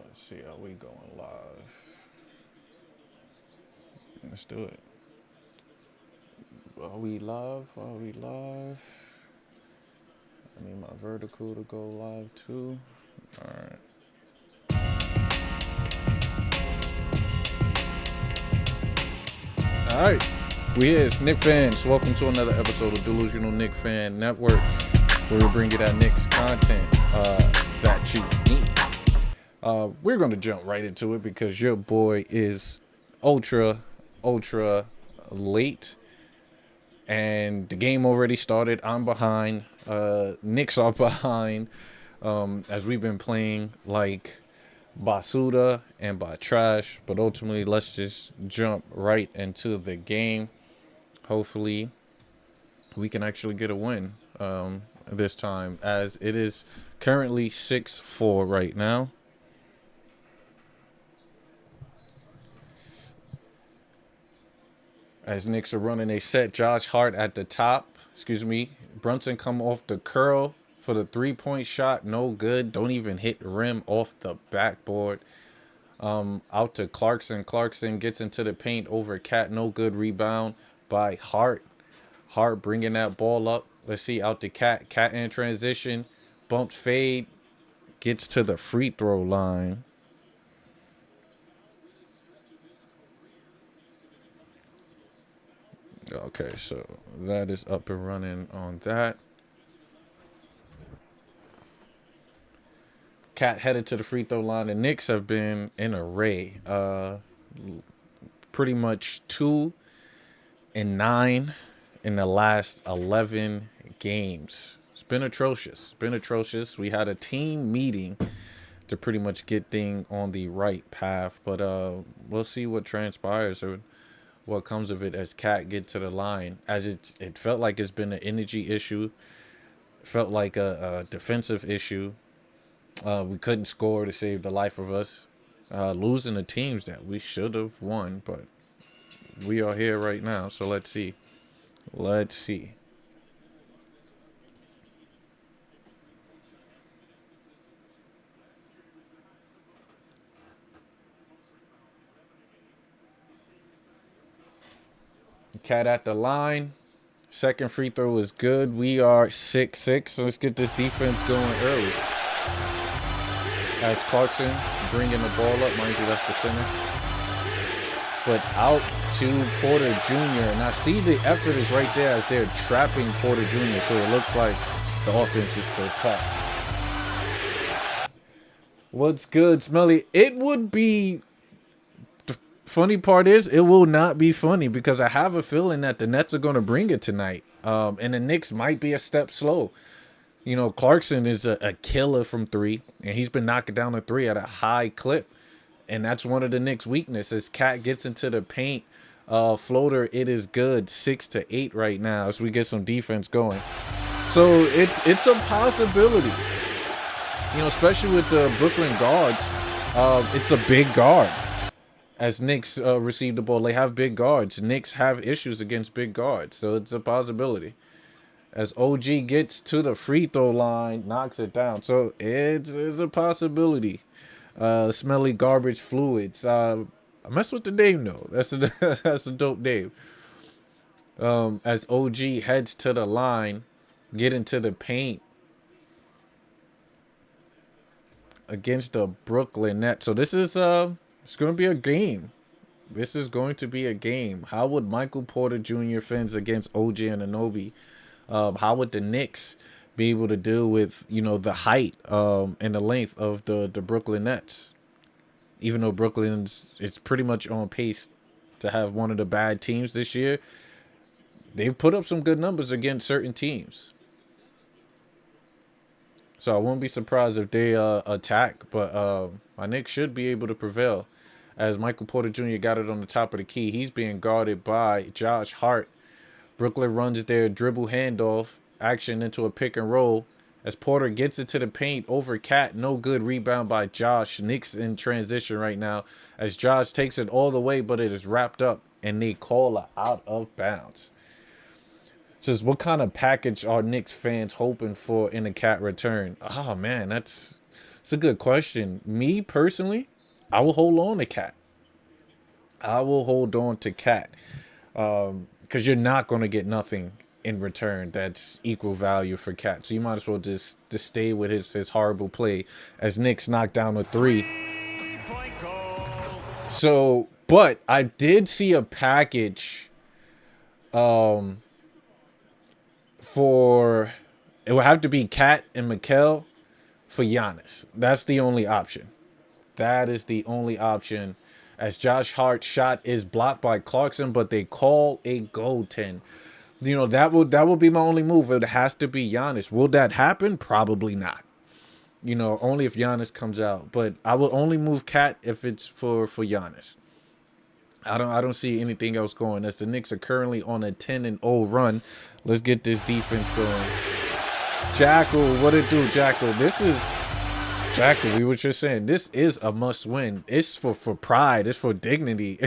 Let's see how we going live. Let's do it. Are we live? Are we live? I need my vertical to go live too. All right. All right. We here, Knicks fans. Welcome to another episode of Delusional Knicks Fan Network, where we bring you that Knicks content that you need. We're going to jump right into it because your boy is ultra late. And the game already started. I'm behind. Knicks are behind. As we've been playing like Basuda and by trash. But ultimately, let's just jump right into the game. Hopefully, we can actually get a win this time, as it is currently 6-4 right now. As Knicks are running, they set Josh Hart at the top. Excuse me. Brunson come off the curl for the three-point shot. No good. Don't even hit rim off the backboard. Out to Clarkson. Clarkson gets into the paint over Cat. No good. Rebound by Hart. Hart bringing that ball up. Let's see. Out to Cat. Cat in transition. Bumps fade. Gets to the free throw line. Okay, so that is up and running on that. Cat headed to the free throw line. The Knicks have been in array. Pretty much 2-9 in the last 11 games. It's been atrocious. We had a team meeting to pretty much get things on the right path, but we'll see what transpires or what comes of it as Cat get to the line. As it felt like it's been an energy issue. Felt like a defensive issue. We couldn't score to save the life of us. Losing the teams that we should have won, but we are here right now. So let's see. Let's see. Cat at the line. Second free throw is good. We are 6-6. So let's get this defense going early. As Clarkson bringing the ball up. Mind you, that's the center. But out to Porter Jr. And I see the effort is right there as they're trapping Porter Jr. So it looks like the offense is still cut. What's good, Smelly? It would be... The funny part is, it will not be funny because I have a feeling that the Nets are going to bring it tonight. And the Knicks might be a step slow. You know, Clarkson is a killer from three, and he's been knocking down the three at a high clip. And that's one of the Knicks' weaknesses. Cat gets into the paint. Floater, it is good. 6-8 right now as we get some defense going. So it's a possibility. You know, especially with the Brooklyn guards. It's a big guard. As Knicks receive the ball, they have big guards. Knicks have issues against big guards. So it's a possibility. As OG gets to the free throw line, knocks it down. So it's a possibility. Smelly garbage fluids. I mess with the name though. That's a dope name. As OG heads to the line, get into the paint against the Brooklyn Nets. So this is it's going to be a game. This is going to be a game. How would Michael Porter Jr. fence against OG Anunoby? How would the Knicks be able to deal with, you know, the height and the length of the Brooklyn Nets? Even though it's pretty much on pace to have one of the bad teams this year, they've put up some good numbers against certain teams. So I won't be surprised if they attack, but my Knicks should be able to prevail. As Michael Porter Jr. got it on the top of the key, he's being guarded by Josh Hart. Brooklyn runs their dribble handoff action into a pick and roll. As Porter gets into the paint over Cat, no good. Rebound by Josh. Knicks in transition right now as Josh takes it all the way, but it is wrapped up and they call it out of bounds. Says, what kind of package are Knicks fans hoping for in a Cat return? Oh man, that's It's a good question. Me personally, I will hold on to Cat. I will hold on to Cat. Because you're not going to get nothing in return that's equal value for Cat. So you might as well just stay with his horrible play as Knicks knocked down a three. So, but I did see a package for it would have to be Cat and Mikal for Giannis. That's the only option. That is the only option. As Josh Hart's shot is blocked by Clarkson, but they call a goaltend. You know, that will be my only move. It has to be Giannis. Will that happen? Probably not. You know, only if Giannis comes out. But I will only move Cat if it's for Giannis. I don't see anything else going. As the Knicks are currently on a 10-0 run. Let's get this defense going. Jackal, what it do, Jackal? This is Jackal. We were just saying this is a must win. It's for pride. It's for dignity.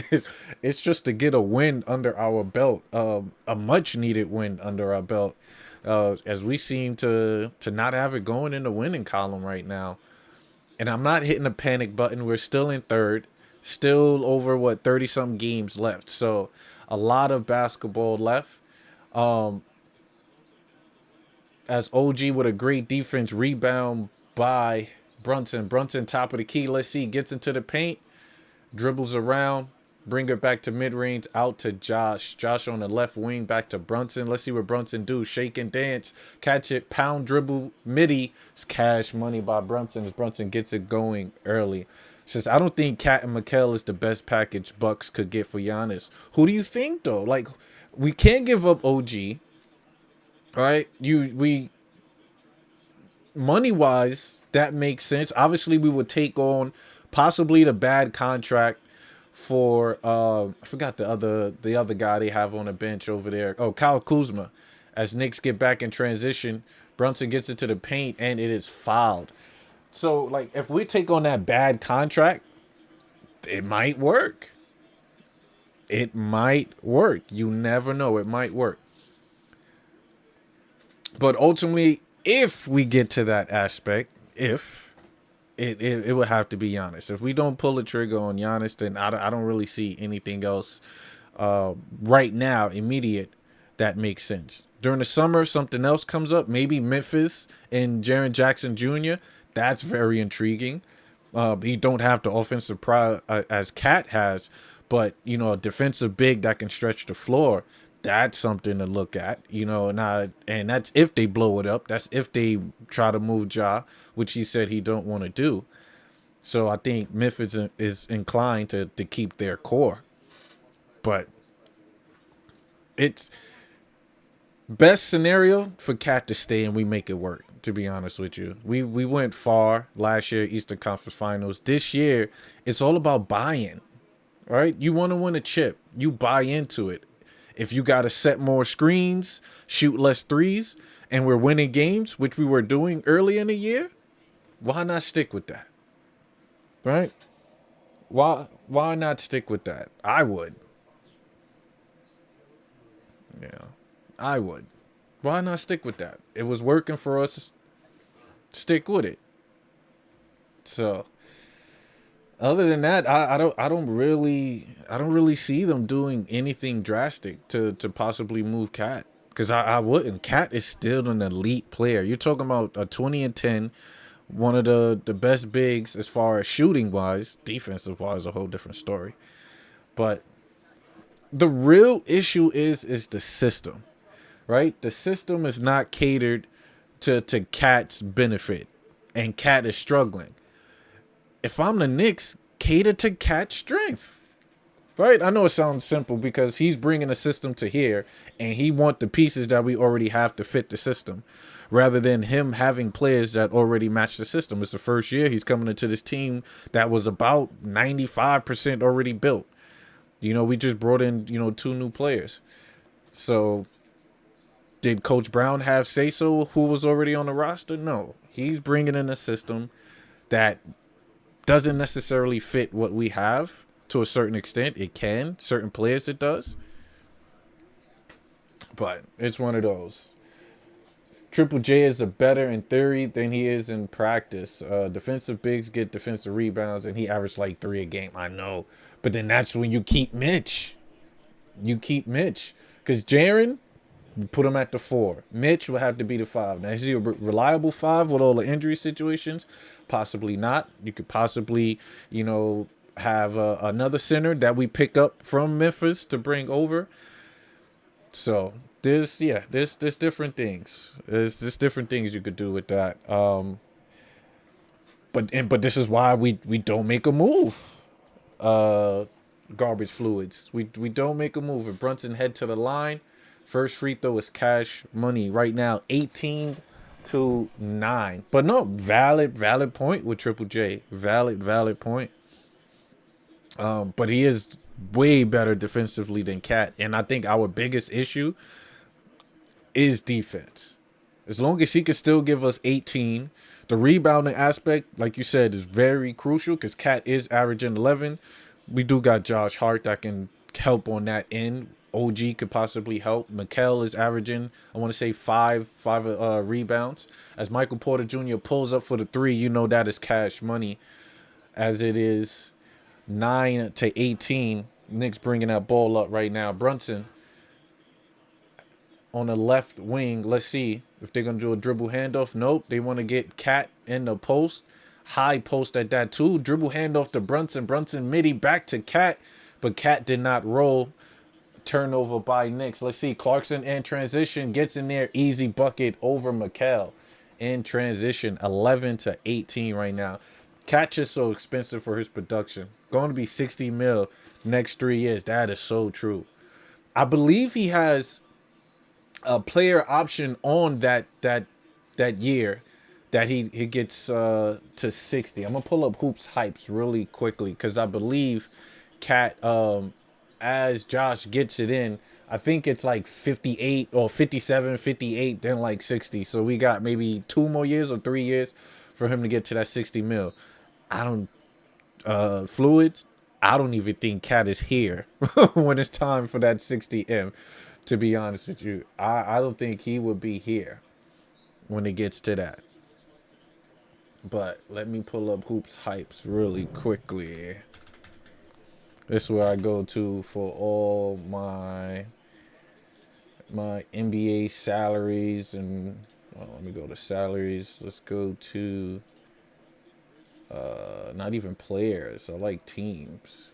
It's just to get a win under our belt. A much needed win under our belt. As we seem to not have it going in the winning column right now. And I'm not hitting the panic button. We're still in third. Still over 30-something games left. So a lot of basketball left. As OG with a great defense rebound by Brunson. Brunson top of the key. Let's see. Gets into the paint. Dribbles around. Bring it back to mid-range. Out to Josh. Josh on the left wing. Back to Brunson. Let's see what Brunson do. Shake and dance. Catch it. Pound dribble. Midi. It's cash money by Brunson as Brunson gets it going early. It's just I don't think Cat and Mikal is the best package Bucks could get for Giannis. Who do you think, though? Like, we can't give up OG. All right? We money-wise, that makes sense. Obviously, we would take on possibly the bad contract for I forgot the other guy they have on the bench over there. Oh, Kyle Kuzma. As Knicks get back in transition, Brunson gets into the paint and it is fouled. So, like, if we take on that bad contract, it might work. It might work. You never know. It might work. But ultimately, if we get to that aspect, if it would have to be Giannis. If we don't pull the trigger on Giannis, then I don't really see anything else right now, immediate, that makes sense. During the summer, something else comes up. Maybe Memphis and Jaren Jackson Jr. That's very intriguing. He don't have the offensive pride as Cat has, but, you know, a defensive big that can stretch the floor. That's something to look at, you know, and that's if they blow it up. That's if they try to move Ja, which he said he don't want to do. So I think Memphis is inclined to keep their core. But it's best scenario for Cat to stay and we make it work, to be honest with you. We went far last year, Eastern Conference Finals. This year, it's all about buy-in, right? You want to win a chip. You buy into it. If you got to set more screens, shoot less threes, and we're winning games, which we were doing early in the year, why not stick with that? Right? Why not stick with that? I would. Yeah, I would. Why not stick with that? It was working for us. Stick with it. So, other than that, I don't really see them doing anything drastic to possibly move Cat. Because I wouldn't. Cat is still an elite player. You're talking about a 20-10, one of the best bigs as far as shooting wise. Defensive wise, a whole different story. But the real issue is the system, right? The system is not catered to Cat's benefit, and Cat is struggling. If I'm the Knicks, cater to Cat's strength, right? I know it sounds simple because he's bringing a system to here, and he want the pieces that we already have to fit the system, rather than him having players that already match the system. It's the first year he's coming into this team that was about 95% already built. You know, we just brought in, 2 new players. So did Coach Brown have say-so who was already on the roster? No. He's bringing in a system that doesn't necessarily fit what we have to a certain extent. It can. Certain players it does. But it's one of those. Triple J is a better in theory than he is in practice. Defensive bigs get defensive rebounds, and he averaged like 3 a game. I know, but then that's when you keep Mitch. You keep Mitch because Jaren, you put him at the 4. Mitch will have to be the 5. Now is he a reliable 5 with all the injury situations? Possibly not. You could possibly, have another center that we pick up from Memphis to bring over. So there's different things. There's different things you could do with that. But this is why we don't make a move. Garbage fluids. We don't make a move. If Brunson head to the line, first free throw is cash money right now, 18-9. But no, valid point with Triple J. Valid point. But he is way better defensively than Cat, and I think our biggest issue is defense. As long as he can still give us 18, the rebounding aspect, like you said, is very crucial because Cat is averaging 11. We do got Josh Hart that can help on that end. OG could possibly help. Mikal is averaging, I want to say, five rebounds. As Michael Porter Jr. pulls up for the 3, that is cash money. As it is 9-18, Knicks bringing that ball up right now. Brunson on the left wing. Let's see if they're going to do a dribble handoff. Nope. They want to get Cat in the post. High post at that too. Dribble handoff to Brunson. Brunson midi back to Cat. But Cat did not roll. Turnover by Knicks. Let's see. Clarkson in transition. Gets in there. Easy bucket over Mikal. In transition. 11-18 right now. Cat is so expensive for his production. Going to be 60 mil next 3 years. That is so true. I believe he has a player option on that year that he gets to 60. I'm gonna pull up Hoops Hypes really quickly because I believe Cat as Josh gets it in, I think it's like 58 or 57, 58, then like 60. So we got maybe 2 more years or 3 years for him to get to that 60 mil. Fluids, I don't even think Cat is here when it's time for that 60M, to be honest with you. I don't think he would be here when it gets to that. But let me pull up Hoops Hypes really quickly. This is where I go to for all my NBA salaries. And let me go to salaries. Let's go to not even players. I like teams.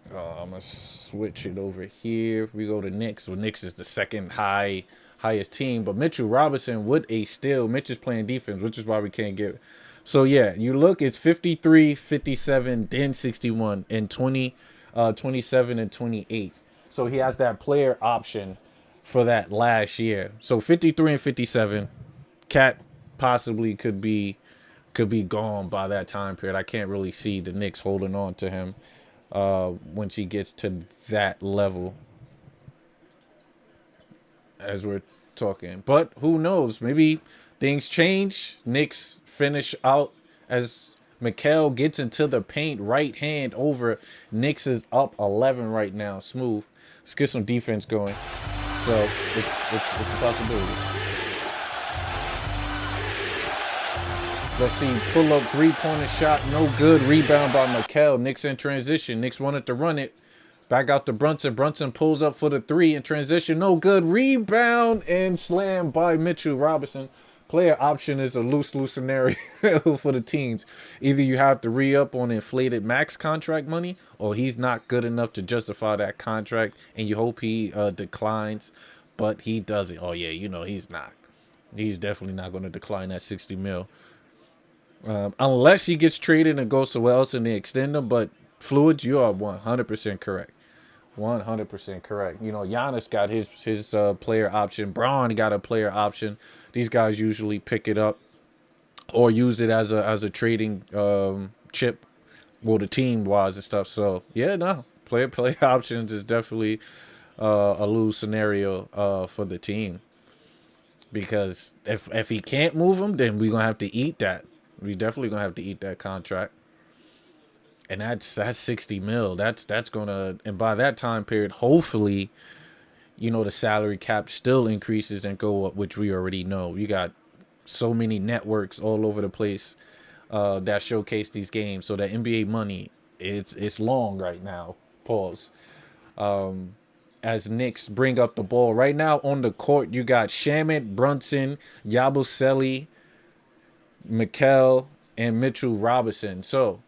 I'm gonna switch it over here. We go to Knicks. Well, Knicks is the second highest team, but Mitchell Robinson with a steal. Mitch is playing defense, which is why we can't get. So yeah, you look, it's 53, 57, then 61, and 20, 27 and 28. So he has that player option for that last year. So 53 and 57, Cat possibly could be gone by that time period. I can't really see the Knicks holding on to him once he gets to that level as we're talking. But who knows? Maybe things change. Knicks finish out as Mikal gets into the paint, right hand over. Knicks is up 11 right now. Smooth. Let's get some defense going. So it's a possibility. Let's see, pull up 3-pointer shot, no good. Rebound by Mikal. Knicks in transition. Knicks wanted to run it. Back out to Brunson. Brunson pulls up for the 3 in transition. No good. Rebound and slam by Mitchell Robinson. Player option is a loose scenario for the teams. Either you have to re-up on inflated max contract money, or he's not good enough to justify that contract, and you hope he declines, but he doesn't. Oh, yeah, he's not. He's definitely not going to decline that 60 mil. Unless he gets traded and goes somewhere else and they extend him. But Fluids, you are 100% correct. 100% correct. Giannis got his player option. Braun got a player option. These guys usually pick it up or use it as a trading chip, well, the team wise and stuff. So yeah, no, player options is definitely a lose scenario for the team, because if he can't move him, then we're gonna have to eat that. We definitely gonna have to eat that contract. And that's 60 mil. That's gonna, and by that time period, hopefully, the salary cap still increases and go up, which we already know. You got so many networks all over the place that showcase these games. So that NBA money, it's long right now. Pause. As Knicks bring up the ball right now on the court, you got Shamit, Brunson, Yabusele, Mikal, and Mitchell Robinson. So,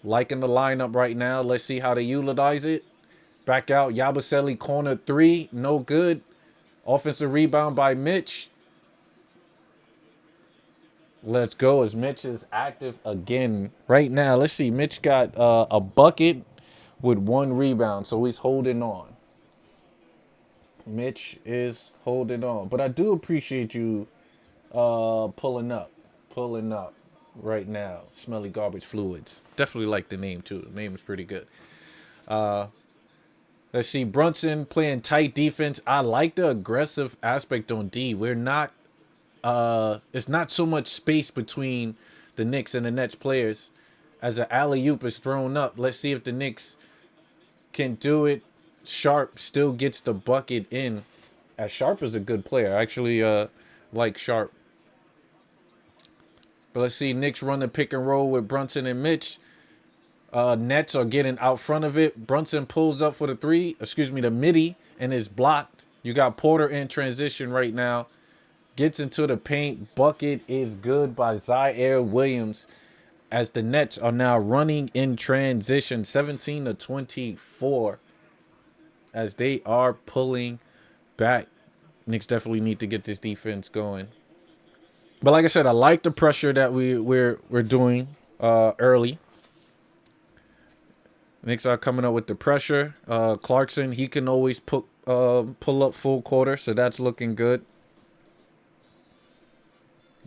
liking the lineup right now. Let's see how they utilize it. Back out, Yabusele, corner 3, no good. Offensive rebound by Mitch. Let's go as Mitch is active again right now. Let's see. Mitch got a bucket with 1 rebound, so he's holding on. Mitch is holding on. But I do appreciate you pulling up right now. Smelly Garbage Fluids. Definitely like the name too. The name is pretty good. Let's see. Brunson playing tight defense. I like the aggressive aspect on D. We're not it's not so much space between the Knicks and the Nets players as an alley-oop is thrown up. Let's see if the Knicks can do it. Sharp still gets the bucket in. As Sharp is a good player. I actually like Sharp. But let's see. Knicks run the pick and roll with Brunson and Mitch. Nets are getting out front of it. Brunson pulls up for the midi, and is blocked. You got Porter in transition right now. Gets into the paint. Bucket is good by Zaire Williams as the Nets are now running in transition 17-24 as they are pulling back. Knicks definitely need to get this defense going. But like I said, I like the pressure that we're doing early. Knicks are coming up with the pressure. Clarkson, he can always pull up full quarter, so that's looking good.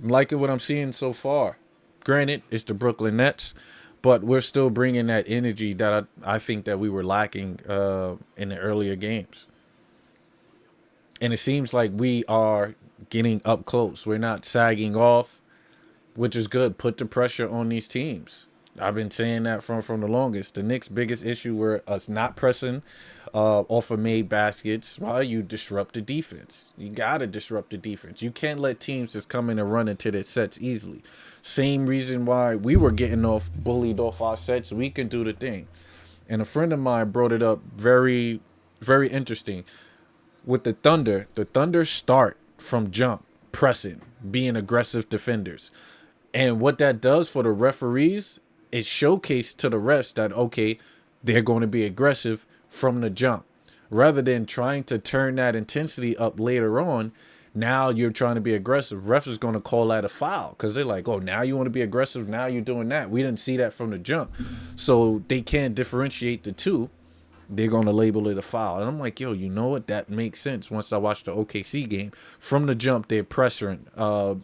I'm liking what I'm seeing so far. Granted, it's the Brooklyn Nets, but we're still bringing that energy that I think that we were lacking in the earlier games. And it seems like we are getting up close. We're not sagging off, which is good. Put the pressure on these teams. I've been saying that from the longest. The Knicks' biggest issue were us not pressing off of made baskets while you disrupt the defense. You got to disrupt the defense. You can't let teams just come in and run into their sets easily. Same reason why we were getting bullied off our sets. We can do the thing. And a friend of mine brought it up very, very interesting. With the Thunder start from jump, pressing, being aggressive defenders. And what that does for the referees, it showcased to the refs that, okay, they're going to be aggressive from the jump. Rather than trying to turn that intensity up later on, now you're trying to be aggressive. Refs is going to call that a foul because they're like, oh, now you want to be aggressive. Now you're doing that. We didn't see that from the jump. So they can't differentiate the two. They're going to label it a foul. And I'm like, yo, you know what? That makes sense once I watched the OKC game. From the jump, they're pressing a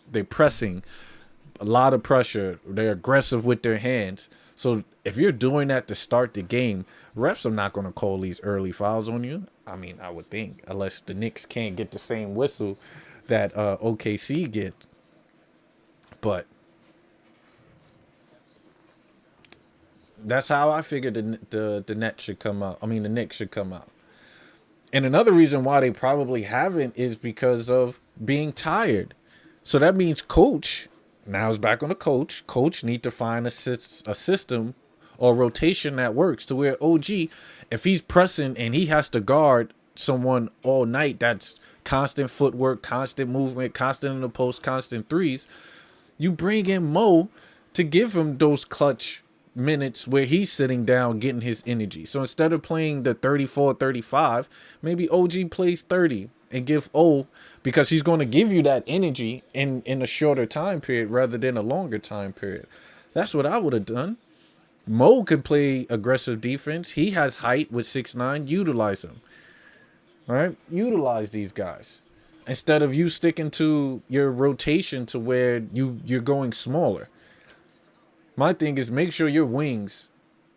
lot of pressure. They're aggressive with their hands. So if you're doing that to start the game, refs are not going to call these early fouls on you. I mean, I would think, unless the Knicks can't get the same whistle that OKC gets. But that's how I figured the Nets should come out. I mean, the Knicks should come out. And another reason why they probably haven't is because of being tired. So that means coach. Now it's back on the coach. Coach need to find a system or rotation that works to where OG, if he's pressing and he has to guard someone all night, that's constant footwork, constant movement, constant in the post, constant threes. You bring in Mo to give him those clutch minutes where he's sitting down getting his energy. So instead of playing the 34-35, maybe OG plays 30 and give O, because he's going to give you that energy in a shorter time period rather than a longer time period. That's what I would have done. Mo could play aggressive defense. He has height with 6'9". Utilize him. All right? Utilize these guys. Instead of you sticking to your rotation to where you're going smaller. My thing is make sure your wings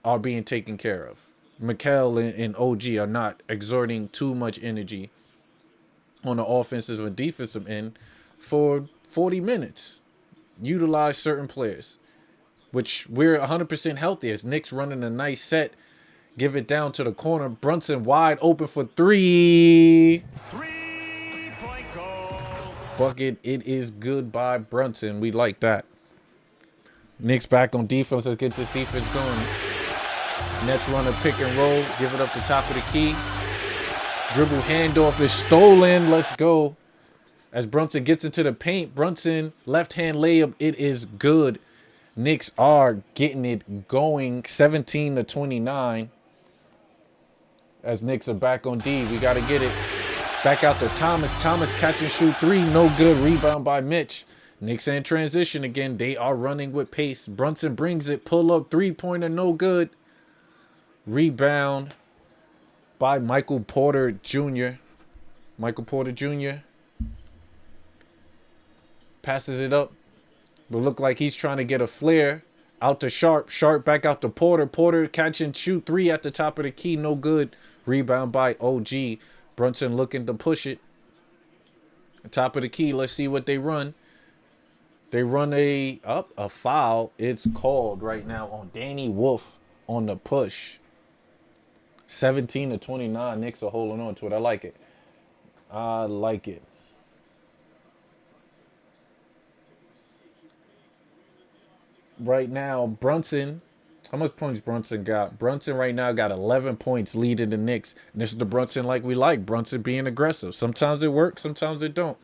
are being taken care of. Mikal and OG are not exerting too much energy on the offensive and defensive end for 40 minutes. Utilize certain players, which we're 100% healthy. As Knicks running a nice set, Give it down to the corner. Brunson wide open for three. Three-point goal. Bucket. It is good by Brunson. We like that. Knicks back on defense. Let's get this defense going. Nets run a pick and roll. Give it up the top of the key. Dribble handoff is stolen. Let's go. As Brunson gets into the paint. Brunson, left-hand layup. It is good. Knicks are getting it going. 17-29. As Knicks are back on D. We got to get it. Back out to Thomas. Thomas catch and shoot three. No good. Rebound by Mitch. Knicks in transition again. They are running with pace. Brunson brings it. Pull up. Three-pointer. No good. Rebound by Michael Porter Jr. Michael Porter Jr. passes it up. But look like he's trying to get a flare. Out to Sharp. Sharp back out to Porter. Porter catch and shoot three at the top of the key. No good. Rebound by OG. Brunson looking to push it. Top of the key. Let's see what they run. They run a foul. It's called right now on Danny Wolf on the push. 17-29. Knicks are holding on to it. I like it. I like it. Right now, Brunson, how much points Brunson got? Brunson right now got 11 points leading the Knicks. And this is the Brunson like we like. Brunson being aggressive. Sometimes it works, sometimes it don't.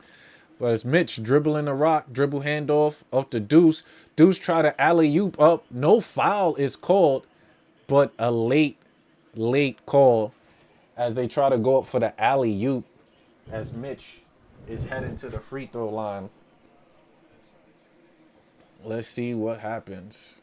But it's Mitch dribbling the rock, dribble handoff off to Deuce. Deuce try to alley-oop up. No foul is called, but a late call as they try to go up for the alley-oop as Mitch is heading to the free throw line. Let's see what happens.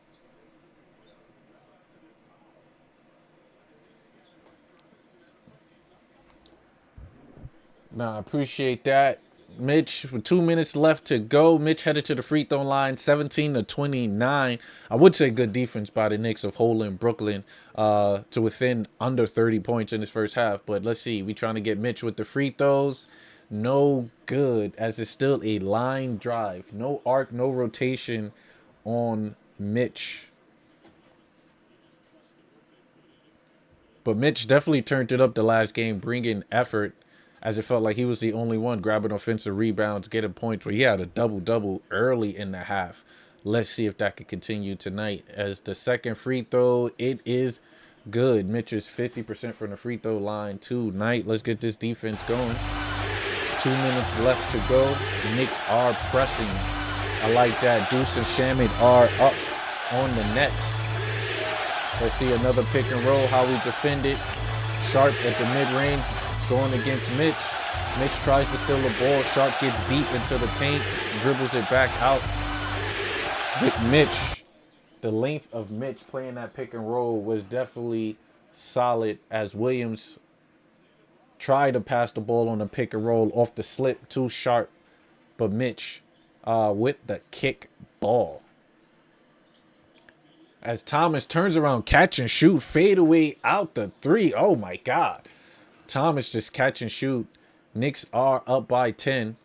Now, I appreciate that. Mitch, with 2 minutes left to go. Mitch headed to the free throw line, 17-29. I would say good defense by the Knicks of holding Brooklyn to within under 30 points in this first half. But let's see. We trying to get Mitch with the free throws. No good, as it's still a line drive. No arc, no rotation on Mitch. But Mitch definitely turned it up the last game, bringing effort, as it felt like he was the only one grabbing offensive rebounds, getting points where he had a double-double early in the half. Let's see if that could continue tonight. As the second free throw, it is good. Mitch is 50% from the free throw line tonight. Let's get this defense going. 2 minutes left to go. The Knicks are pressing. I like that. Deuce and Shamet are up on the Nets. Let's see another pick and roll, how we defend it. Sharp at the mid-range, going against Mitch. Mitch tries to steal the ball. Sharp gets deep into the paint, dribbles it back out. With Mitch, the length of Mitch playing that pick and roll was definitely solid, as Williams tried to pass the ball on the pick and roll off the slip, too Sharp. But Mitch with the kick ball. As Thomas turns around, catch and shoot, fade away out the three. Oh my God. Thomas just catch and shoot. Knicks are up by 10.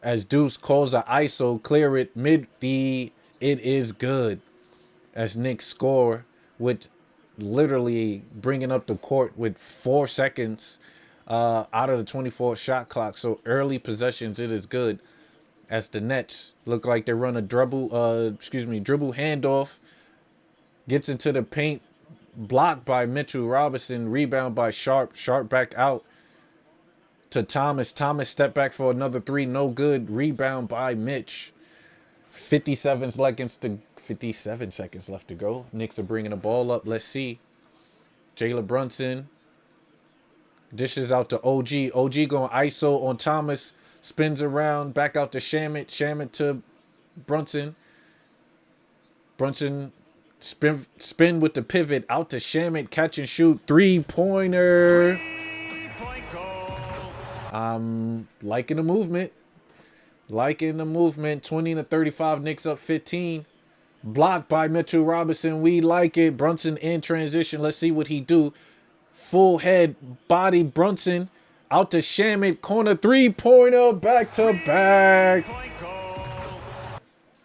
As Deuce calls a ISO, clear it mid-D. It is good. As Knicks score with literally bringing up the court with 4 seconds out of the 24 shot clock. So early possessions, it is good. As the Nets look like they run a dribble handoff. Gets into the paint. Blocked by Mitchell Robinson. Rebound by Sharp. Sharp back out to Thomas. Thomas step back for another three. No good. Rebound by Mitch. 57 seconds left to go. Knicks are bringing the ball up. Let's see. Jalen Brunson dishes out to OG. OG going ISO on Thomas. Spins around. Back out to Shamet. Shamet to Brunson. Brunson spin with the pivot out to Shamet. Catch and shoot. Three-pointer. I'm liking the movement. 20-35. Knicks up 15. Blocked by Mitchell Robinson. We like it. Brunson in transition. Let's see what he do. Full head body. Brunson out to Shamet. Corner three-pointer. Back to back.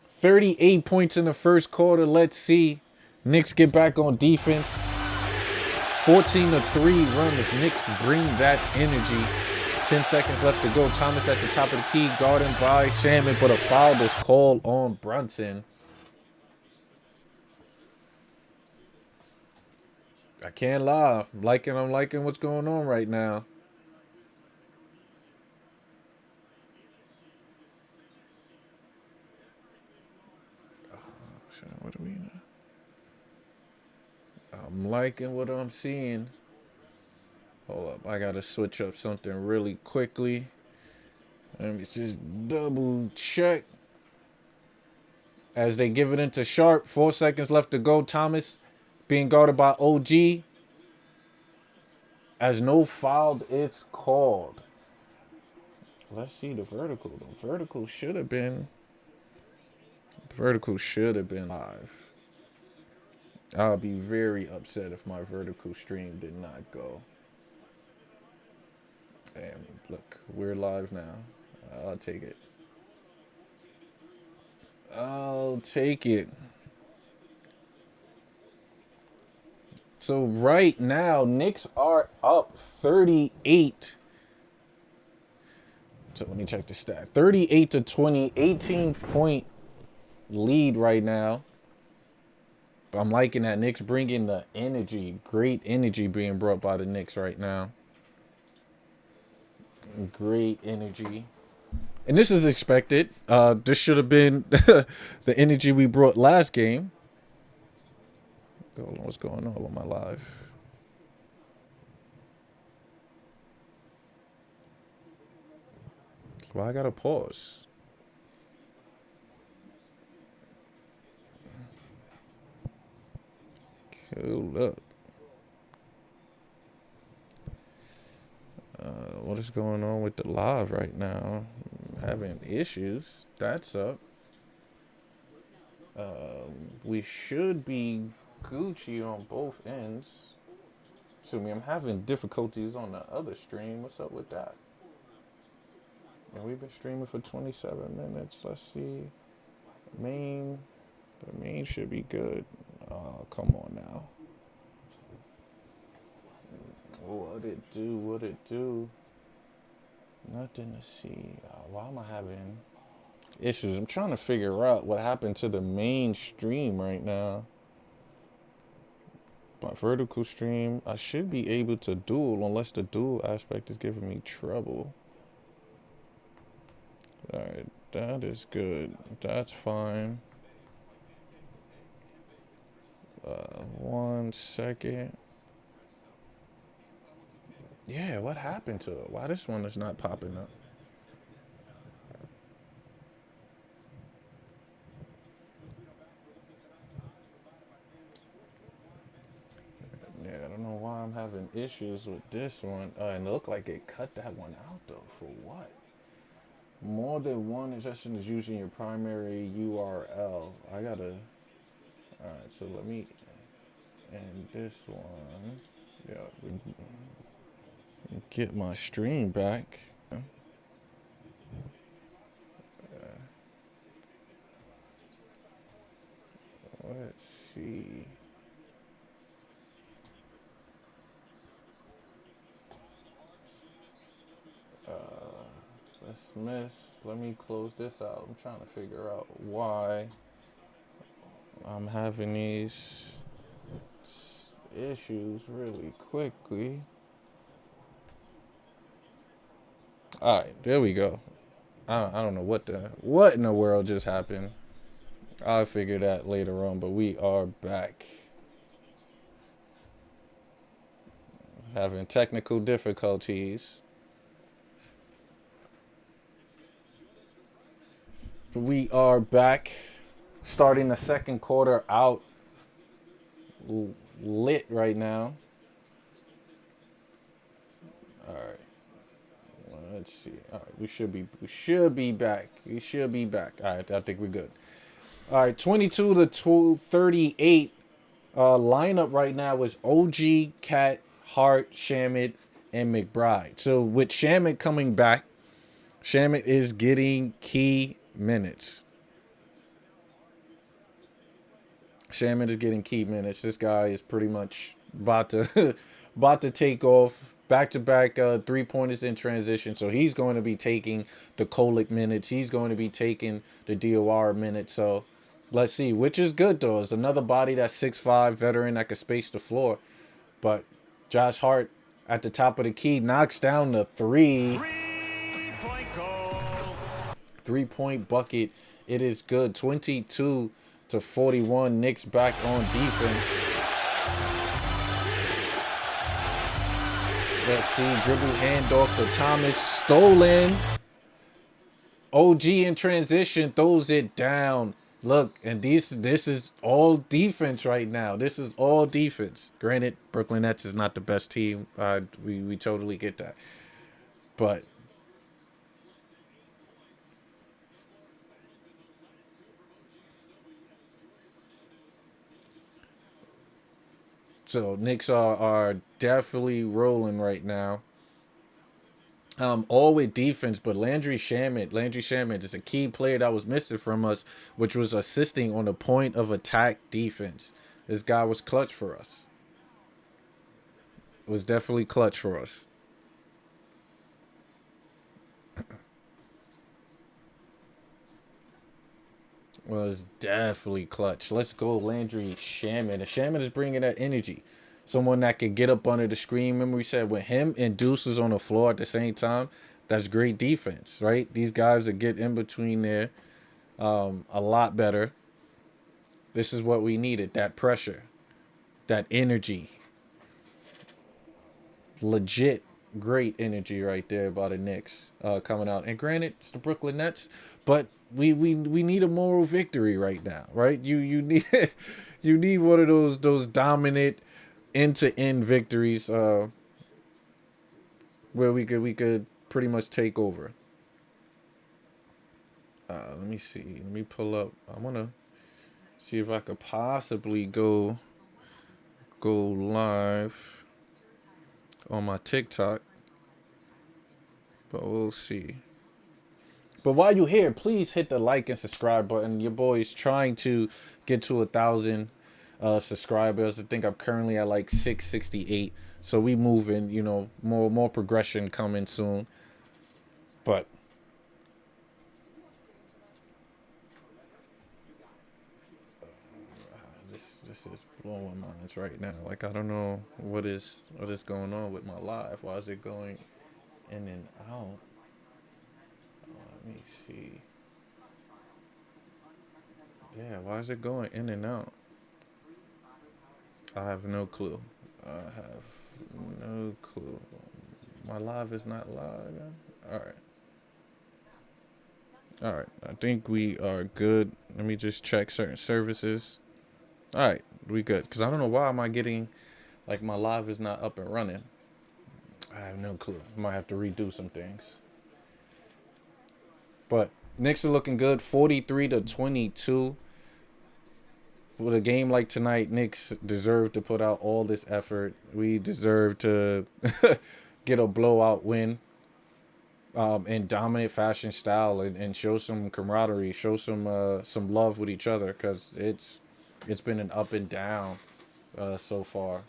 38 points in the first quarter. Let's see. Knicks get back on defense. 14-3 run. If Knicks bring that energy. 10 seconds left to go. Thomas at the top of the key, guarded by Shaman, but a foul is called on Brunson. I can't lie. I'm liking what's going on right now. What are we now? I'm liking what I'm seeing. Hold up. I got to switch up something really quickly. Let me just double check. As they give it into Sharp. 4 seconds left to go. Thomas being guarded by OG. As no foul is called. Let's see the vertical. The vertical should have been. The vertical should have been live. I'll be very upset if my vertical stream did not go. And look, we're live now. I'll take it. I'll take it. So right now, Knicks are up 38. So let me check the stat. 38-20, 18-point lead right now. I'm liking that. Knicks bringing the energy. Great energy being brought by the Knicks right now. Great energy. And this is expected. This should have been the energy we brought last game. Hold on, what's going on with my live? Well, I gotta pause. Hold up. What is going on with the live right now? I'm having issues. That's up. We should be Gucci on both ends. Excuse me, I'm having difficulties on the other stream. What's up with that? And we've been streaming for 27 minutes. Let's see. The main should be good. Oh, come on now. What it do? What it do? Nothing to see. Why am I having issues? I'm trying to figure out what happened to the main stream right now. My vertical stream, I should be able to dual unless the dual aspect is giving me trouble. Alright, that is good. That's fine. 1 second. Yeah, what happened to it? Why this one is not popping up? Yeah, I don't know why I'm having issues with this one. And it looked like it cut that one out though. For what? More than one ingestion is using your primary URL. I gotta. Alright, so let me. And this one. Yeah. Get my stream back. Let's see. Dismiss. Let me close this out. I'm trying to figure out why I'm having these issues really quickly. All right, there we go. I don't know what in the world just happened. I'll figure that later on, but we are back. Having technical difficulties. We are back, starting the second quarter out lit right now. All right. Let's see. All right, we should be back. We should be back. All right, I think we're good. All right, 22-38. Lineup right now is OG, Cat, Hart, Shamit, and McBride. So with Shamit coming back, Shamit is getting key minutes. Shamit is getting key minutes. This guy is pretty much about to about to take off. Back-to-back 3-pointers in transition. So he's going to be taking the Kolick minutes. He's going to be taking the DOR minutes. So let's see, which is good though. It's another body that's 6'5", veteran that can space the floor. But Josh Hart at the top of the key knocks down the three. 3-point goal. 3-point bucket. It is good. 22-41. Knicks back on defense. Let's see. Dribble handoff to Thomas. Stolen. OG in transition throws it down. Look, and this is all defense right now. This is all defense. Granted, Brooklyn Nets is not the best team. We totally get that. But so Knicks are definitely rolling right now. All with defense, but Landry Shamet is a key player that was missing from us, which was assisting on the point of attack defense. This guy was clutch for us. It was definitely clutch for us. Was definitely clutch. Let's go, Landry Shamet. And Shamet is bringing that energy. Someone that can get up under the screen. Remember we said with him and Deuce is on the floor at the same time, that's great defense, right? These guys that get in between there a lot better. This is what we needed, that pressure, that energy. Legit great energy right there by the Knicks coming out. And granted, it's the Brooklyn Nets, but we need a moral victory right now, right? You need you need one of those dominant end-to-end victories where we could pretty much take over. Let me see. Let me pull up. I want to see if I could possibly go live on my TikTok. But we'll see. But while you're here, please hit the like and subscribe button. Your boy is trying to get to 1,000 subscribers. I think I'm currently at like 668. So we moving, you know, more progression coming soon. But this is blowing minds right now. Like I don't know what is going on with my live. Why is it going in and out? Let me see. Yeah, why is it going in and out? I have no clue. I have no clue. My live is not live. All right. I think we are good. Let me just check certain services. All right, we good. Because I don't know why am I getting, like, my live is not up and running. I have no clue. Might have to redo some things. But Knicks are looking good, 43-22. With a game like tonight, Knicks deserve to put out all this effort. We deserve to get a blowout win in dominant fashion style and show some camaraderie, show some love with each other because it's been an up and down so far.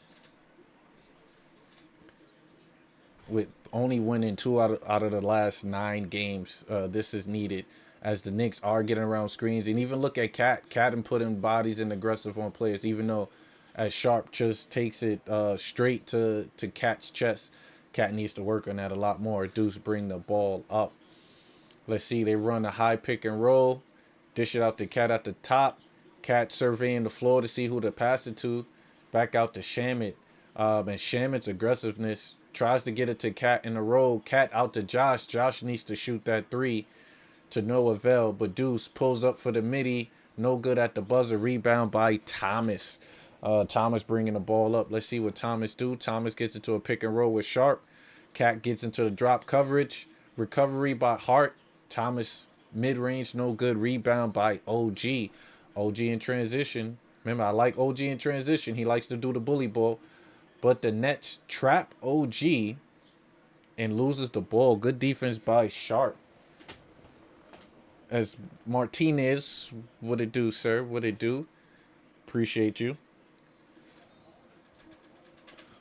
With only winning 2 out of the last 9 games, this is needed as the Knicks are getting around screens. And even look at Cat and putting bodies in aggressive on players, even though as Sharp just takes it straight to Cat's chest. Cat needs to work on that a lot more. Deuce bring the ball up. Let's see, they run a high pick and roll. Dish it out to Cat at the top. Cat surveying the floor to see who to pass it to. Back out to Shamet. And Shamet's aggressiveness tries to get it to Cat in a row. Cat out to Josh. Josh needs to shoot that 3 to no avail. But Deuce pulls up for the midi. No good at the buzzer. Rebound by Thomas. Thomas bringing the ball up. Let's see what Thomas do. Thomas gets into a pick and roll with Sharp. Cat gets into the drop coverage. Recovery by Hart. Thomas mid-range, no good. Rebound by OG. OG in transition. Remember, I like OG in transition. He likes to do the bully ball. But the Nets trap OG and loses the ball. Good defense by Sharp. As Martinez, what it do, sir? What it do? Appreciate you.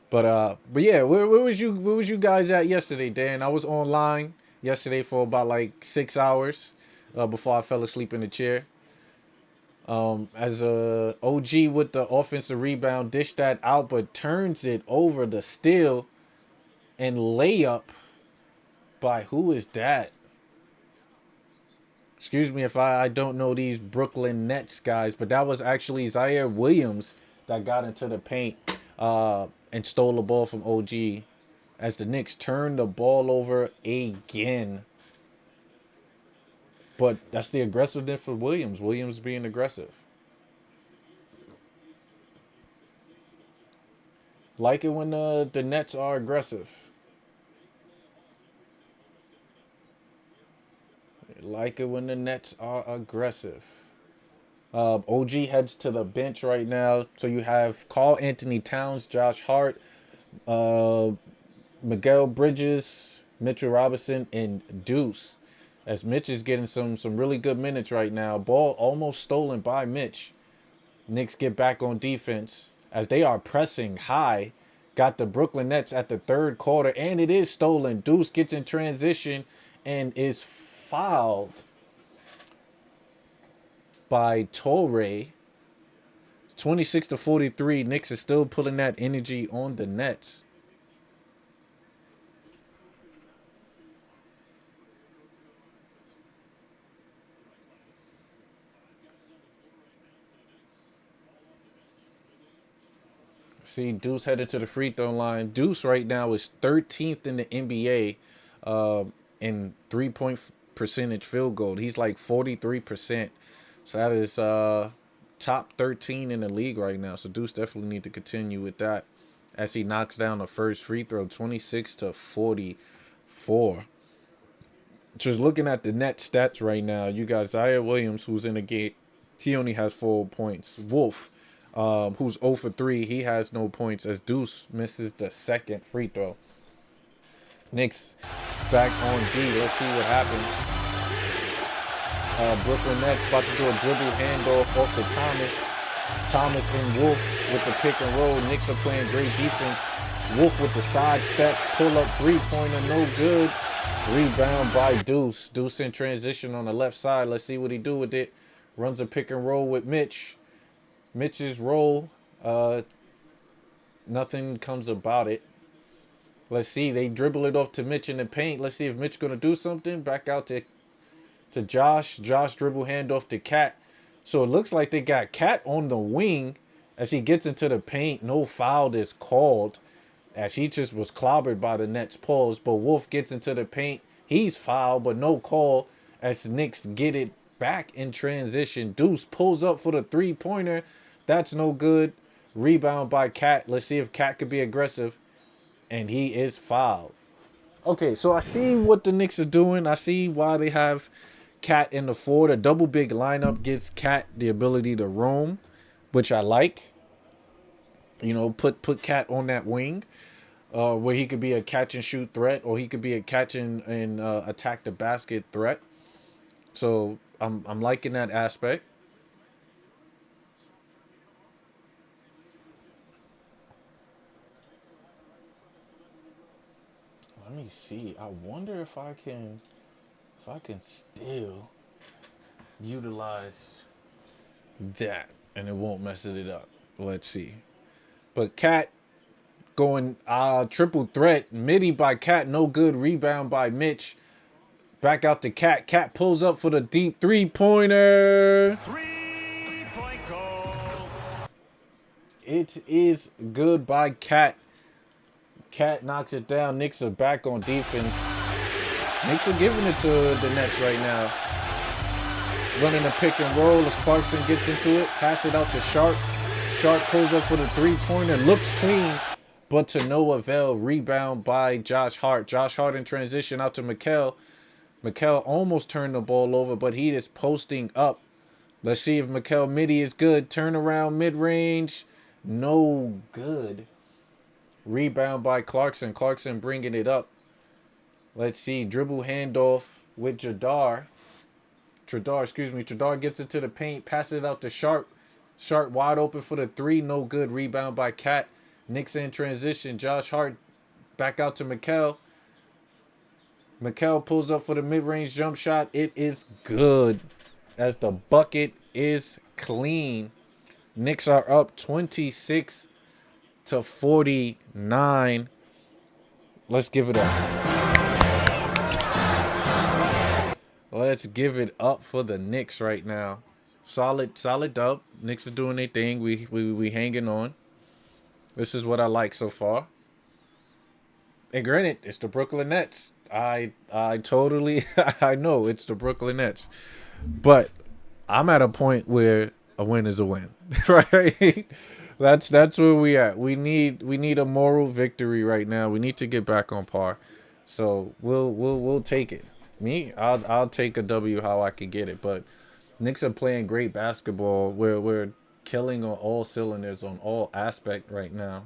But yeah, where was you guys at yesterday, Dan? I was online yesterday for about like 6 hours, before I fell asleep in the chair. As a OG with the offensive rebound, dish that out, but turns it over the steal and layup by who is that? Excuse me if I don't know these Brooklyn Nets guys, but that was actually Zaire Williams that got into the paint and stole the ball from OG as the Knicks turned the ball over again. But that's the aggressiveness for Williams. Williams being aggressive. Like it when the Nets are aggressive. Like it when the Nets are aggressive. OG heads to the bench right now. So you have Karl Anthony Towns, Josh Hart, uh, Miguel Bridges, Mitchell Robinson, and Deuce. As Mitch is getting some really good minutes right now. Ball almost stolen by Mitch. Knicks get back on defense as they are pressing high. Got the Brooklyn Nets at the third quarter, and it is stolen. Deuce gets in transition and is fouled by Torre. 26-43. Knicks is still pulling that energy on the Nets. See, Deuce headed to the free throw line. Deuce right now is 13th in the NBA in 3-point percentage field goal. He's like 43%. So that is top 13 in the league right now. So Deuce definitely need to continue with that as he knocks down the first free throw, 26-44. Just looking at the net stats right now, you got Zaire Williams, who's in the game. He only has 4 points. Wolf, who's 0 for 3, he has no points as Deuce misses the second free throw. Knicks back on D. Let's see what happens. Brooklyn Nets about to do a dribble handoff off to Thomas. Thomas and Wolf with the pick and roll. Knicks are playing great defense. Wolf with the side step, pull up three-pointer, no good. Rebound by Deuce. Deuce in transition on the left side. Let's see what he do with it. Runs a pick and roll with Mitch. Mitch's roll, nothing comes about it. Let's see. They dribble it off to Mitch in the paint. Let's see if Mitch going to do something. Back out to Josh. Josh dribble handoff to Cat. So it looks like they got Cat on the wing as he gets into the paint. No foul is called as he just was clobbered by the Nets pulls. But Wolf gets into the paint. He's fouled, but no call as Knicks get it back in transition. Deuce pulls up for the three-pointer. That's no good. Rebound by Cat. Let's see if Cat could be aggressive. And he is fouled. Okay, so I see what the Knicks are doing. I see why they have Cat in the four. The double big lineup gives Cat the ability to roam, which I like. You know, put Cat on that wing, where he could be a catch and shoot threat, or he could be a catch and attack the basket threat. So I'm liking that aspect. Let me see. I wonder if I can still utilize that and it won't mess it up. Let's see. But Cat going triple threat. Midi by Cat, no good. Rebound by Mitch. Back out to Cat. Cat pulls up for the deep three-pointer. 3-point goal. It is good by Cat. Cat knocks it down. Knicks are back on defense. Knicks are giving it to the Nets right now. Running a pick and roll as Clarkson gets into it. Pass it out to Sharp. Sharp pulls up for the three-pointer. Looks clean, but to no avail. Rebound by Josh Hart. Josh Hart in transition out to Mikal. Mikal almost turned the ball over, but he is posting up. Let's see if Mikal Midi is good. Turnaround mid-range. No good. Rebound by Clarkson. Clarkson bringing it up. Let's see. Dribble handoff with Jadar. Jadar gets into the paint. Passes it out to Sharp. Sharp wide open for the three. No good. Rebound by Cat. Knicks in transition. Josh Hart back out to Mikal. Mikal pulls up for the mid-range jump shot. It is good as the bucket is clean. Knicks are up 26 to 49. Let's give it up. Let's give it up for the Knicks right now. Solid dub. Knicks are doing their thing. We hanging on. This is what I like so far. And granted, it's the Brooklyn Nets. I totally I know it's the Brooklyn Nets. But I'm at a point where a win is a win. Right? That's where we at. We need a moral victory right now. We need to get back on par. So we'll take it. I'll take a W how I can get it. But Knicks are playing great basketball. We're killing on all cylinders on all aspect right now.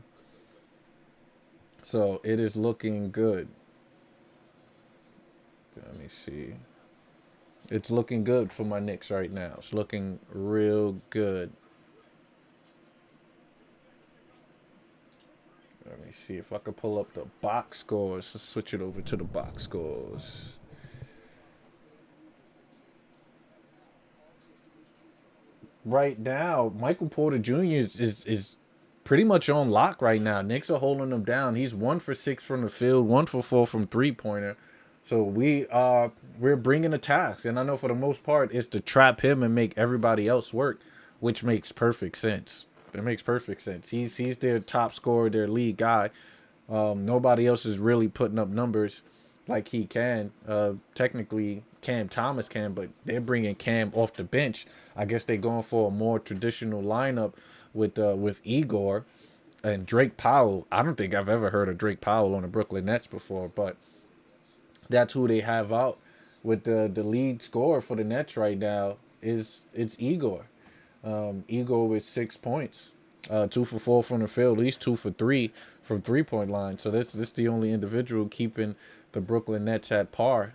So it is looking good. Let me see. It's looking good for my Knicks right now. It's looking real good. Let me see if I could pull up the box scores. Let's switch it over to the box scores. Right now, Michael Porter Jr. is pretty much on lock right now. Knicks are holding him down. He's 1 for 6 from the field, 1 for 4 from three-pointer. So we're bringing attacks, and I know for the most part it's to trap him and make everybody else work, which makes perfect sense. It makes perfect sense. He's their top scorer, their lead guy. Nobody else is really putting up numbers like he can. Technically, Cam Thomas can, but they're bringing Cam off the bench. I guess they're going for a more traditional lineup with Igor and Drake Powell. I don't think I've ever heard of Drake Powell on the Brooklyn Nets before, but that's who they have out with the lead scorer for the Nets right now it's Igor. Igor with 6 points, 2 for 4 from the field, at least 2 for 3 from three-point line. So this is the only individual keeping the Brooklyn Nets at par.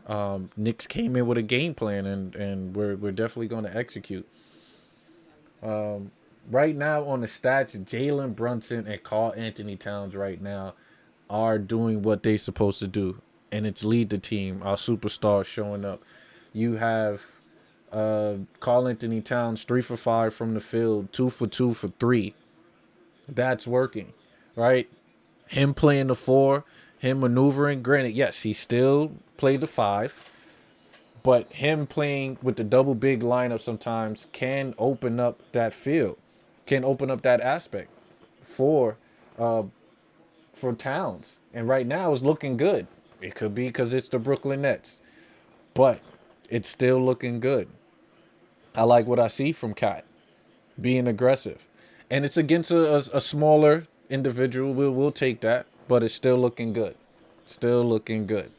Knicks came in with a game plan, and we're definitely going to execute. Right now on the stats, Jalen Brunson and Karl Anthony Towns right now are doing what they're supposed to do, and it's lead the team. Our superstars showing up. You have Karl Anthony Towns 3 for 5 from the field, 2 for 2 for 3. That's working, right? Him playing the 4, him maneuvering. Granted, yes, he still played the 5, but him playing with the double big lineup sometimes can open up that field, can open up that aspect for Towns. And right now it's looking good. It could be because it's the Brooklyn Nets, but it's still looking good. I like what I see from Cat being aggressive, and it's against a smaller individual. We'll take that, but it's still looking good. Still looking good.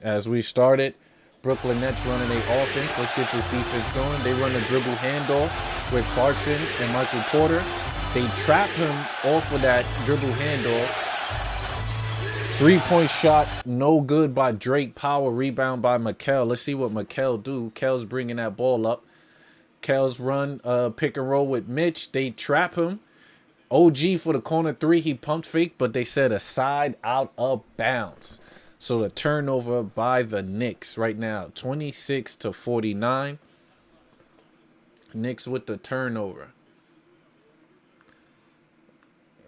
As we started, Brooklyn Nets running their offense. Let's get this defense going. They run a dribble handoff with Clarkson and Michael Porter. They trap him off of that dribble handoff. 3-point shot, no good by Drake Powell. Rebound by Mikal. Let's see what Mikal do. Kel's bringing that ball up. Kel's run pick and roll with Mitch. They trap him. OG for the corner 3. He pumped fake, but they said a side out of bounds. So the turnover by the Knicks right now, 26 to 49. Knicks with the turnover.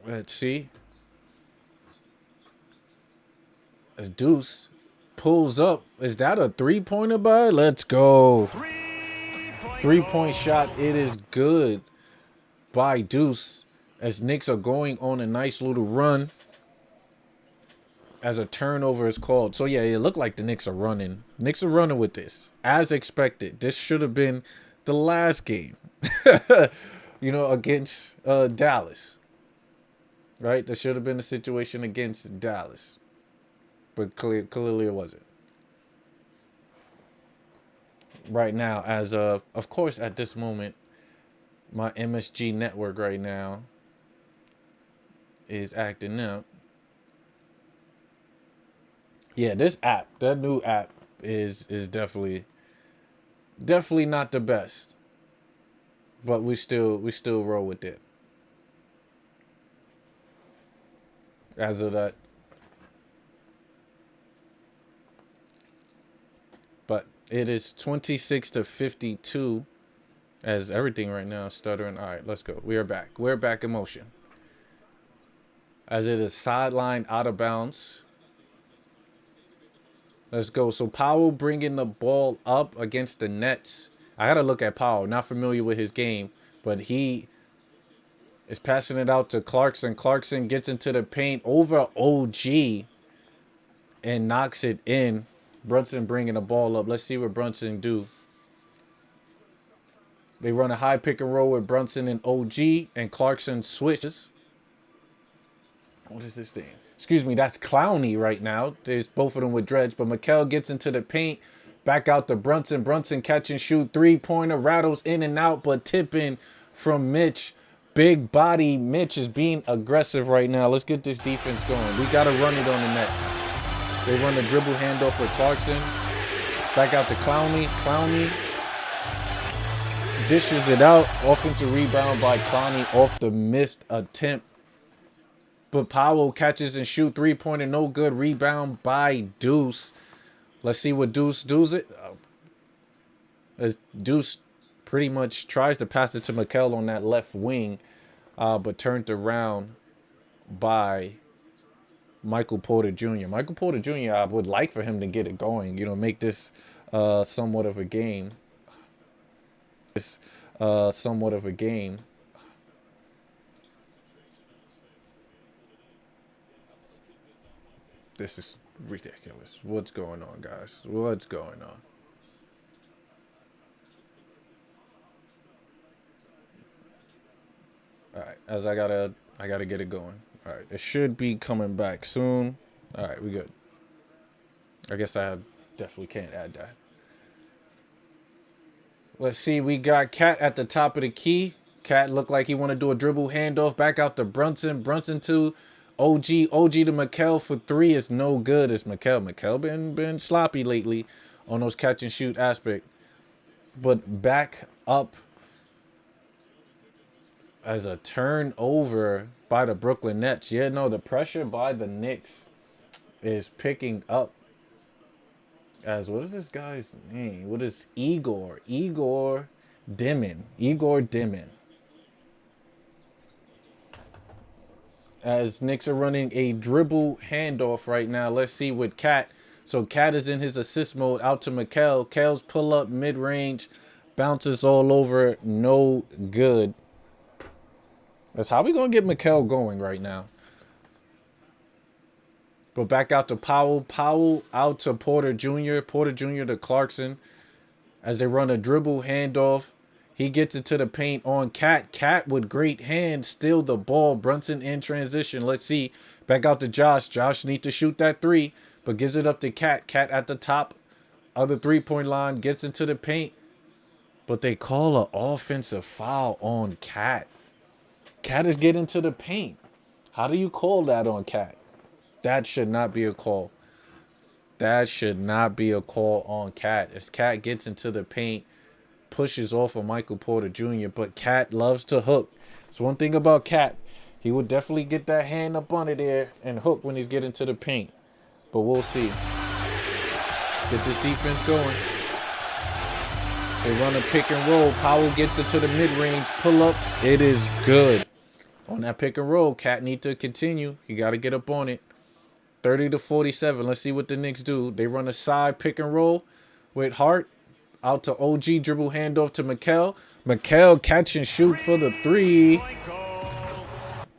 Let's see. As Deuce pulls up. Is that a three-pointer by? Let's go. 3-point shot. It is good by Deuce. As Knicks are going on a nice little run. As a turnover is called. So, yeah, it looked like the Knicks are running. Knicks are running with this. As expected. This should have been the last game. Against Dallas. Right? That should have been the situation against Dallas. But clearly it wasn't. Right now, of course, at this moment, my MSG network right now is acting up. Yeah, this app, that new app is definitely not the best. But we still roll with it. as of that. But it is 26-52 as everything right now is stuttering. All right, let's go. We are back. We're back in motion. As it is sidelined out of bounds. Let's go. So Powell bringing the ball up against the Nets. I got to look at Powell. Not familiar with his game, but he is passing it out to Clarkson. Clarkson gets into the paint over OG and knocks it in. Brunson bringing the ball up. Let's see what Brunson do. They run a high pick and roll with Brunson and OG, and Clarkson switches. What is this thing? Excuse me, that's Clowney right now. There's both of them with dreads, but Mikal gets into the paint. Back out to Brunson. Brunson catch and shoot. Three-pointer rattles in and out, but tipping from Mitch. Big body Mitch is being aggressive right now. Let's get this defense going. We got to run it on the Nets. They run the dribble handoff for Clarkson. Back out to Clowney. Clowney dishes it out. Offensive rebound by Clowney off the missed attempt. But Powell catches and shoot. Three-pointer, no good. Rebound by Deuce. Let's see what Deuce does it. As Deuce pretty much tries to pass it to Mikal on that left wing, but turned around by Michael Porter Jr. Michael Porter Jr., I would like for him to get it going, make this somewhat of a game. Somewhat of a game. This is ridiculous. What's going on, guys? What's going on? All right, as I gotta get it going. All right, it should be coming back soon. All right, we good. I guess I definitely can't add that. Let's see, we got Cat at the top of the key. Cat looked like he want to do a dribble handoff. Back out to Brunson. Brunson to OG. OG to Mikal for three is no good. It's Mikal. Mikal been sloppy lately on those catch and shoot aspect. But back up as a turnover by the Brooklyn Nets. Yeah, no, the pressure by the Knicks is picking up. As what is this guy's name? What is Igor? Igor Dimin. Igor Dimin. As Knicks are running a dribble handoff right now. Let's see with Cat. So Cat is in his assist mode out to Mikal. Kel's pull up mid-range. Bounces all over. No good. That's how we going to get Mikal going right now. But back out to Powell. Powell out to Porter Jr. Porter Jr. to Clarkson. As they run a dribble handoff. He gets into the paint on Cat. Cat with great hands. Steal the ball. Brunson in transition. Let's see. Back out to Josh. Josh needs to shoot that three. But gives it up to Cat. Cat at the top of the three-point line. Gets into the paint. But they call an offensive foul on Cat. Cat is getting to the paint. How do you call that on Cat? That should not be a call. That should not be a call on Cat. As Cat gets into the paint, pushes off of Michael Porter Jr., but Cat loves to hook. It's one thing about Cat. He would definitely get that hand up under there and hook when he's getting to the paint. But we'll see. Let's get this defense going. They run a pick and roll. Powell gets it to the mid-range. Pull up. It is good. On that pick and roll, Cat need to continue. He got to get up on it. 30-47. Let's see what the Knicks do. They run a side pick and roll with Hart. Out to OG. Dribble handoff to Mikal. Mikal catch and shoot for the three.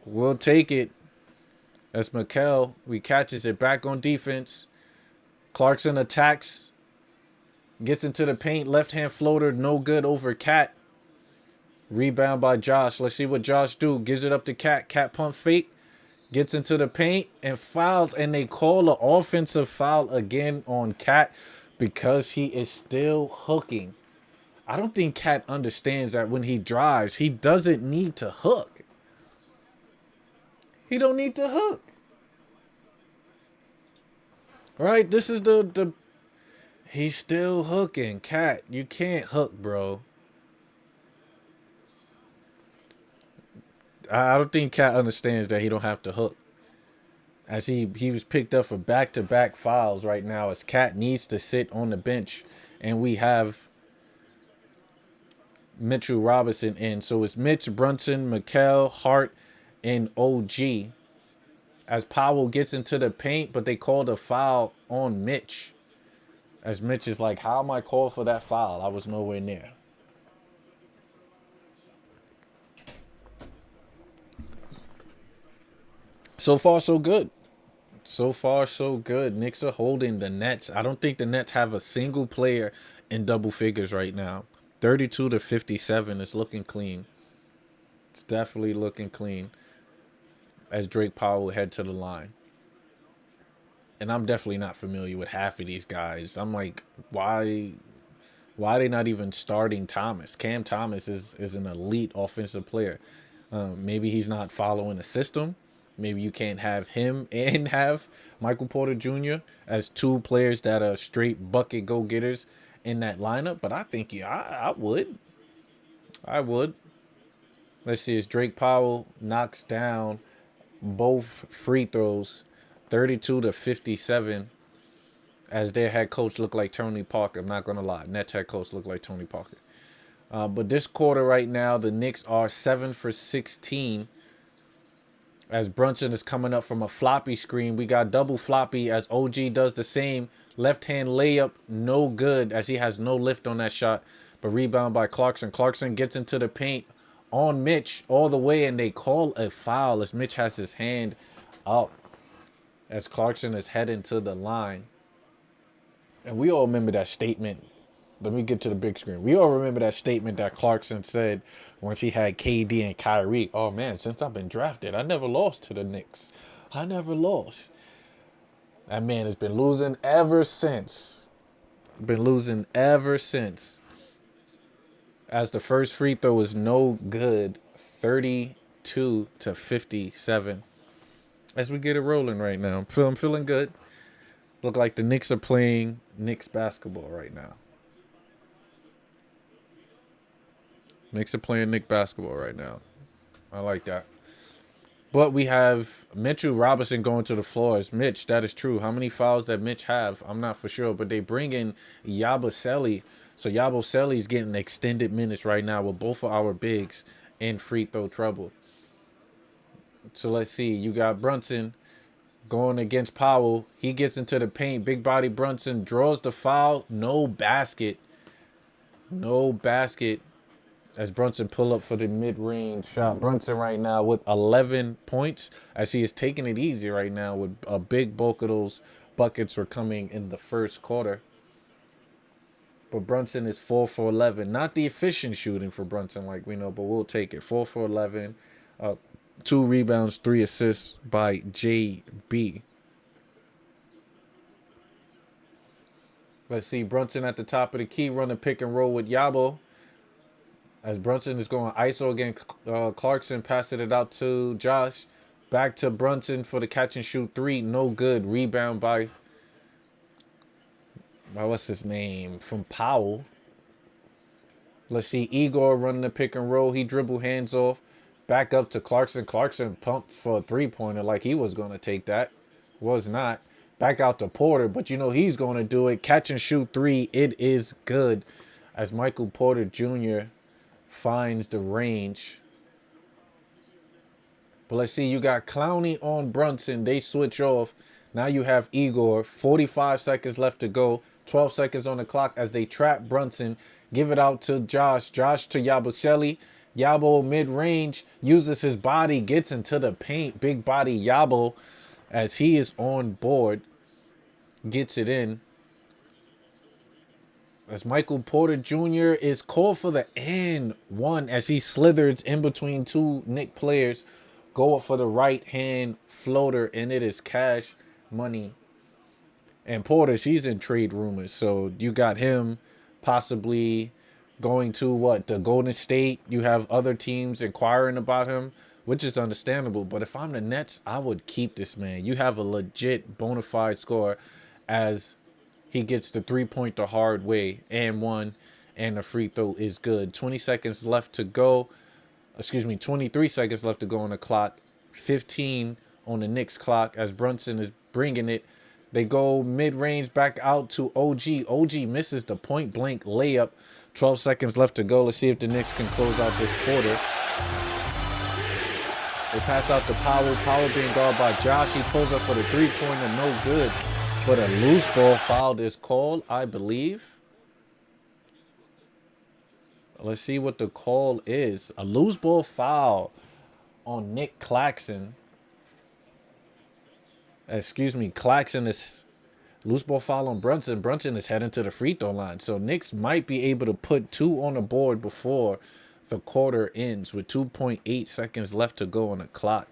We'll take it. That's Mikal. We catches it back on defense. Clarkson attacks. Gets into the paint. Left hand floater. No good over Cat. Rebound by Josh. Let's see what Josh do. Gives it up to Cat. Cat pump fake. Gets into the paint and fouls. And they call an offensive foul again on Cat because he is still hooking. I don't think Cat understands that when he drives, he doesn't need to hook. He don't need to hook. Right? This is the he's still hooking. Cat, you can't hook, bro. I don't think Cat understands that he don't have to hook. as he was picked up for back-to-back fouls right now, as Cat needs to sit on the bench, and we have Mitchell Robinson in. So it's Mitch, Brunson, Mikal, Hart, and OG. As Powell gets into the paint, but they called a foul on Mitch. As Mitch is like, how am I called for that foul? I was nowhere near. So far, so good. So far, so good. Knicks are holding the Nets. I don't think the Nets have a single player in double figures right now. 32-57 is looking clean. It's definitely looking clean as Drake Powell head to the line. And I'm definitely not familiar with half of these guys. I'm like, why are they not even starting Thomas? Cam Thomas is an elite offensive player. Maybe he's not following the system. Maybe you can't have him and have Michael Porter Jr. as two players that are straight bucket go-getters in that lineup. But I think, yeah, I would. I would. Let's see, as Drake Powell knocks down both free throws, 32-57, as their head coach looked like Tony Parker. I'm not going to lie. Nets head coach looked like Tony Parker. But this quarter right now, the Knicks are 7 for 16. As Brunson is coming up from a floppy screen, we got double floppy as OG does the same. Left-hand layup, no good as he has no lift on that shot. But rebound by Clarkson. Clarkson gets into the paint on Mitch all the way, and they call a foul as Mitch has his hand up as Clarkson is heading to the line. And we all remember that statement. Let me get to the big screen. We all remember that statement that Clarkson said once he had KD and Kyrie. Oh, man, since I've been drafted, I never lost to the Knicks. I never lost. That man has been losing ever since. Been losing ever since. As the first free throw is no good, 32-57. As we get it rolling right now. I'm feeling good. Look like the Knicks are playing Knicks basketball right now. Knicks are playing Knicks basketball right now. I like that. But we have Mitchell Robinson going to the floor. It's Mitch. That is true. How many fouls that Mitch have? I'm not for sure. But they bring in Yabusele. So Yabusele is getting extended minutes right now with both of our bigs in free throw trouble. So let's see. You got Brunson going against Powell. He gets into the paint. Big body Brunson draws the foul. No basket. No basket. As Brunson pull up for the mid-range shot. Brunson right now with 11 points as he is taking it easy right now with a big bulk of those buckets are coming in the first quarter. But Brunson is 4 for 11. Not the efficient shooting for Brunson like we know, but we'll take it. 4 for 11. 2 rebounds, 3 assists by JB. Let's see. Brunson at the top of the key running pick and roll with Yabo. As Brunson is going ISO again, Clarkson passing it out to Josh. Back to Brunson for the catch and shoot 3. No good. Rebound by what's his name? From Powell. Let's see. Igor running the pick and roll. He dribble hands off. Back up to Clarkson. Clarkson pumped for a three-pointer like he was going to take that. Was not. Back out to Porter, but you know he's going to do it. Catch and shoot 3. It is good. As Michael Porter Jr. finds the range. But let's see, you got Clowney on Brunson. They switch off. Now you have Igor. 45 seconds left to go. 12 seconds on the clock as they trap Brunson. Give it out to Josh. Josh to Yabusele. Yabo mid-range. Uses his body. Gets into the paint. Big body Yabo as he is on board. Gets it in. As Michael Porter Jr. is called for the and one as he slithers in between two Knicks players. Go up for the right hand floater, and it is cash money. And Porter, she's in trade rumors. So you got him possibly going to what? The Golden State. You have other teams inquiring about him, which is understandable. But if I'm the Nets, I would keep this man. You have a legit bona fide scorer as he gets the three-point the hard way and one, and the free throw is good. 20 seconds left to go. 23 seconds left to go on the clock. 15 on the Knicks clock as Brunson is bringing it. They go mid-range back out to OG. OG misses the point-blank layup. 12 seconds left to go. Let's see if the Knicks can close out this quarter. They pass out to Powell. Powell being guarded by Josh. He pulls up for the three-pointer. No good. But a loose ball foul is called, I believe. Let's see what the call is. A loose ball foul on Nick Claxton. Excuse me, Claxton is loose ball foul on Brunson. Brunson is heading to the free throw line. So Knicks might be able to put 2 on the board before the quarter ends with 2.8 seconds left to go on the clock.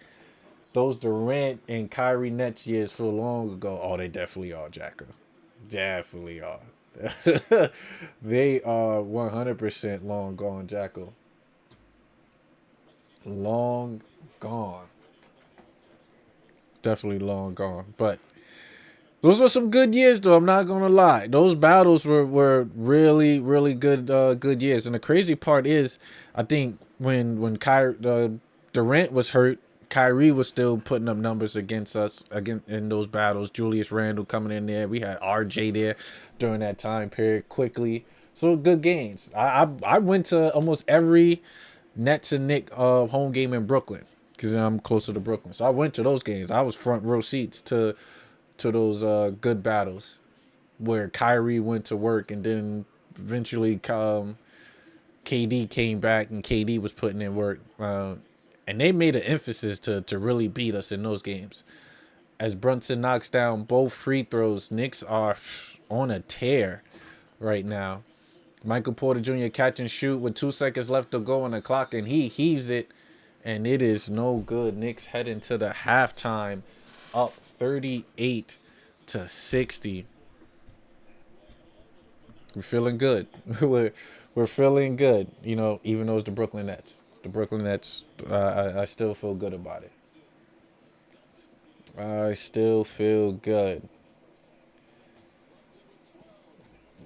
Those Durant and Kyrie Nets years so long ago. Oh, they definitely are, Jacker. Definitely are. They are 100% long gone, Jackal. Long gone. Definitely long gone. But those were some good years, though. I'm not gonna lie. Those battles were really, really good years. And the crazy part is, I think when Durant was hurt, Kyrie was still putting up numbers against us in those battles. Julius Randle coming in there. We had RJ there during that time period. Quickly, so good games. I went to almost every Nets and Knicks home game in Brooklyn because I'm closer to Brooklyn. So I went to those games. I was front row seats to those good battles where Kyrie went to work and then eventually KD came back and KD was putting in work. And they made an emphasis to really beat us in those games. As Brunson knocks down both free throws, Knicks are on a tear right now. Michael Porter Jr. catch and shoot with 2 seconds left to go on the clock, and he heaves it, and it is no good. Knicks head into the halftime up 38-60. We're feeling good. we're feeling good, you know, even though it's the Brooklyn Nets. The Brooklyn Nets, I still feel good about it. I still feel good.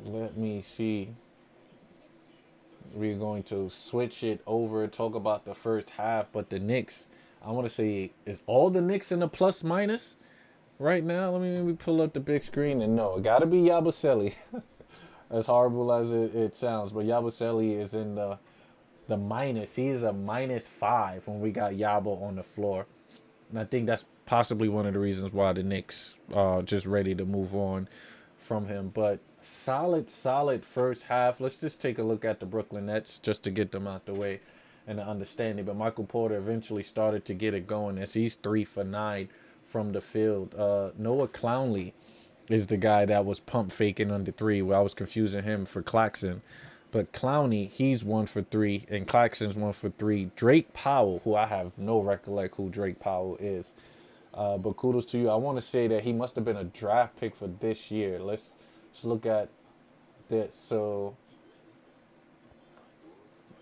Let me see. We're going to switch it over, talk about the first half, but the Knicks, I want to say, is all the Knicks in the plus minus right now? Let me pull up the big screen, and no, it got to be Yabusele. As horrible as it sounds, but Yabusele is in the minus. He is a -5 when we got Yabo on the floor. And I think that's possibly one of the reasons why the Knicks are just ready to move on from him. But solid first half. Let's just take a look at the Brooklyn Nets just to get them out the way and the understanding. But Michael Porter eventually started to get it going as he's 3 for 9 from the field. Noah Clowney is the guy that was pump faking on the 3, where I was confusing him for Claxton. But Clowney, he's 1 for 3, and Claxton's 1 for 3. Drake Powell, who I have no recollect who Drake Powell is. But kudos to you. I want to say that he must have been a draft pick for this year. Let's look at this. So,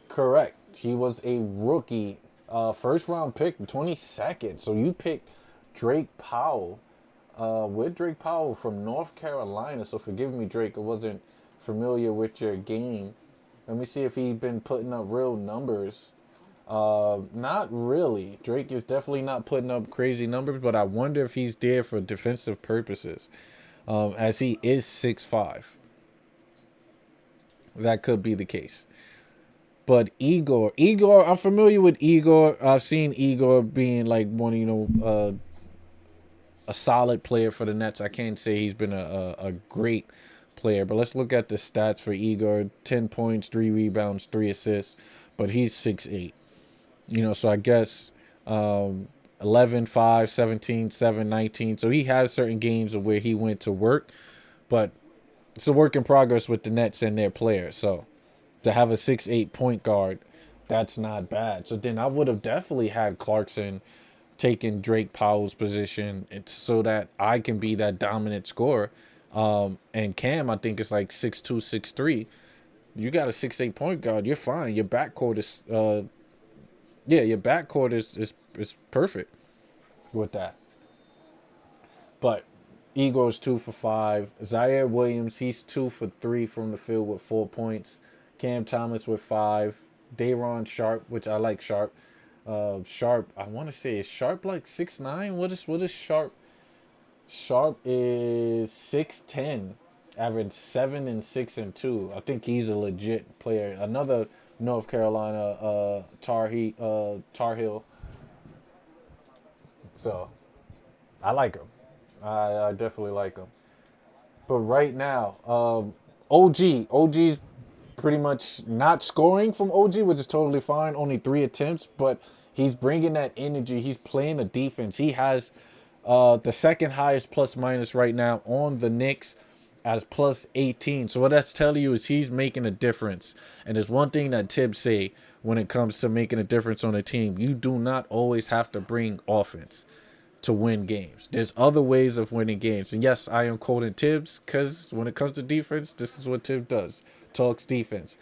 correct. He was a rookie, first round pick, 22nd. So you picked Drake Powell. With Drake Powell from North Carolina. So forgive me, Drake. I wasn't familiar with your game. Let me see if he's been putting up real numbers. Not really. Drake is definitely not putting up crazy numbers, but I wonder if he's there for defensive purposes, as he is 6'5". That could be the case. But Igor, I'm familiar with Igor. I've seen Igor being like one, a solid player for the Nets. I can't say he's been a great player, but let's look at the stats for Igor. 10 points, 3 rebounds, 3 assists, but he's 6'8". So I guess 11, 5, 17, 7, 19. So he has certain games of where he went to work, but it's a work in progress with the Nets and their players. So to have a 6'8" point guard, that's not bad. So then I would have definitely had Clarkson taking Drake Powell's position so that I can be that dominant scorer. And Cam, I think, is like 6'2", 6'3". You got a 6'8" point guard, you're fine. Your backcourt is your backcourt is perfect with that. But Igor's 2 for 5. Zaire Williams, he's 2 for 3 from the field with 4 points. Cam Thomas with 5. Day'Ron Sharp, which I like Sharp, Sharp, I want to say, is Sharp like 6'9"? What is Sharp? Sharp is 6'10", average 7 and 6 and 2. I think he's a legit player. Another North Carolina Tar Heel. So I like him. I definitely like him. But right now, OG's pretty much not scoring from OG, which is totally fine. Only 3 attempts, but he's bringing that energy. He's playing the defense. He has the second highest plus minus right now on the Knicks as plus 18. So what that's telling you is he's making a difference. And there's one thing that Tibbs say when it comes to making a difference on a team. You do not always have to bring offense to win games. There's other ways of winning games. And yes, I am quoting Tibbs because when it comes to defense, this is what Tibbs does. Talks defense.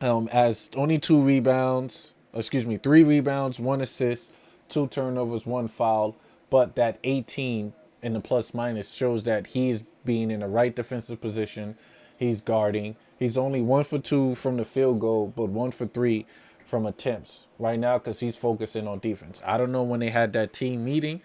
As only 3 rebounds, 1 assist, 2 turnovers, 1 foul. But that 18 in the plus minus shows that he's being in the right defensive position. He's guarding. He's only 1 for 2 from the field goal, but 1 for 3 from attempts right now because he's focusing on defense. I don't know when they had that team meeting.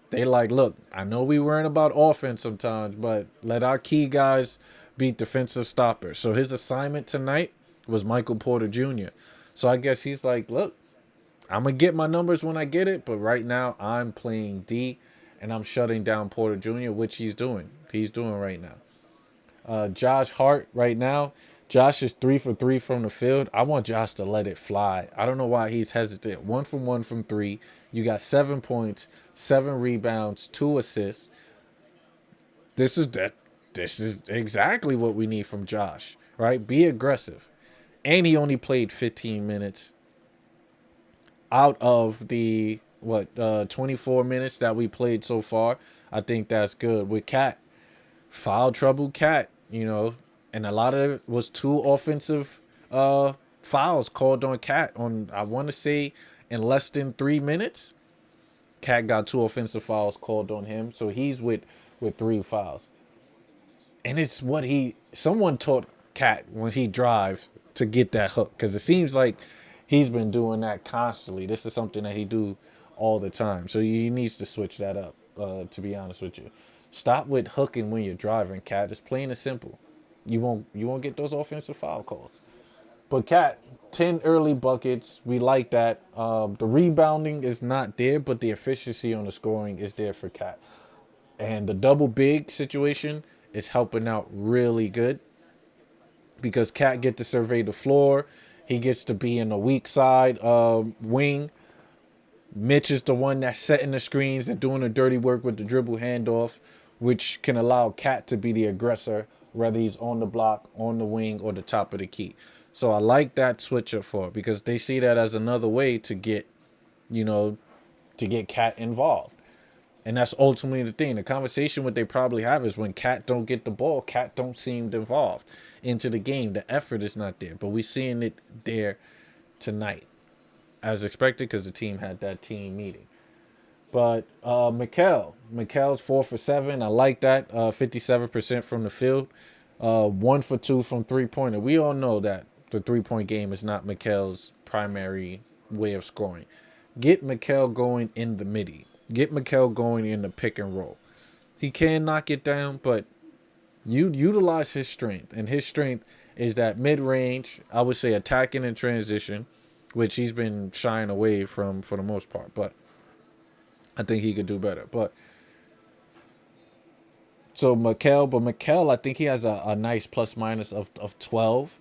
They like, look, I know we weren't about offense sometimes, but let our key guys be defensive stoppers. So his assignment tonight was Michael Porter Jr. So I guess he's like, look, I'm going to get my numbers when I get it, but right now I'm playing D and I'm shutting down Porter Jr., which he's doing. He's doing right now. Josh Hart right now. Josh is 3 for 3 from the field. I want Josh to let it fly. I don't know why he's hesitant. 1 for 1 from 3. You got 7 points, 7 rebounds, 2 assists. This is exactly what we need from Josh, right? Be aggressive. And he only played 15 minutes out of the 24 minutes that we played so far. I think that's good. With Cat, foul trouble Cat, and a lot of it was 2 offensive fouls called on Cat on, I want to say, in less than 3 minutes. Cat got 2 offensive fouls called on him, so he's with 3 fouls. And it's what someone taught Cat when he drives to get that hook, because it seems like he's been doing that constantly. This is something that he do all the time, so he needs to switch that up. To be honest with you, stop with hooking when you're driving, Cat. It's plain and simple. You won't get those offensive foul calls. But Cat, 10 early buckets. We like that. The rebounding is not there, but the efficiency on the scoring is there for Cat. And the double big situation is helping out really good because Cat get to survey the floor. He gets to be in the weak side wing. Mitch is the one that's setting the screens and doing the dirty work with the dribble handoff, which can allow Cat to be the aggressor, whether he's on the block, on the wing, or the top of the key. So I like that switch up for it because they see that as another way to get Cat involved. And that's ultimately the thing. The conversation what they probably have is when Cat don't get the ball, Cat don't seem involved into the game. The effort is not there. But we're seeing it there tonight, as expected, because the team had that team meeting. But Mikal's 4 for 7. I like that. 57% from the field. 1 for 2 from 3-pointer. We all know that the 3-point game is not Mikal's primary way of scoring. Get Mikal going in the midi. Get Mikal going in the pick and roll. He can knock it down, but you utilize his strength. And his strength is that mid-range, I would say attacking in transition, which he's been shying away from for the most part. But I think he could do better. But Mikal, I think he has a nice plus minus of 12.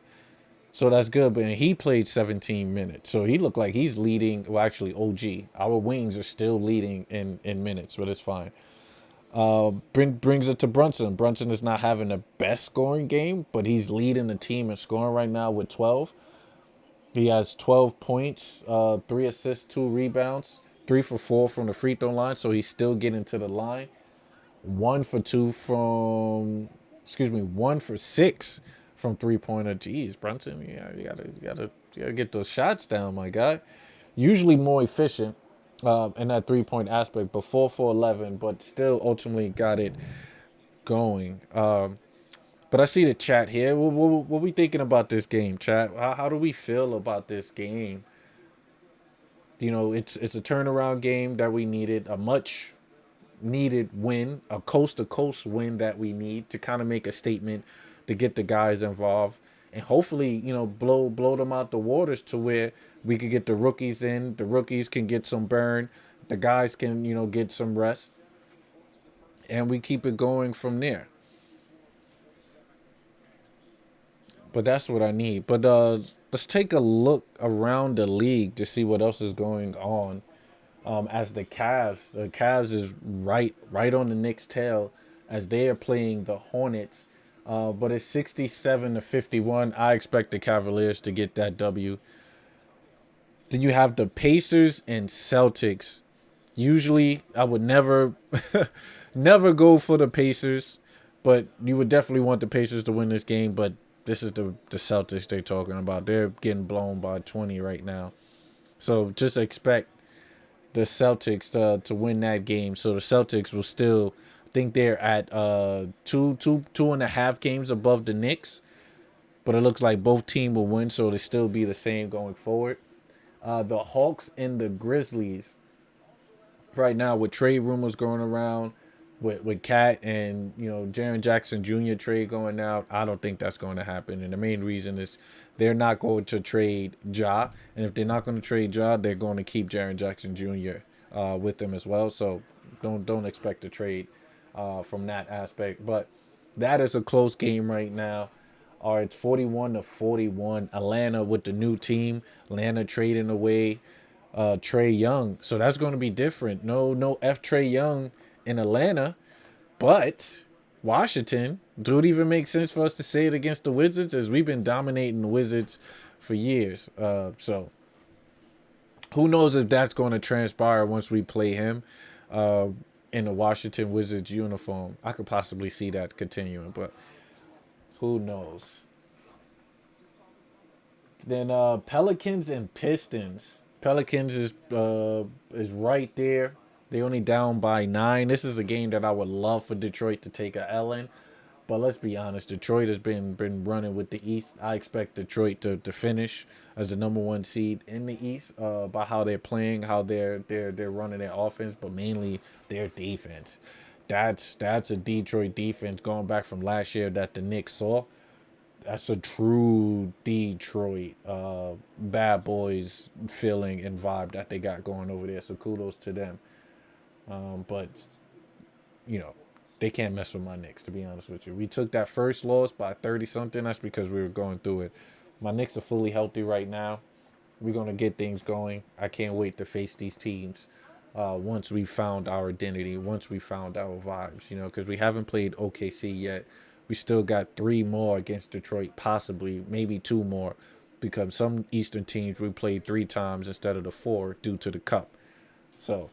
So that's good. But he played 17 minutes. So he looked like he's leading. Well, actually, OG. Our wings are still leading in minutes, but it's fine. Brings it to Brunson. Brunson is not having the best scoring game, but he's leading the team in scoring right now with 12. He has 12 points, 3 assists, 2 rebounds, 3 for 4 from the free throw line. So he's still getting to the line. 1 for 6 from 3-pointer. Jeez, Brunson, yeah, you gotta get those shots down, my guy. Usually more efficient in that 3-point aspect, but 4 for 11, but still ultimately got it going. But I see the chat here. What we thinking about this game, chat? How do we feel about this game? It's a turnaround game that we needed, a much needed win, a coast to coast win that we need to kind of make a statement to get the guys involved and hopefully, blow them out the waters to where we could get the rookies in. The rookies can get some burn. The guys can, get some rest and we keep it going from there. But that's what I need. But let's take a look around the league to see what else is going on. As the Cavs is right on the Knicks' tail as they are playing the Hornets. But it's 67-51. I expect the Cavaliers to get that W. Then you have the Pacers and Celtics. Usually, I would never, never go for the Pacers, but you would definitely want the Pacers to win this game. But this is the Celtics they're talking about. They're getting blown by 20 right now. So just expect the Celtics to win that game. So the Celtics will still think they're at two and a half games above the Knicks, but it looks like both teams will win, so it'll still be the same going forward. The Hawks and the Grizzlies right now with trade rumors going around with Cat and Jaren Jackson Jr. trade going out. I don't think that's going to happen, and the main reason is they're not going to trade Ja, and if they're not going to trade Ja, they're going to keep Jaren Jackson Jr. With them as well. So don't expect a trade from that aspect. But that is a close game right now. All right, it's 41-41. Atlanta with the new team. Atlanta trading away Trey Young. So that's going to be different. No F Trey Young in Atlanta, but Washington. Do it even make sense for us to say it against the Wizards, as we've been dominating the Wizards for years. So who knows if that's going to transpire once we play him in the Washington Wizards uniform. I could possibly see that continuing, but who knows? Then Pelicans and Pistons. Pelicans is right there. They only down by 9. This is a game that I would love for Detroit to take a L in. But let's be honest, Detroit has been running with the East. I expect Detroit to finish as the number 1 seed in the East by how they're playing, how they're running their offense, but mainly their defense. That's a Detroit defense going back from last year that the Knicks saw. That's a true Detroit bad boys feeling and vibe that they got going over there. So kudos to them. But they can't mess with my Knicks, to be honest with you. We took that first loss by 30 something. That's because we were going through it. My Knicks are fully healthy right now. We're going to get things going. I can't wait to face these teams once we found our identity, once we found our vibes, because we haven't played OKC yet. We still got 3 more against Detroit, possibly, maybe 2 more, because some Eastern teams we played 3 times instead of the 4 due to the Cup. So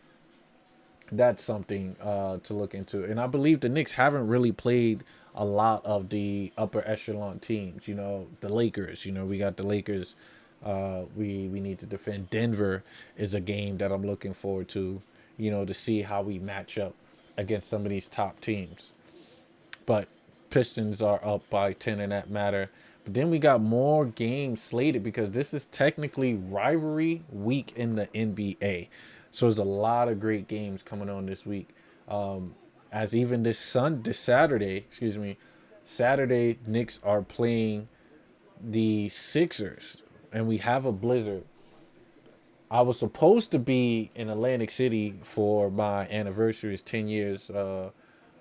that's something to look into. And I believe the Knicks haven't really played a lot of the upper echelon teams. The Lakers. We got the Lakers. We need to defend. Denver is a game that I'm looking forward to. To see how we match up against some of these top teams. But Pistons are up by 10 in that matter. But then we got more games slated because this is technically rivalry week in the NBA. So there's a lot of great games coming on this week. As even this Saturday, Saturday, Knicks are playing the Sixers, and we have a blizzard. I was supposed to be in Atlantic City for my anniversary. It's 10 years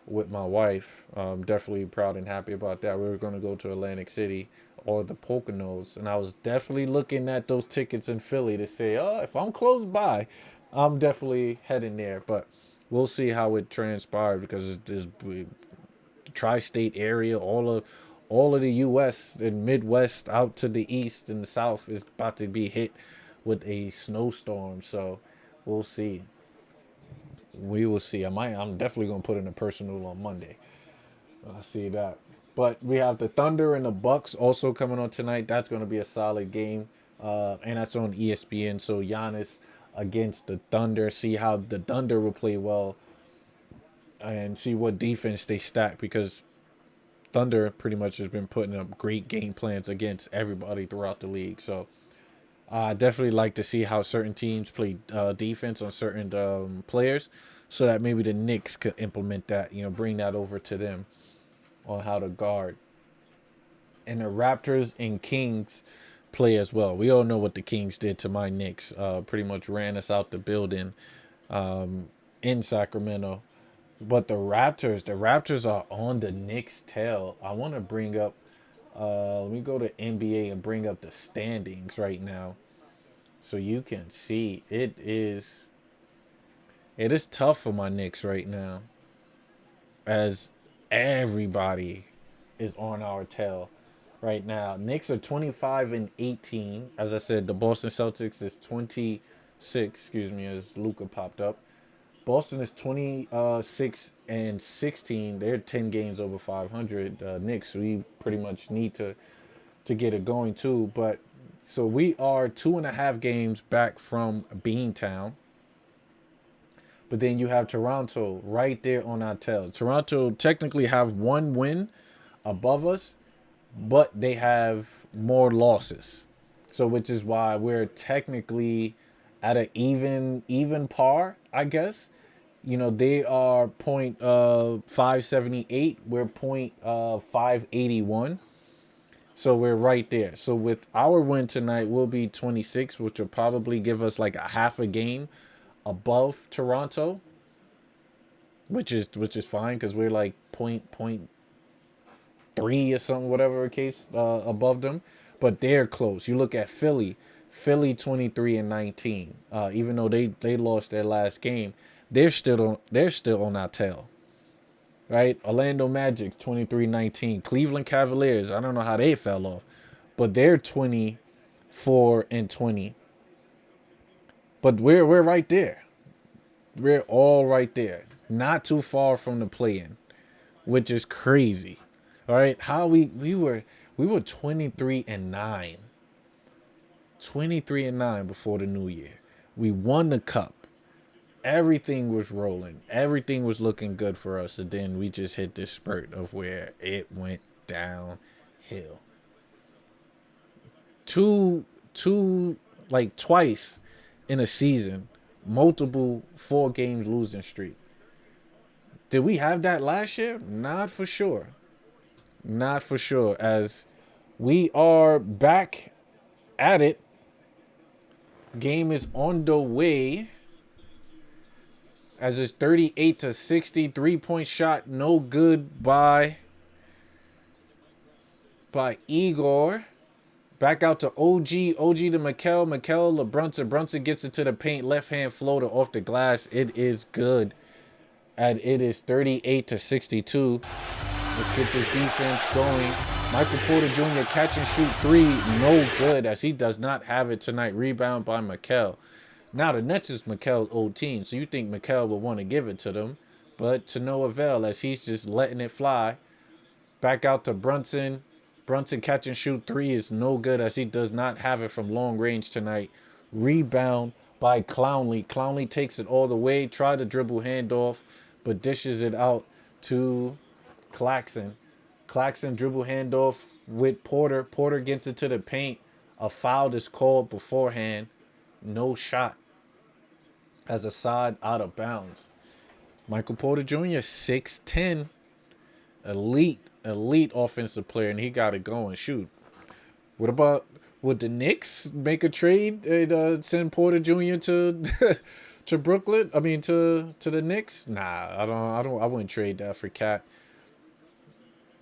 with my wife. I'm definitely proud and happy about that. We were going to go to Atlantic City or the Poconos, and I was definitely looking at those tickets in Philly to say, if I'm close by, I'm definitely heading there. But we'll see how it transpires because it's the tri-state area, all of the U.S. and Midwest out to the east and the south is about to be hit with a snowstorm. So we'll see. We will see. I'm definitely gonna put in a personal on Monday. I see that. But we have the Thunder and the Bucks also coming on tonight. That's gonna be a solid game, and that's on ESPN. So Giannis against the Thunder. See how the Thunder will play well, and see what defense they stack because Thunder pretty much has been putting up great game plans against everybody throughout the league. So I definitely like to see how certain teams play defense on certain players, so that maybe the Knicks could implement that. Bring that over to them on how to guard. And the Raptors and Kings play as well. We all know what the Kings did to my Knicks. Pretty much ran us out the building in Sacramento. But the Raptors are on the Knicks' tail. I want to bring up. Let me go to NBA and bring up the standings right now, so you can see it is tough for my Knicks right now, as everybody is on our tail right now. Knicks are 25-18. As I said, the Boston Celtics is 26. Excuse me, as Luca popped up. Boston is 26-16. They're 10 games over 500. Knicks, we pretty much need to get it going too. But so we are 2.5 games back from Beantown. But then you have Toronto right there on our tail. Toronto technically have one win above us, but they have more losses. So which is why we're technically at an even par, I guess. They are point 578. We're point 581. So we're right there. So with our win tonight, we'll be 26, which will probably give us like a half a game above Toronto, which is fine because we're like point 3 or something, whatever the case, above them. But they're close. You look at Philly 23-19. Even though they lost their last game, they're still on our tail. Right? Orlando Magic 23-19. Cleveland Cavaliers, I don't know how they fell off, but they're 24-20. But we're right there. We're all right there. Not too far from the play-in, which is crazy. All right? How we were 23-9. 23-9 before the new year. We won the cup. Everything was rolling. Everything was looking good for us. And then we just hit this spurt of where it went downhill. Like twice in a season, multiple 4 games losing streak. Did we have that last year? Not for sure. Not for sure. As we are back at it. Game is on the way. As it's 38-60, 3-point shot, no good by Igor. Back out to OG. OG to Mikel. Mikel to Brunson. Brunson gets it to the paint. Left hand floater off the glass. It is good. And it is 38-62. Let's get this defense going. Michael Porter Jr. catch and shoot 3. No good, as he does not have it tonight. Rebound by Mikel. Now, the Nets is Mikel's old team, so you think Mikel will want to give it to them. But to no avail, as he's just letting it fly. Back out to Brunson. Brunson catch and shoot 3 is no good, as he does not have it from long range tonight. Rebound by Clowney. Clowney takes it all the way. Tried to dribble handoff, but dishes it out to Claxton. Claxton dribble handoff with Porter. Porter gets it to the paint. A foul is called beforehand. No shot. As a side out of bounds. Michael Porter Jr. 6'10". Elite offensive player, and he got it going. Shoot. What about, would the Knicks make a trade and send Porter Jr. to to Brooklyn? I mean to the Knicks? Nah, I wouldn't trade that for Cat.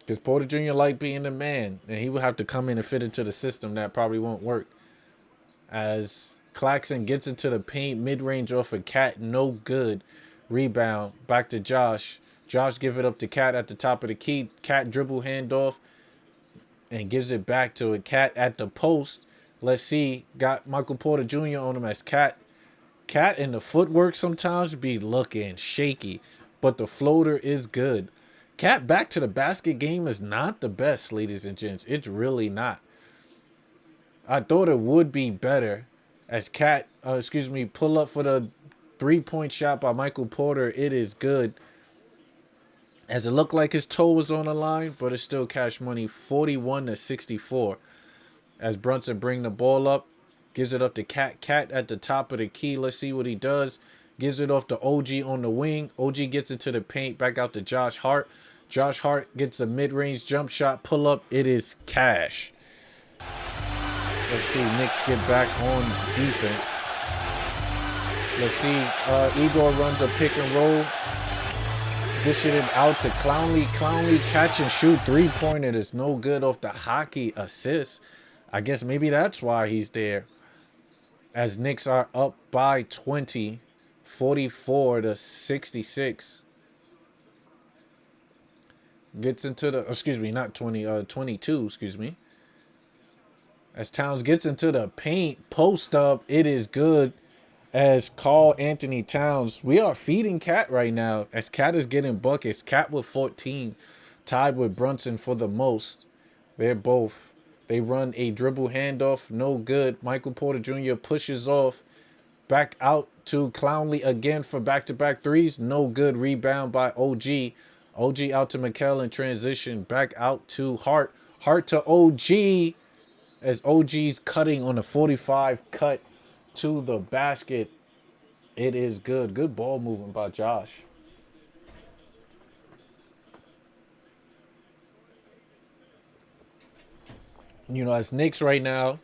Because Porter Jr. like being the man, and he would have to come in and fit into the system. That probably won't work. As Claxton gets into the paint, mid-range off of Cat, no good. Rebound, back to Josh. Josh give it up to Cat at the top of the key. Cat dribble handoff and gives it back to a Cat at the post. Let's see, got Michael Porter Jr. on him as Cat. Cat and the footwork sometimes be looking shaky, but the floater is good. Cat back to the basket game is not the best, ladies and gents. It's really not. I thought it would be better as Cat, pull up for the 3-point shot by Michael Porter. It is good. As it looked like his toe was on the line, but it's still cash money. 41-64. As Brunson bring the ball up, Gives it up to Cat. Cat at the top of the key. Let's see what he does. Gives it off to OG on the wing. OG gets into the paint. Back out to Josh Hart. Josh Hart gets a mid-range jump shot. Pull up. It is cash. Let's see. Knicks get back on defense. Let's see. Igor runs a pick and roll. Dishing it out to Clowney. Clowney catch and shoot. Three-pointer is no good off the hockey assist. I guess maybe that's why he's there. As Knicks are up by 20. 44 to 66. Gets into the, excuse me, not 20, 22, excuse me. As Towns gets into the paint, post up, it is good. As Karl Anthony Towns, we are feeding Cat right now. As Cat is getting buckets. Cat with 14, tied with Brunson for the most. They run a dribble handoff, no good. Michael Porter Jr. pushes off. Back out to Clowney again for back-to-back threes. No good. Rebound by OG. OG out to Mikal in transition. Back out to Hart. Hart to OG. As OG's cutting on a 45 cut to the basket. It is good. Good ball movement by Josh. You know, as Knicks right now,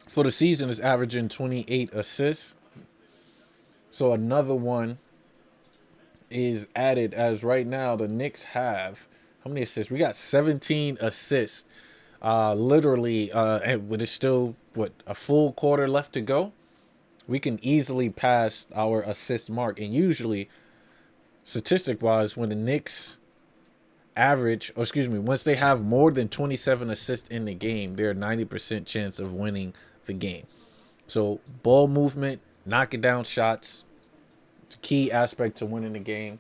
for the season, is averaging 28 assists. So another one is added, as right now the Knicks have, how many assists? We got 17 assists. Literally, and with still, a full quarter left to go, we can easily pass our assist mark. And usually, statistic-wise, when the Knicks average, or excuse me, once they have more than 27 assists in the game, they're a 90% chance of winning the game. So, ball movement, knocking down shots, it's a key aspect to winning the game.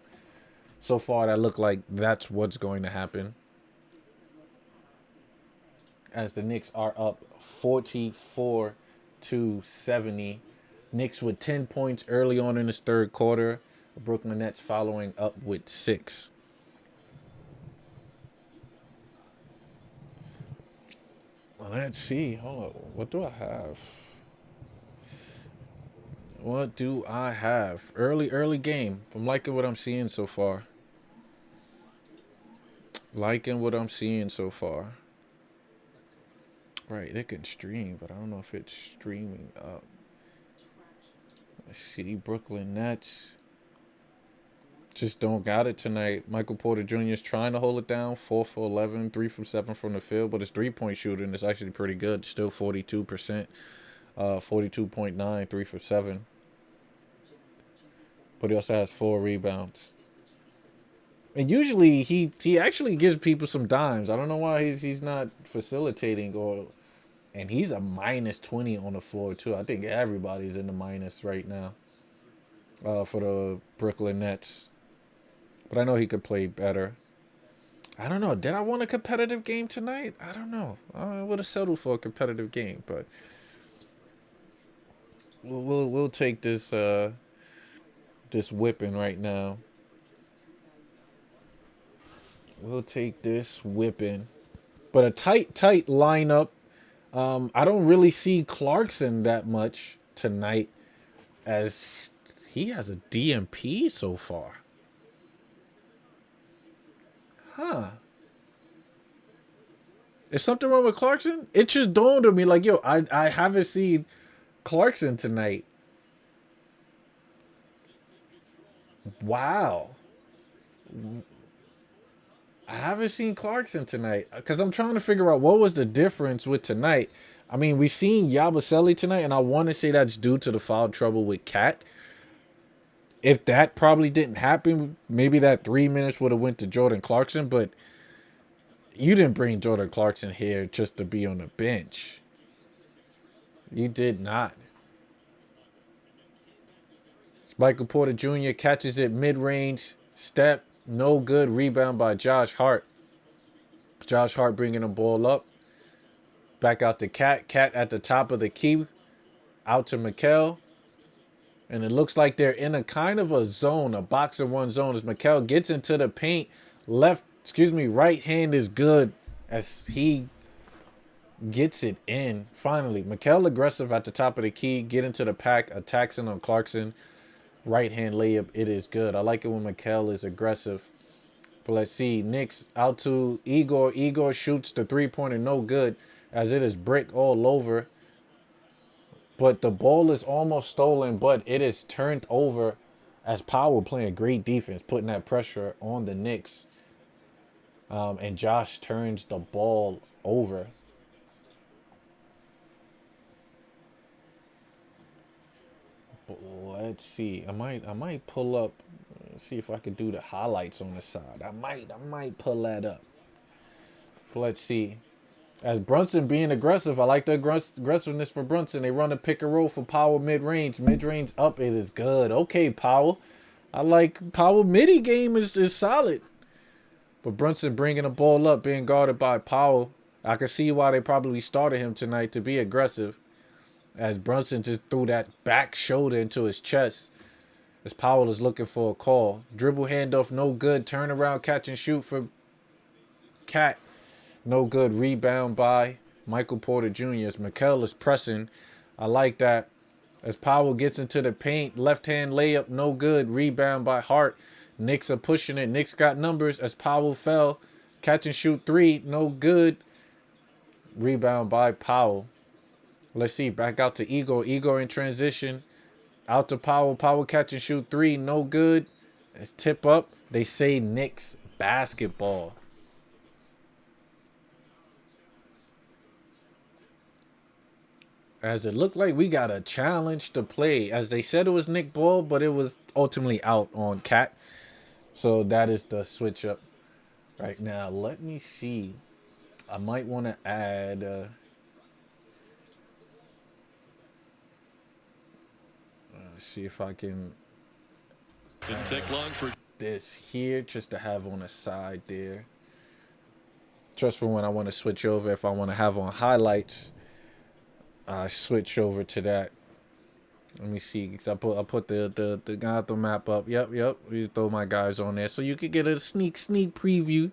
So far, that look like that's what's going to happen. As the Knicks are up 44 to 70. Knicks with 10 points early on in this third quarter. The Brooklyn Nets following up with 6. Well, let's see. Hold on. What do I have? What do I have? Early game. I'm liking what I'm seeing so far. Liking what I'm seeing so far. Right, it can stream, but I don't know if it's streaming up. Let's see. Brooklyn Nets just don't got it tonight. Michael Porter Jr. is trying to hold it down. 4 for 11, 3 from 7 from the field, but his three-point shooting is actually pretty good. Still 42%. 42.9, 3 for 7. But he also has 4 rebounds. And usually he actually gives people some dimes. I don't know why he's not facilitating, and he's a minus 20 on the floor too. I think everybody's in the minus right now for the Brooklyn Nets. But I know he could play better. I don't know. Did I want a competitive game tonight? I don't know. I would have settled for a competitive game, but we'll take this this whipping right now. We'll take this whipping. But a tight lineup. I don't really see Clarkson that much tonight, as he has a DMP so far. Huh. Is something wrong with Clarkson? It just dawned on me like, yo, I haven't seen Clarkson tonight. Wow. I haven't seen Clarkson tonight because I'm trying to figure out what was the difference with tonight. I mean, we've seen Yabusele tonight, and I want to say that's due to the foul trouble with Cat. If that probably didn't happen, maybe that 3 minutes would have went to Jordan Clarkson, but you didn't bring Jordan Clarkson here just to be on the bench. You did not. It's Michael Porter Jr. catches it mid-range, step, no good. Rebound by Josh Hart. Josh Hart bringing the ball up. Back out to Cat. Cat at the top of the key. Out to Mikal. And it looks like they're in a kind of a zone, a box of one zone. As Mikal gets into the paint, right hand is good as he gets it in. Finally, Mikal aggressive at the top of the key, get into the pack, attacks in on Clarkson. Right hand layup. It is good. I like it when Mikal is aggressive. But let's see. Knicks out to Igor. Igor shoots the three-pointer. No good, as it is brick all over. But the ball is almost stolen, but it is turned over as Powell playing great defense, putting that pressure on the Knicks. And Josh turns the ball over. But let's see. I might pull up, see if I could do the highlights on the side. I might pull that up. But let's see. As Brunson being aggressive, I like the aggressiveness for Brunson. They run a pick and roll for Powell mid-range. Mid-range up, it is good. Okay, Powell. I like Powell midi game is solid. But Brunson bringing the ball up, being guarded by Powell. I can see why they probably started him tonight to be aggressive. As Brunson just threw that back shoulder into his chest. As Powell is looking for a call. Dribble handoff, no good. Turn around, catch and shoot for Cat. No good. Rebound by Michael Porter Jr. As Mikal is pressing. I like that. As Powell gets into the paint. Left hand layup. No good. Rebound by Hart. Knicks are pushing it. Knicks got numbers as Powell fell. Catch and shoot three. No good. Rebound by Powell. Let's see. Back out to Igor. Igor in transition. Out to Powell. Powell catch and shoot three. No good. It's tip up. They say Knicks basketball. As it looked like we got a challenge to play. As they said it was Nick Ball, but it was ultimately out on Cat. So that is the switch up right now. Let me see. I might want to add... see if I can... Didn't take long for this here just to have on the side there. Just for when I want to switch over. If I want to have on highlights... I switch over to that. Let me see, because I put the Gotham map up. Yep. We throw my guys on there so you could get a sneak preview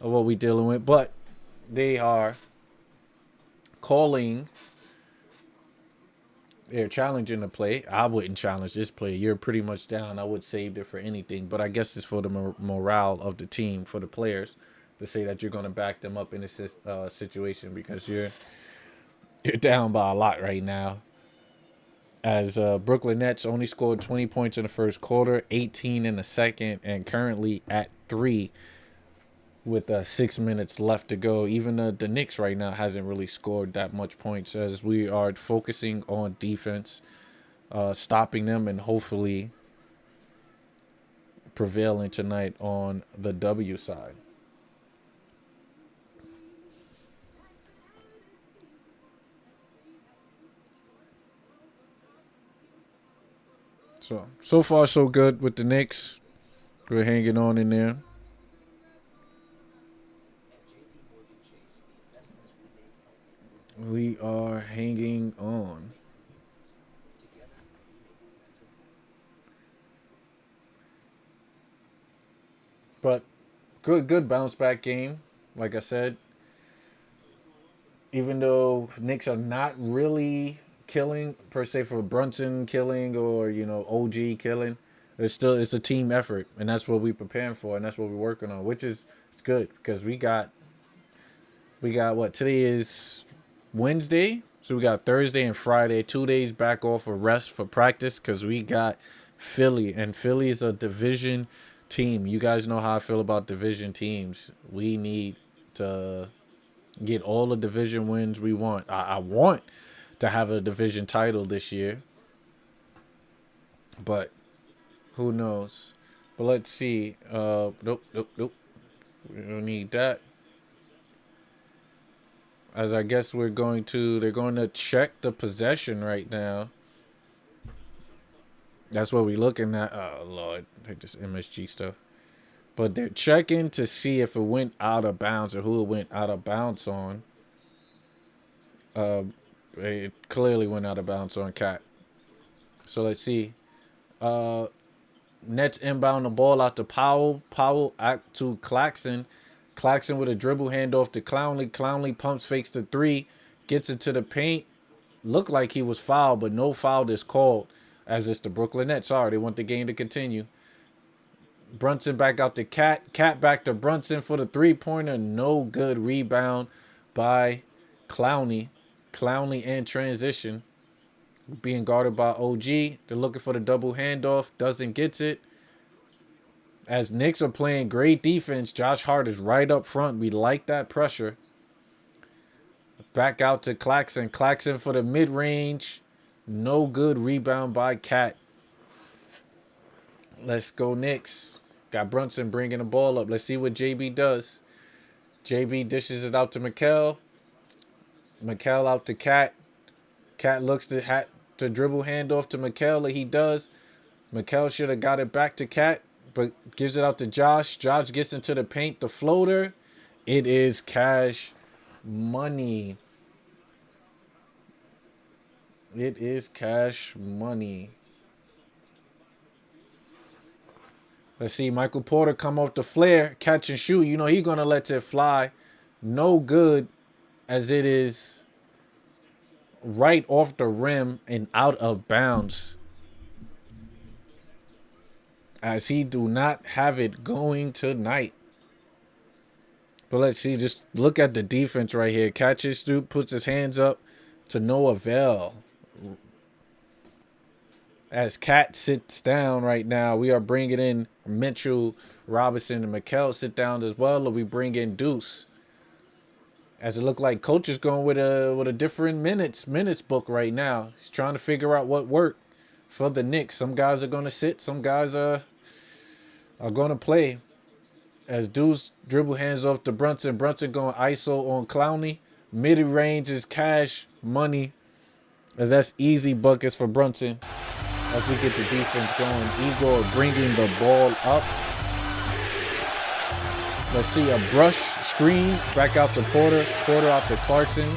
of what we dealing with. But they are calling. They're challenging the play. I wouldn't challenge this play. You're pretty much down. I would save it for anything. But I guess it's for the morale of the team, for the players, to say that you're going to back them up in this situation because you're down by a lot right now. As Brooklyn Nets only scored 20 points in the first quarter, 18 in the second, and currently at 3 with 6 minutes left to go. Even the Knicks right now hasn't really scored that much points, as we are focusing on defense, stopping them, and hopefully prevailing tonight on the W side. So far so good with the Knicks. We're hanging on in there. We are hanging on. But good bounce back game. Like I said, even though Knicks are not really killing per se for Brunson killing or OG killing, it's a team effort, and that's what we're preparing for, and that's what we're working on, which is it's good because we got what today is Wednesday, so we got Thursday and Friday, 2 days back off for rest for practice because we got Philly, and Philly is a division team. You guys know how I feel about division teams. We need to get all the division wins we want. I want to have a division title this year, but who knows? But let's see. Nope. We don't need that. As I guess they're going to check the possession right now. That's what we're looking at. Oh Lord, I hate this MSG stuff. But they're checking to see if it went out of bounds or who it went out of bounds on. It clearly went out of bounds on Cat. So let's see. Nets inbound the ball out to Powell. Powell out to Claxton. Claxton with a dribble handoff to Clowney. Clowney pumps fakes the three, gets into the paint. Looked like he was fouled, but no foul is called, as it's the Brooklyn Nets. Sorry, they want the game to continue. Brunson back out to Cat. Cat back to Brunson for the three-pointer. No good. Rebound by Clowney. Clowney in transition. Being guarded by OG. They're looking for the double handoff. Doesn't get it. As Knicks are playing great defense, Josh Hart is right up front. We like that pressure. Back out to Claxton. Claxton for the mid-range. No good. Rebound by Cat. Let's go Knicks. Got Brunson bringing the ball up. Let's see what JB does. JB dishes it out to Mikal. Mikal out to Cat. Cat looks to dribble handoff to Mikal. He does. Mikal should have got it back to Cat, but gives it out to Josh. Josh gets into the paint. The floater. It is cash money. It is cash money. Let's see. Michael Porter come off the flare. Catch and shoot. You know he's going to let it fly. No good, as it is right off the rim and out of bounds. As he do not have it going tonight. But let's see. Just look at the defense right here. Catches, Stoop puts his hands up to no avail. As Cat sits down right now, we are bringing in Mitchell, Robinson, and Mikal sit down as well. Or we bring in Deuce. As it looked like coach is going with a different minutes book right now. He's trying to figure out what worked for the Knicks. Some guys are going to sit. Some guys are going to play. As Deuce dribble hands off to Brunson. Brunson going ISO on Clowney. Mid-range is cash money. As that's easy buckets for Brunson. As we get the defense going. Igor bringing the ball up. Let's see a brush screen. Back out to Porter. Porter out to Clarkson.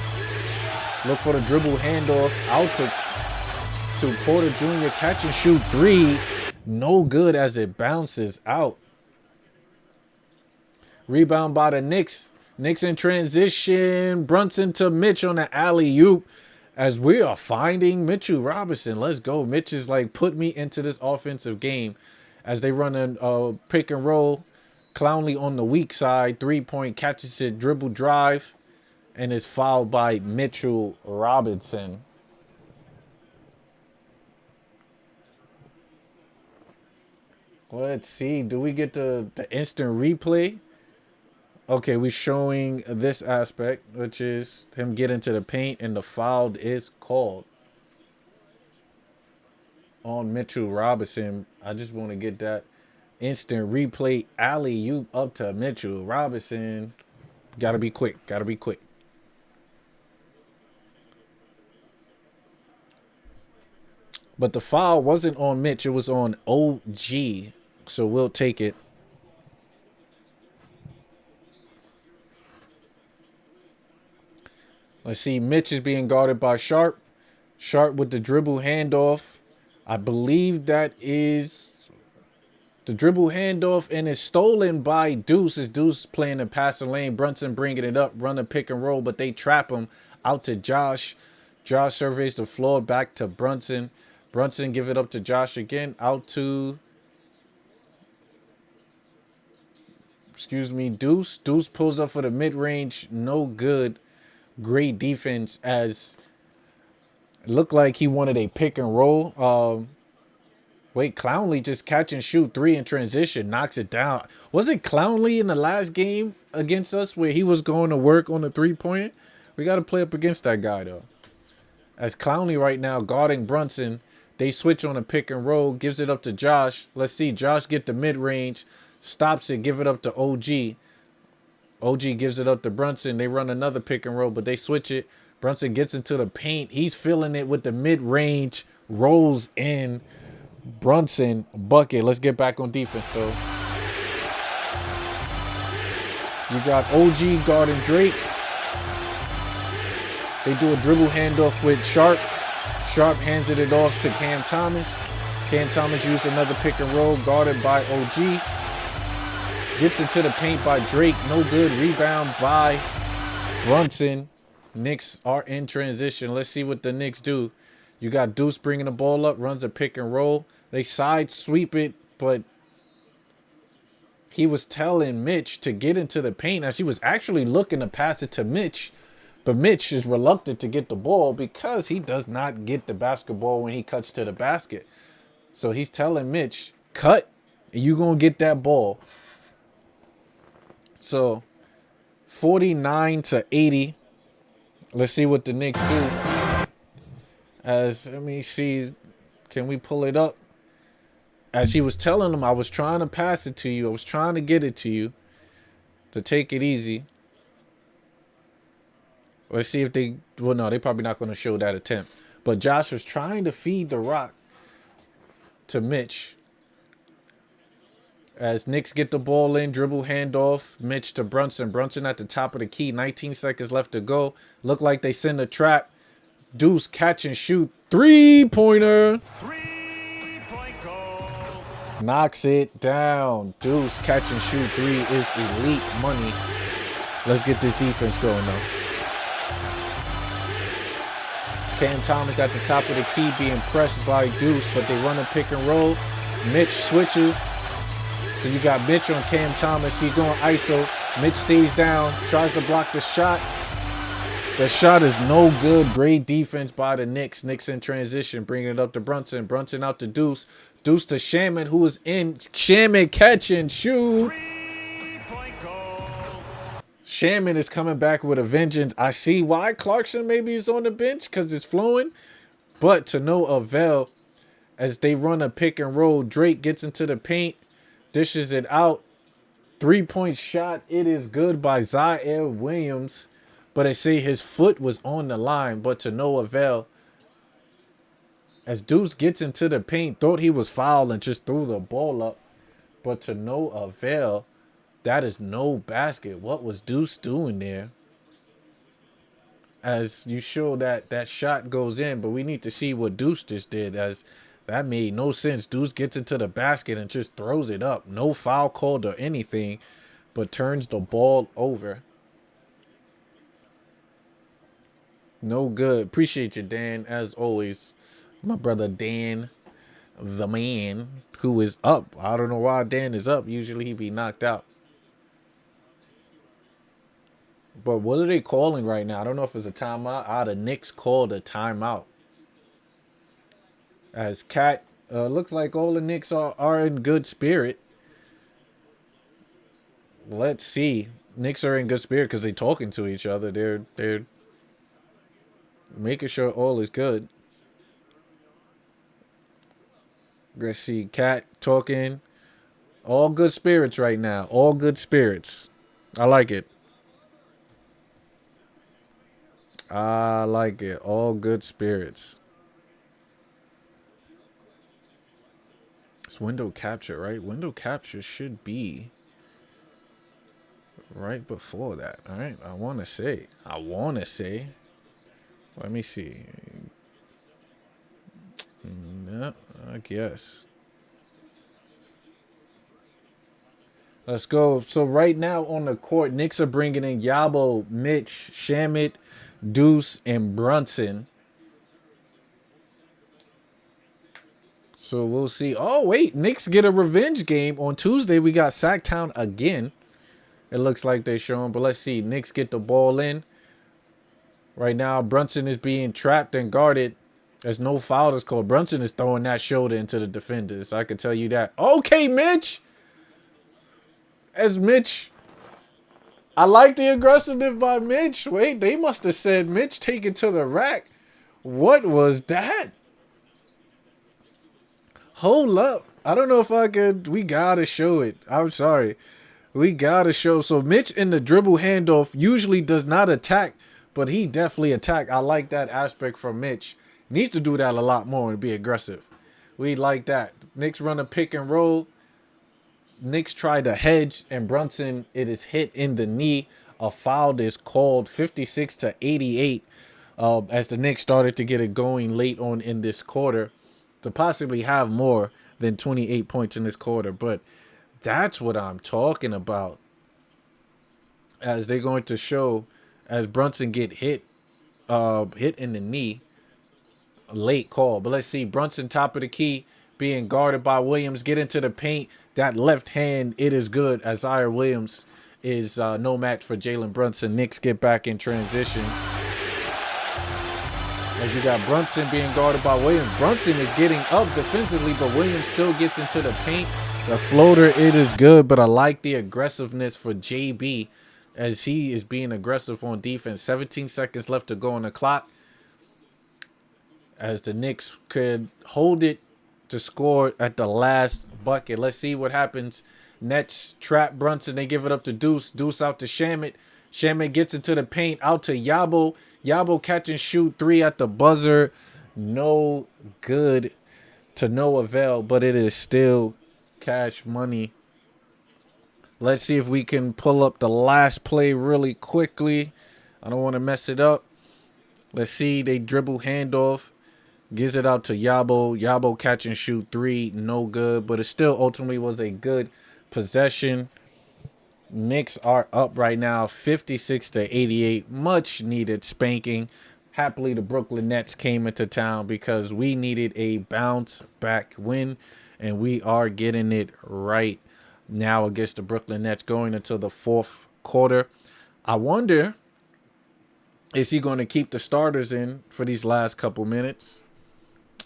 Look for the dribble handoff. Out to Porter Jr. Catch and shoot three. No good as it bounces out. Rebound by the Knicks. Knicks in transition. Brunson to Mitch on the alley-oop. As we are finding Mitchell Robinson. Let's go. Mitch is like, put me into this offensive game. As they run a pick and roll. Clowney on the weak side. 3-point catches it. Dribble drive. And is fouled by Mitchell Robinson. Let's see. Do we get the instant replay? Okay, we're showing this aspect, which is him getting to the paint, and the foul is called on Mitchell Robinson. I just want to get that instant replay. Alley-oop up to Mitchell Robinson. Gotta be quick. Gotta be quick. But the foul wasn't on Mitch. It was on OG. So we'll take it. Let's see. Mitch is being guarded by Sharp. Sharp with the dribble handoff. I believe that is the dribble handoff, and it's stolen by Deuce. Is Deuce playing the passing lane. Brunson bringing it up, run a pick and roll, but they trap him out to Josh. Josh surveys the floor back to Brunson. Brunson give it up to Josh again. Out to, Deuce. Deuce pulls up for the mid-range. No good. Great defense, as it looked like he wanted a pick and roll. Wait, Clowney just catch and shoot three in transition. Knocks it down. Was it Clowney in the last game against us where he was going to work on the three-pointer? We got to play up against that guy, though. As Clowney right now guarding Brunson. They switch on a pick and roll. Gives it up to Josh. Let's see. Josh get the mid-range. Stops it. Give it up to OG. OG gives it up to Brunson. They run another pick and roll, but they switch it. Brunson gets into the paint. He's filling it with the mid-range. Rolls in. Brunson bucket. Let's get back on defense, though. You got OG guarding Drake. They do a dribble handoff with Sharp. Sharp hands it off to Cam Thomas. Cam Thomas used another pick and roll guarded by OG. Gets into the paint by Drake. No good. Rebound by Brunson. Knicks are in transition. Let's see what the Knicks do. You got Deuce bringing the ball up. Runs a pick and roll. They side sweep it, but he was telling Mitch to get into the paint as he was actually looking to pass it to Mitch. But Mitch is reluctant to get the ball because he does not get the basketball when he cuts to the basket. So he's telling Mitch, cut, and you're going to get that ball. So 49-80. Let's see what the Knicks do. Let me see. Can we pull it up? As he was telling him, I was trying to pass it to you. I was trying to get it to you to take it easy. Let's see if they, well, no, they're probably not going to show that attempt. But Josh was trying to feed the rock to Mitch. As Knicks get the ball in, dribble handoff, Mitch to Brunson. Brunson at the top of the key, 19 seconds left to go. Look like they send a trap. Deuce catch and shoot. Three-pointer. 3-point goal. Knocks it down. Deuce catch and shoot three is elite money. Let's get this defense going, though. Cam Thomas at the top of the key being pressed by Deuce, but they run a pick and roll. Mitch switches. So you got Mitch on Cam Thomas. He's going ISO. Mitch stays down, tries to block the shot. The shot is no good. Great defense by the Knicks. Knicks in transition, bringing it up to Brunson. Brunson out to Deuce. Deuce to Shaman, who is in. Shaman catch and shoot. 3-point goal. Shaman is coming back with a vengeance. I see why Clarkson maybe is on the bench because it's flowing, but to no avail as they run a pick and roll. Drake gets into the paint, dishes it out. 3-point shot. It is good by Zaire Williams, but they say his foot was on the line, but to no avail. As Deuce gets into the paint, thought he was fouled and just threw the ball up, but to no avail. That is no basket. What was Deuce doing there? As you show that shot goes in, but we need to see what Deuce just did, as that made no sense. Deuce gets into the basket and just throws it up. No foul called or anything, but turns the ball over. No good. Appreciate you, Dan, as always. My brother Dan, the man, who is up. I don't know why Dan is up. Usually he be knocked out. But what are they calling right now? I don't know if it's a timeout. The Knicks called a timeout. As Cat, looks like all the Knicks are in good spirit. Let's see. Knicks are in good spirit because they're talking to each other. They're making sure all is good. Let's see. Cat talking. All good spirits right now. All good spirits. I like it. I like it. All good spirits. It's window capture, right? Window capture should be right before that. All right. I want to say. Let me see. No, I guess. Let's go. So right now on the court, Knicks are bringing in Yabo, Mitch, Shamit, Deuce, and Brunson. So we'll see. Oh, wait. Knicks get a revenge game. On Tuesday, we got Sacktown again. It looks like they're showing. But let's see. Knicks get the ball in. Right now, Brunson is being trapped and guarded. There's no foul that's called. Brunson is throwing that shoulder into the defenders. I can tell you that. Okay, Mitch. As Mitch. I like the aggressiveness by Mitch. Wait, they must have said Mitch take it to the rack. What was that? Hold up. I don't know if I could. We got to show it. I'm sorry. We got to show. So Mitch in the dribble handoff usually does not attack, but he definitely attacked. I like that aspect from Mitch. Needs to do that a lot more and be aggressive. We like that. Knicks run a pick and roll. Knicks try to hedge, and Brunson, it is hit in the knee. A foul is called. 56-88 as the Knicks started to get it going late on in this quarter to possibly have more than 28 points in this quarter. But That's what I'm talking about. As they're going to show, as Brunson get hit in the knee, a late call. But let's see, Brunson top of the key, being guarded by Williams, get into the paint. That left hand, it is good, as Zaire Williams is no match for Jalen Brunson. Knicks get back in transition. As you got Brunson being guarded by Williams. Brunson is getting up defensively, but Williams still gets into the paint. The floater, it is good, but I like the aggressiveness for JB as he is being aggressive on defense. 17 seconds left to go on the clock. As the Knicks could hold it to score at the last bucket. Let's see what happens. Nets trap Brunson. They give it up to Deuce. Deuce out to Shamet. Shamet gets into the paint. Out to Yabo. Yabo catch and shoot 3 at the buzzer. No good, to no avail, but it is still cash money. Let's see if we can pull up the last play really quickly. I don't want to mess it up. Let's see. They dribble handoff. Gives it out to Yabo. Yabo catch and shoot 3. No good, but it still ultimately was a good possession. Knicks are up right now 56-88. Much needed spanking. Happily, the Brooklyn Nets came into town because we needed a bounce back win, and we are getting it right now against the Brooklyn Nets going into the fourth quarter. I wonder, is he going to keep the starters in for these last couple minutes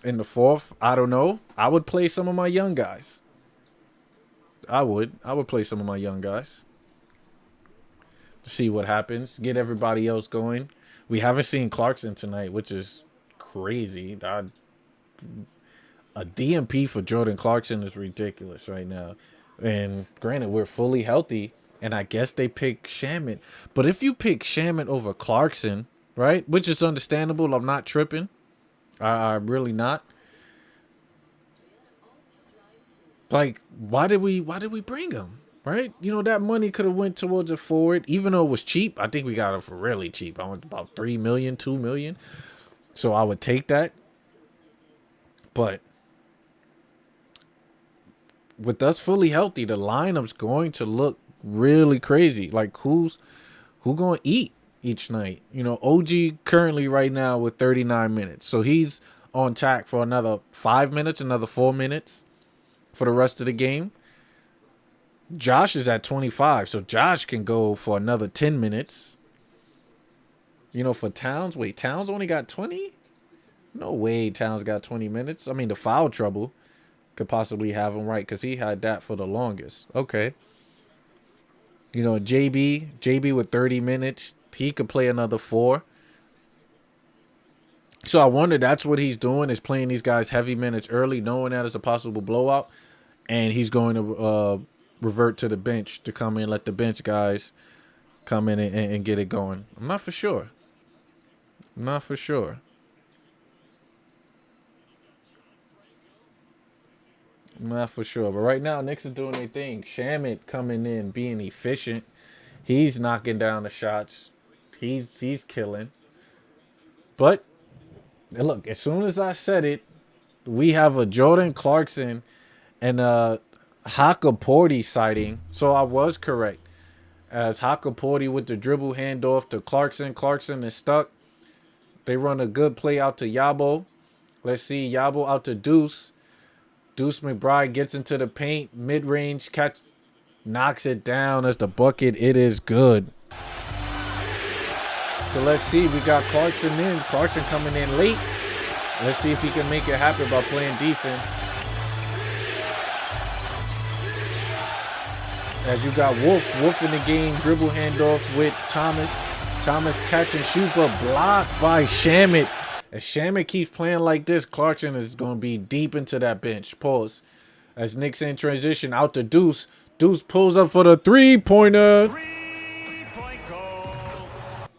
in the fourth? I don't know. I would play some of my young guys. I would play some of my young guys. See what happens. Get everybody else going. We haven't seen Clarkson tonight, which is crazy. A DMP for Jordan Clarkson is ridiculous right now. And granted, we're fully healthy, and I guess they pick Shamet. But if you pick Shamet over Clarkson, right, which is understandable, I'm not tripping. I'm really not. Like, why did we bring him? Right? You know, that money could have went towards a forward, even though it was cheap. I think we got it for really cheap. I went about $3 million, $2 million. So I would take that. But with us fully healthy, the lineup's going to look really crazy. Like, who going to eat each night? You know, OG currently right now with 39 minutes. So he's on track for another 5 minutes, another 4 minutes for the rest of the game. Josh is at 25, so Josh can go for another 10 minutes. You know, for Towns, wait, Towns only got 20? No way Towns got 20 minutes. I mean, the foul trouble could possibly have him, right, because he had that for the longest. Okay. You know, JB with 30 minutes, he could play another 4. So I wonder that's what he's doing, is playing these guys heavy minutes early, knowing that it's a possible blowout, and he's going to revert to the bench to come in, let the bench guys come in and get it going. I'm not for sure. But right now, Knicks are doing their thing. Shamet coming in, being efficient. He's knocking down the shots. He's killing. But look, as soon as I said it, we have a Jordan Clarkson and Hakaporti sighting. So I was correct. As Hakaporti with the dribble handoff to Clarkson. Clarkson is stuck. They run a good play out to Yabo. Let's see. Yabo out to Deuce. Deuce McBride gets into the paint. Mid-range catch. Knocks it down as the bucket. It is good. So let's see. We got Clarkson in. Clarkson coming in late. Let's see if he can make it happen by playing defense. As you got Wolf in the game, dribble handoff with Thomas. Thomas catch and shoot, but blocked by Shamet. If Shamet keeps playing like this, Clarkson is going to be deep into that bench. Pause. As Knicks in transition, out to Deuce. Deuce pulls up for the three-pointer. 3-point goal.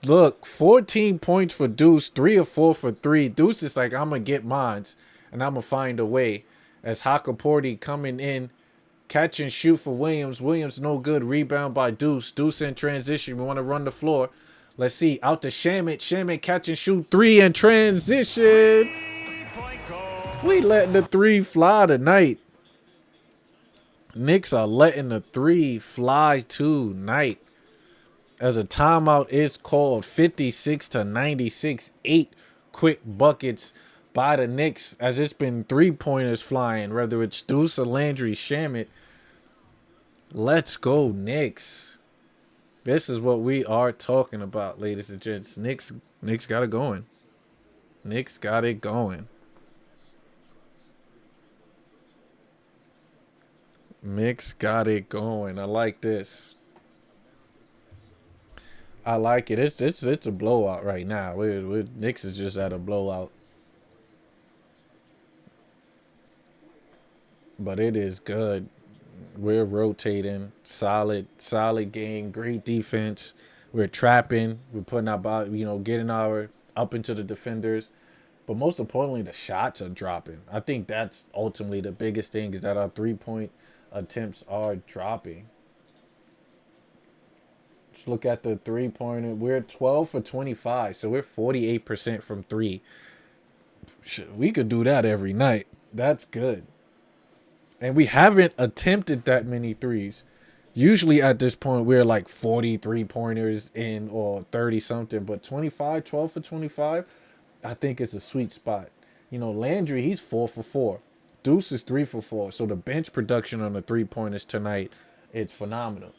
Look, 14 points for Deuce, 3 of 4 for 3. Deuce is like, I'm going to get mines, and I'm going to find a way. As Hakaporti coming in, catch and shoot for Williams. Williams no good. Rebound by Deuce. Deuce in transition. We want to run the floor. Let's see. Out to Shamet. Shamet catch and shoot 3 in transition. 3-point goal. We letting the 3 fly tonight. Knicks are letting the three fly tonight as a timeout is called. 56-96, 8 quick buckets by the Knicks as it's been 3-pointers flying, whether it's Deuce or Landry Shamet. Let's go, Knicks. This is what we are talking about, ladies and gents. Knicks got it going. Knicks got it going. Knicks got it going. I like this. I like it. It's a blowout right now. Knicks is just at a blowout. But it is good. We're rotating. Solid game. Great defense. We're trapping. We're putting our body, getting our up into the defenders. But most importantly, the shots are dropping. I think that's ultimately the biggest thing is that our 3-point attempts are dropping. Let's look at the 3-pointer. We're 12 for 25, so we're 48% from 3. We could do that every night. That's good. And we haven't attempted that many threes. Usually at this point, we're like 43 pointers in or 30 something, but 12 for 25, I think it's a sweet spot. Landry, he's 4 for 4. Deuce is 3 for 4. So the bench production on the 3-pointers tonight, it's phenomenal.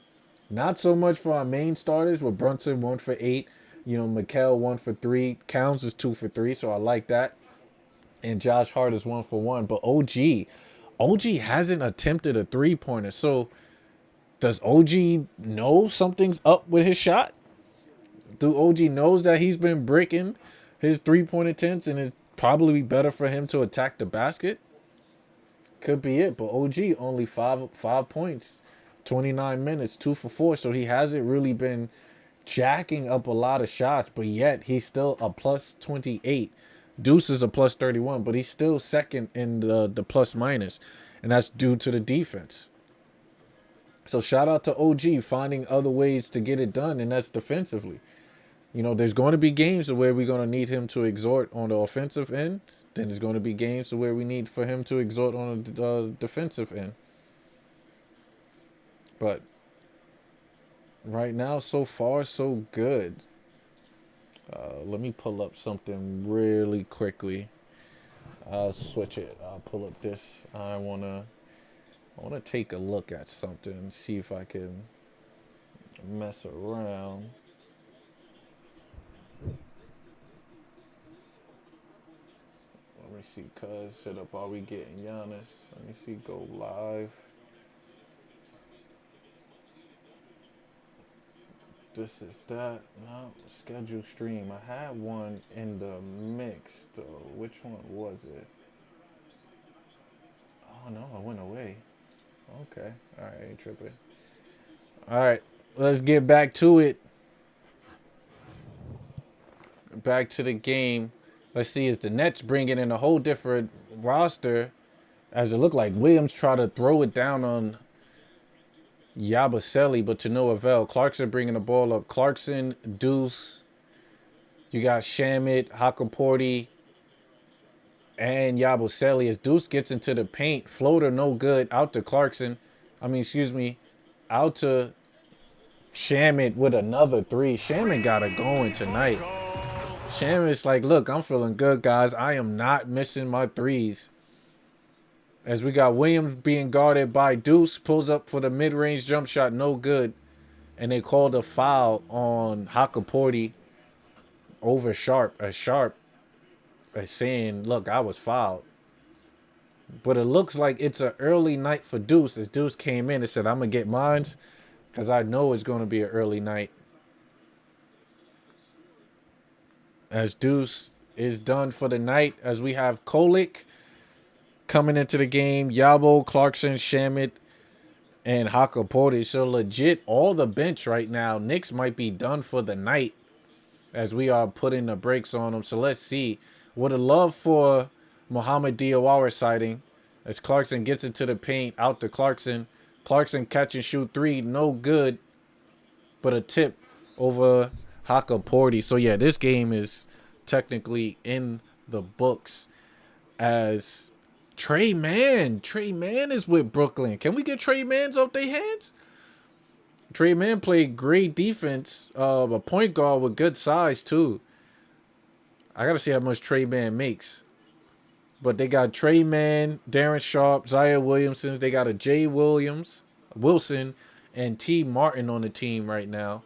Not so much for our main starters with Brunson 1 for 8. Mikal 1 for 3. Counts is 2 for 3. So I like that. And Josh Hart is 1 for 1. But OG hasn't attempted a 3-pointer. So does OG know something's up with his shot? Do OG knows that he's been breaking his 3-point attempts and it's probably better for him to attack the basket? Could be it. But OG only 5 points, 29 minutes, 2 for 4. So he hasn't really been jacking up a lot of shots, but yet he's still a plus 28. Deuce is a plus 31, but he's still second in the plus minus, and that's due to the defense. So shout out to OG finding other ways to get it done, and that's defensively. There's going to be games where we're going to need him to exhort on the offensive end. Then there's going to be games where we need for him to exhort on the defensive end. But right now, so far, so good. Let me pull up something really quickly. I'll switch it. I'll pull up this. I wanna take a look at something and see if I can mess around. Let me see, cuz set up. Are we getting Giannis? Let me see. Go live. This is that. No, schedule stream. I had one in the mix though. Which one was it? Oh no, I went away. Okay. Alright, ain't tripping. Alright, let's get back to it. Back to the game. Let's see, is the Nets bringing in a whole different roster as it looked like Williams tried to throw it down on Yabusele, but to no avail. Clarkson bringing the ball up. Clarkson, Deuce. You got Shamet, Hakaporti, and Yabusele. As Deuce gets into the paint, floater no good. Out to Clarkson. Out to Shamet with another 3. Shamet got it going tonight. Shamet's like, look, I'm feeling good, guys. I am not missing my 3s. As we got Williams being guarded by Deuce, pulls up for the mid-range jump shot, no good. And they called a foul on Hakaporti over Sharp. As Sharp is saying, look, I was fouled. But it looks like it's an early night for Deuce. As Deuce came in and said, I'm going to get mines because I know it's going to be an early night. As Deuce is done for the night, as we have Kolik coming into the game, Yabo, Clarkson, Shamet, and Hakaporti. So legit, all the bench right now. Knicks might be done for the night as we are putting the brakes on them. So let's see. Would have loved for Muhammad Diawara sighting as Clarkson gets into the paint, out to Clarkson. Clarkson catch and shoot 3, no good, but a tip over Hakaporti. So yeah, this game is technically in the books as Trey Mann. Trey Mann is with Brooklyn. Can we get Trey Mann's off their hands? Trey Mann played great defense. A point guard with good size, too. I got to see how much Trey Mann makes. But they got Trey Mann, Darren Sharp, Zaire Williamson. They got a Jay Wilson, and T. Martin on the team right now.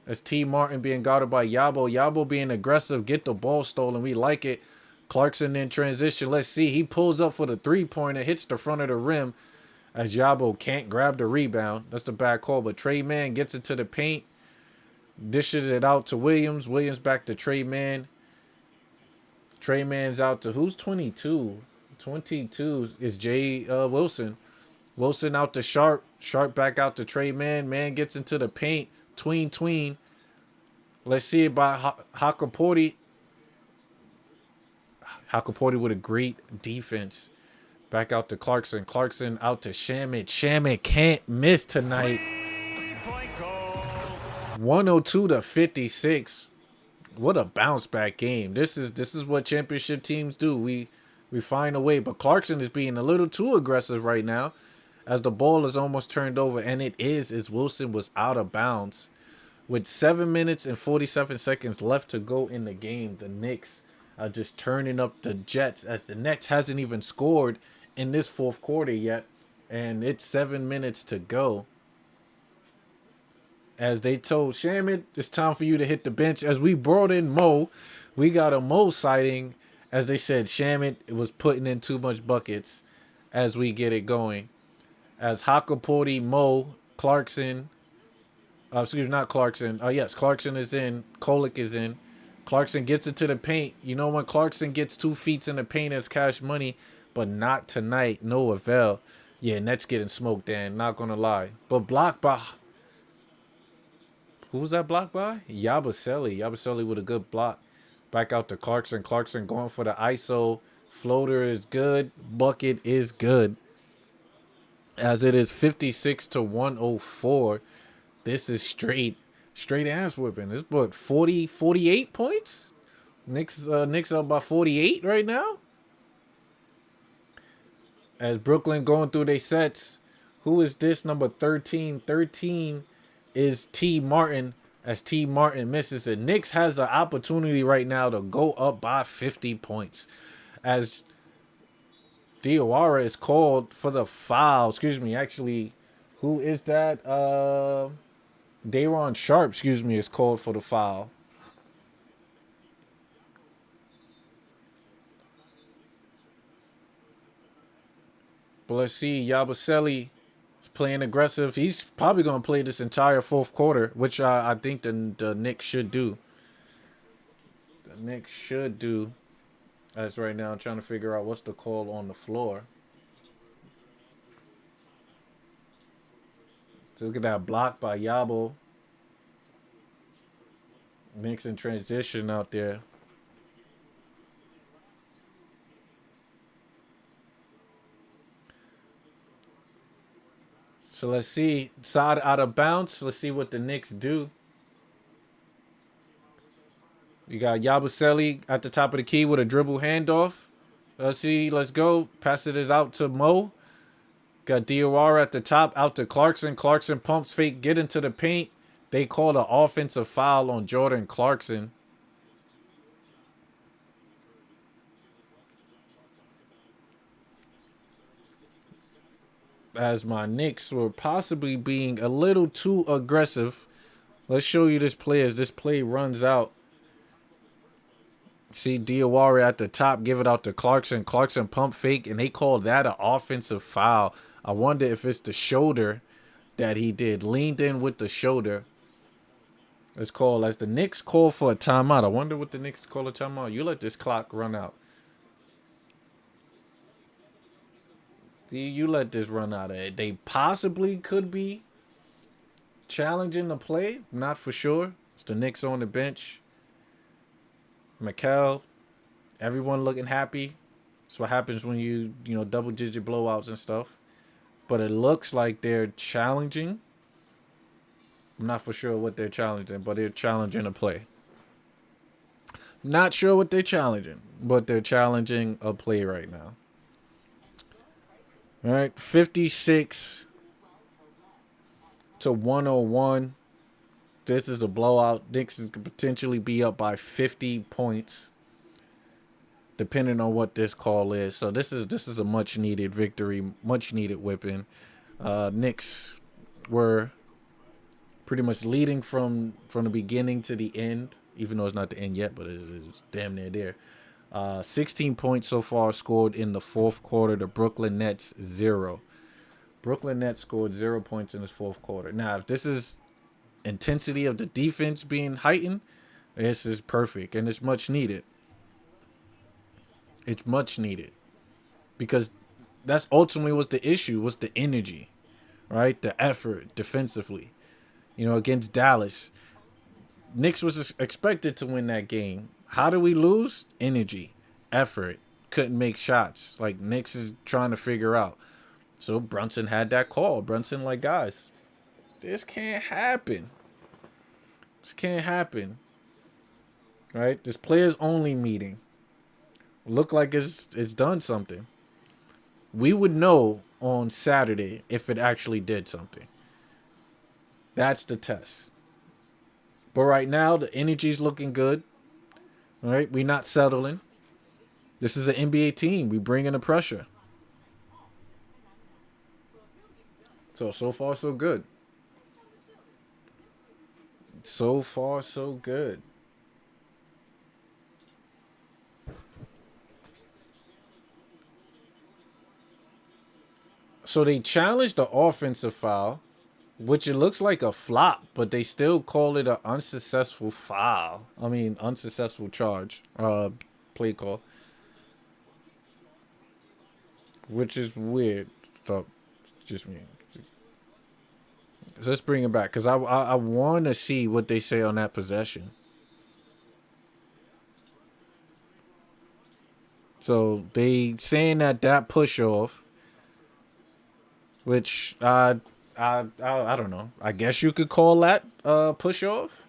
As T. Martin being guarded by Yabo. Yabo being aggressive, get the ball stolen. We like it. Clarkson in transition. Let's see. He pulls up for the three-pointer, hits the front of the rim as Yabo can't grab the rebound. That's the bad call. But Trey Mann gets into the paint, dishes it out to Williams. Williams back to Trey Mann. Trey Mann's out to who's 22? 22 is Jay Wilson. Wilson out to Sharp. Sharp back out to Trey Mann. Mann gets into the paint. Tween. Let's see it by Hakaporti. Hakaporti with a great defense. Back out to Clarkson. Clarkson out to Shamit. Shamit can't miss tonight. 102-56. What a bounce back game. This is what championship teams do. We find a way. But Clarkson is being a little too aggressive right now as the ball is almost turned over. And it is as Wilson was out of bounds. With 7 minutes and 47 seconds left to go in the game, the Knicks are just turning up the Jets as the Nets hasn't even scored in this fourth quarter yet. And it's 7 minutes to go. As they told Shamit, it's time for you to hit the bench. As we brought in Mo, we got a Mo sighting. As they said, Shamit was putting in too much buckets as we get it going. As Hakaporti, Mo, Clarkson, not Clarkson. Yes, Clarkson is in. Kolick is in. Clarkson gets into the paint. You know when Clarkson gets 2 feet in the paint, it's cash money. But not tonight. No avail. Yeah, Nets getting smoked, Dan. Not going to lie. But blocked by... Who was that blocked by? Yabusele. Yabusele with a good block. Back out to Clarkson. Clarkson going for the ISO. Floater is good. Bucket is good. As it is 56-104. This is straight ass whipping. This but 48 points. Knicks up by 48 right now. As Brooklyn going through their sets. Who is this number 13? 13 is T. Martin. As T. Martin misses it. Knicks has the opportunity right now to go up by 50 points. As Diawara is called for the foul. Excuse me. Actually, who is that? Day'Ron Sharp, is called for the foul. But let's see. Yabusele is playing aggressive. He's probably going to play this entire fourth quarter, which I think the Knicks should do. The Knicks should do. As right now, I'm trying to figure out what's the call on the floor. So look at that block by Yabo. Knicks in transition out there. So let's see. Side out of bounds. Let's see what the Knicks do. You got Yabusele at the top of the key with a dribble handoff. Let's see. Let's go. Pass it out to Mo. Got Diawara at the top, out to Clarkson. Clarkson pumps fake, get into the paint. They call an offensive foul on Jordan Clarkson. As my Knicks were possibly being a little too aggressive. Let's show you this play as this play runs out. See Diawara at the top, give it out to Clarkson. Clarkson pump fake, and they call that an offensive foul. I wonder if it's the shoulder that he did. Leaned in with the shoulder. It's called as the Knicks call for a timeout. I wonder what the Knicks call a timeout. You let this clock run out. You let this run out. They possibly could be challenging the play. Not for sure. It's the Knicks on the bench. Mikal. Everyone looking happy. That's what happens when you double-digit blowouts and stuff. But it looks like they're challenging. I'm not for sure what they're challenging, but they're challenging a play. Not sure what they're challenging, but they're challenging a play right now. All right, 56 to 101. This is a blowout. Knicks could potentially be up by 50 points, depending on what this call is. So this is a much needed victory, much needed whipping. Knicks were pretty much leading from the beginning to the end, even though it's not the end yet, but it's damn near there. 16 points so far scored in the fourth quarter. The Brooklyn Nets 0. Brooklyn Nets scored 0 points in this fourth quarter. Now, if this is intensity of the defense being heightened, this is perfect, and it's much needed. It's much needed because that's ultimately what's the issue. What's the energy, right? The effort defensively. Against Dallas, Knicks was expected to win that game. How do we lose? Energy, effort. Couldn't make shots. Like Knicks is trying to figure out. So Brunson had that call. Brunson, like, guys, this can't happen. This can't happen. Right? This players only meeting. Look like it's done something. We would know on Saturday if it actually did something. That's the test. But right now, the energy's looking good. All right? We're not settling. This is an NBA team. We bring in the pressure. So far, so good. So far, so good. So they challenged the offensive foul, which it looks like a flop, but they still call it an unsuccessful foul. Unsuccessful charge, play call, which is weird. So, just me. So let's bring it back because I want to see what they say on that possession. So they saying that push off, which I don't know. I guess you could call that push off.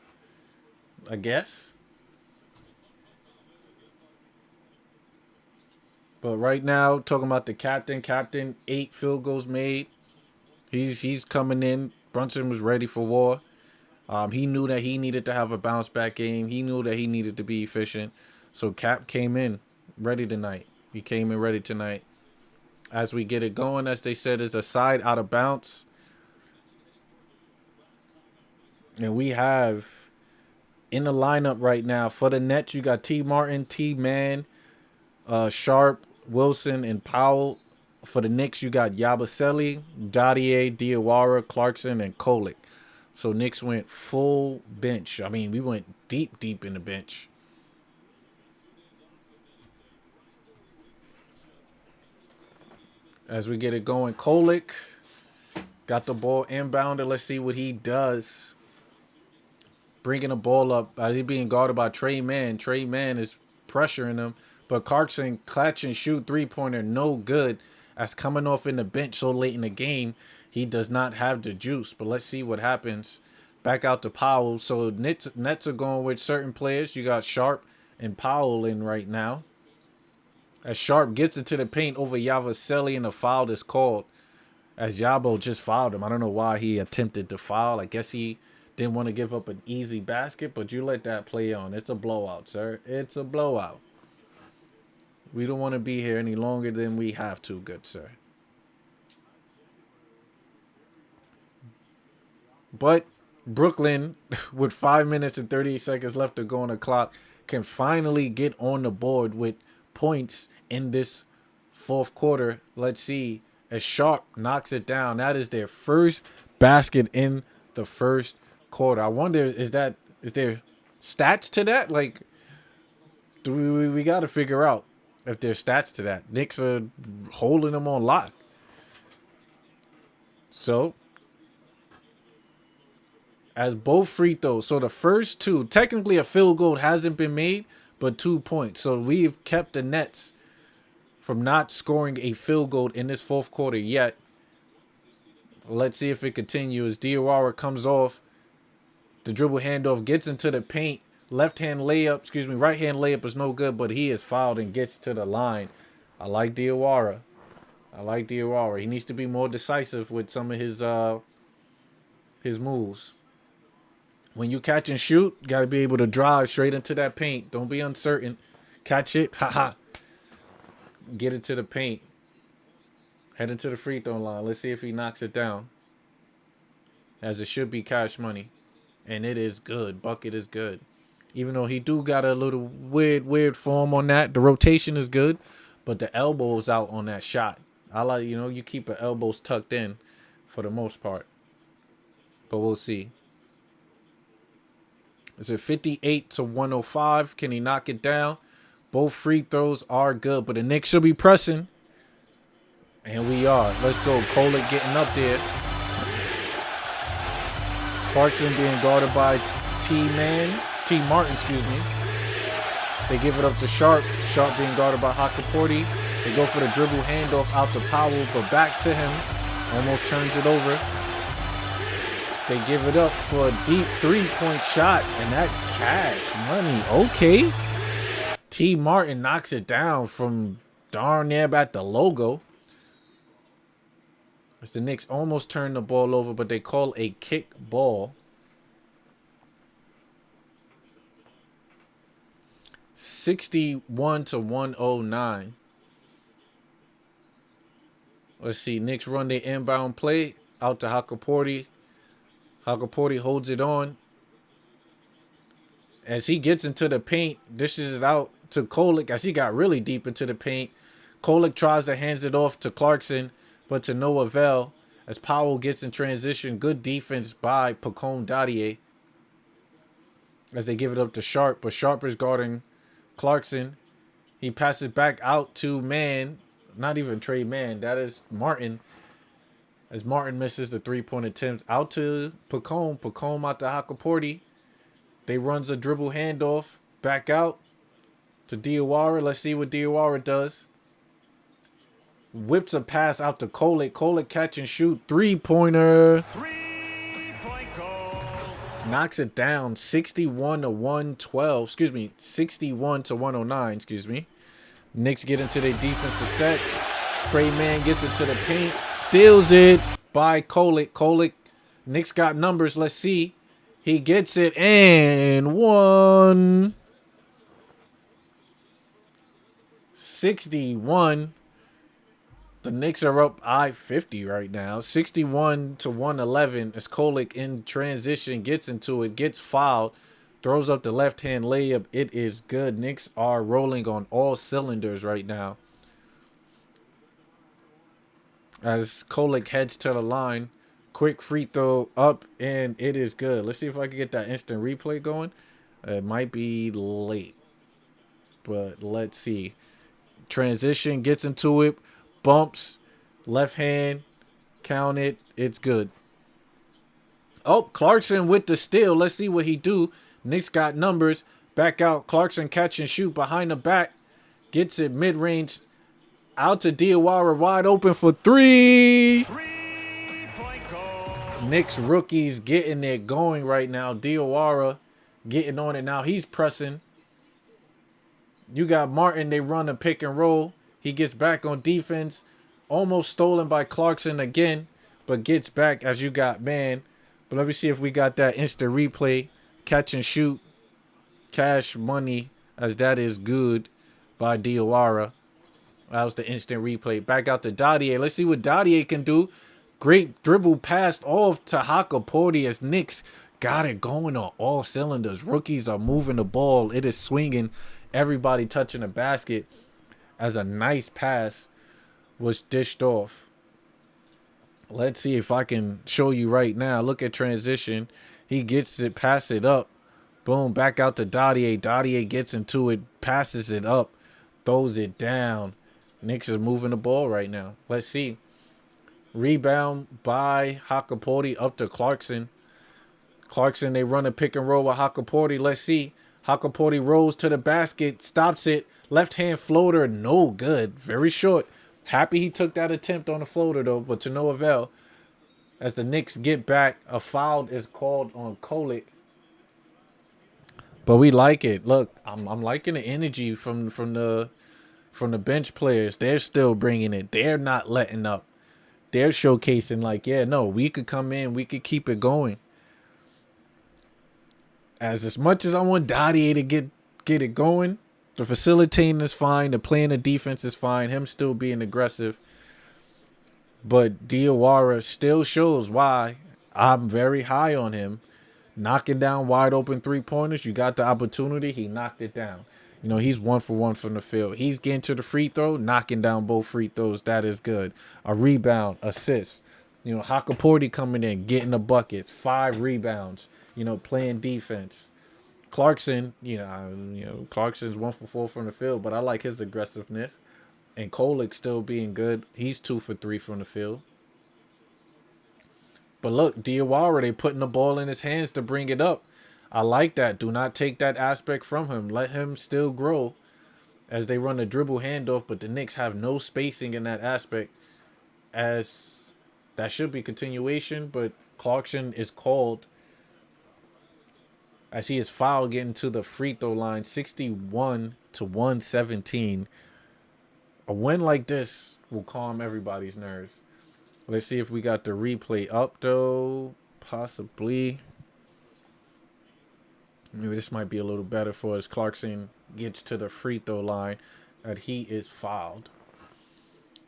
I guess. But right now, talking about the captain, 8 field goals made. He's coming in. Brunson was ready for war. He knew that he needed to have a bounce back game. He knew that he needed to be efficient. So Cap came in ready tonight. He came in ready tonight. As we get it going, as they said, is a side out of bounds. And we have in the lineup right now for the Nets, you got T. Martin, T. Man, Sharp, Wilson, and Powell. For the Knicks, you got Yabusele, Dadier, Diawara, Clarkson, and Kolek. So Knicks went full bench. We went deep in the bench. As we get it going, Kolek got the ball inbounded. Let's see what he does. Bringing the ball up as he being guarded by Trey Mann. Trey Mann is pressuring him, but Clarkson clutch and shoot three-pointer, no good. As coming off in the bench so late in the game, he does not have the juice. But let's see what happens. Back out to Powell. So Nets are going with certain players. You got Sharp and Powell in right now. As Sharp gets into the paint over Yabusele and a foul is called. As Yabo just fouled him. I don't know why he attempted to foul. I guess he didn't want to give up an easy basket, but you let that play on. It's a blowout, sir. It's a blowout. We don't want to be here any longer than we have to, good sir. But Brooklyn, with 5 minutes and 38 seconds left to go on the clock, can finally get on the board with points in this fourth quarter. Let's see. As Sharp knocks it down. That is their first basket in the first quarter. I wonder, is there stats to that? Like, we got to figure out if there's stats to that. Knicks are holding them on lock. So, as both free throws. So the first two, technically a field goal hasn't been made, but 2 points. So we've kept the Nets from not scoring a field goal in this fourth quarter yet. Let's see if it continues. Diawara comes off. The dribble handoff gets into the paint. Right hand layup is no good, but he is fouled and gets to the line. I like Diawara. I like Diawara. He needs to be more decisive with some of his moves. When you catch and shoot, you got to be able to drive straight into that paint. Don't be uncertain. Catch it, haha. Get it to the paint. Head into the free throw line. Let's see if he knocks it down. As it should be cash money. And it is good. Bucket is good. Even though he do got a little weird form on that. The rotation is good. But the elbow's out on that shot. I like, you keep your elbows tucked in for the most part. But we'll see. Is it 58-105? Can he knock it down? Both free throws are good. But the Knicks should be pressing. And we are. Let's go. Kolek getting up there. Clarkson being guarded by T. Martin, excuse me. They give it up to Sharp. Sharp being guarded by Hakaporti. They go for the dribble handoff out to Powell, but back to him. Almost turns it over. They give it up for a deep three-point shot, and that cash money. Okay. T. Martin knocks it down from darn near about the logo. As the Knicks almost turn the ball over, but they call a kick ball. 61-109. Let's see. Knicks run their inbound play out to Hakaporti. Hakaporti holds it on. As he gets into the paint, dishes it out to Kolek as he got really deep into the paint. Kolek tries to hands it off to Clarkson, but to no avail as Powell gets in transition. Good defense by Pacome Dadier as they give it up to Sharp, but Sharp is guarding Clarkson. He passes back out to Mann. Not even Trey Mann. That is Martin. As Martin misses the three-point attempt. Out to Pacome. Pacome out to Hakaporti. They runs a dribble handoff. Back out to Diawara. Let's see what Diawara does. Whips a pass out to Kolek. Kolek catch and shoot. Three-pointer. 3-point goal. Knocks it down 61-112. Excuse me. 61-109. Excuse me. Knicks get into their defensive set. Trey Mann gets it to the paint. Steals it by Kolek. Kolek. Knicks got numbers. Let's see. He gets it and one. 61. The Knicks are up 50 right now. 61-111 as Kolek in transition gets into it, gets fouled, throws up the left-hand layup. It is good. Knicks are rolling on all cylinders right now. As Kolek heads to the line, quick free throw up, and it is good. Let's see if I can get that instant replay going. It might be late, but let's see. Transition, gets into it. Bumps, left hand, count it. It's good. Oh, Clarkson with the steal. Let's see what he do. Knicks got numbers. Back out. Clarkson catch and shoot behind the back. Gets it mid-range. Out to Diawara wide open for three. 3-point goal. Knicks rookies getting it going right now. Diawara getting on it now. He's pressing. You got Martin. They run a pick and roll. He gets back on defense. Almost stolen by Clarkson again, but gets back as you got Mann. But let me see if we got that instant replay. Catch and shoot. Cash money, as that is good by Diawara. That was the instant replay. Back out to Dadier. Let's see what Dadier can do. Great dribble passed off to Hakaporti as Knicks got it going on all cylinders. Rookies are moving the ball. It is swinging. Everybody touching the basket. As a nice pass was dished off. Let's see if I can show you right now. Look at transition. He gets it, pass it up. Boom, back out to Dadier. Dadier gets into it, passes it up, throws it down. Knicks is moving the ball right now. Let's see. Rebound by Hakaporti up to Clarkson. Clarkson, they run a pick and roll with Hakaporti. Let's see. Hakaporti rolls to the basket, stops it. Left hand floater, no good. Very short. Happy he took that attempt on the floater, though, but to no avail. As the Knicks get back, a foul is called on Kolek. But we like it. Look, I'm liking the energy from the from the bench players. They're still bringing it. They're not letting up. They're showcasing like, yeah, no, we could come in. We could keep it going. As much as I want Dottie to get it going, the facilitating is fine. The playing the defense is fine. Him still being aggressive. But Diawara still shows why I'm very high on him. Knocking down wide open 3-pointers. You got the opportunity. He knocked it down. You know, he's 1 for 1 from the field. He's getting to the free throw, knocking down both free throws. That is good. A rebound, assist. You know, Hakaporti coming in, getting the buckets. 5 rebounds. You know, playing defense. Clarkson, Clarkson's 1 for 4 from the field, but I like his aggressiveness. And Kolek still being good. He's 2 for 3 from the field. But look, Diawara, they putting the ball in his hands to bring it up. I like that. Do not take that aspect from him. Let him still grow as they run the dribble handoff. But the Knicks have no spacing in that aspect, as that should be continuation. But Clarkson is called as he is fouled getting to the free throw line, 61-117. A win like this will calm everybody's nerves. Let's see if we got the replay up, though. Possibly. Maybe this might be a little better for us. Clarkson gets to the free throw line, and he is fouled.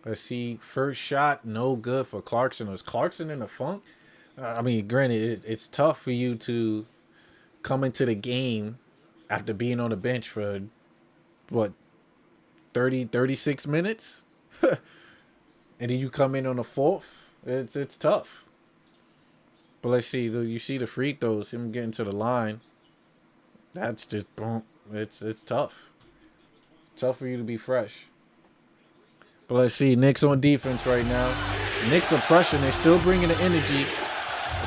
Let's see. First shot, no good for Clarkson. Was Clarkson in the funk? I mean, granted, it's tough for you to come into the game after being on the bench for, 36 minutes? And then you come in on the fourth. It's tough. But let's see. You see the free throws, him getting to the line. That's just boom. It's tough. Tough for you to be fresh. But let's see. Knicks on defense right now. Knicks are pressure. They're still bringing the energy.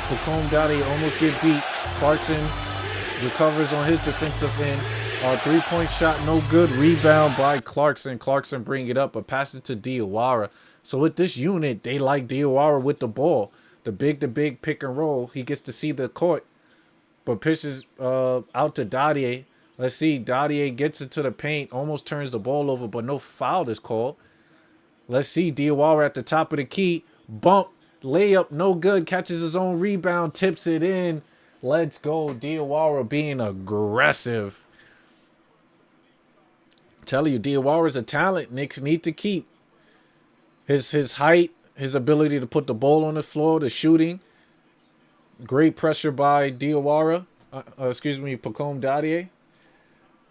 Pacome Dottie almost get beat. Clarkson recovers on his defensive end. 3-point shot, no good. Rebound by Clarkson. Clarkson bring it up, but pass it to Diawara. So with this unit, they like Diawara with the ball. The big pick and roll. He gets to see the court, but pitches out to Dottie. Let's see. Dottie gets into the paint, almost turns the ball over, but no foul is called. Let's see. Diawara at the top of the key. Bump. Layup. No good. Catches his own rebound. Tips it in. Let's go. Diawara being aggressive. Tell you, Diawara is a talent Knicks need to keep. His height, his ability to put the ball on the floor, the shooting. Great pressure by Diawara. Pacome Dottie.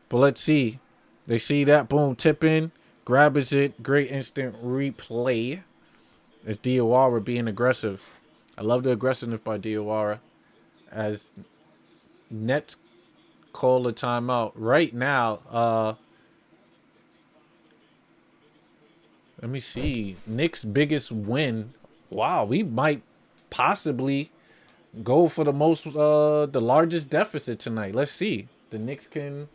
But let's see. They see that. Boom. Tip in. Grabs it. Great instant replay. It's Diawara being aggressive. I love the aggressiveness by Diawara. As Nets call a timeout. Right now, let me see. Knicks' biggest win. Wow, we might possibly go for the largest deficit tonight. Let's see. The Knicks could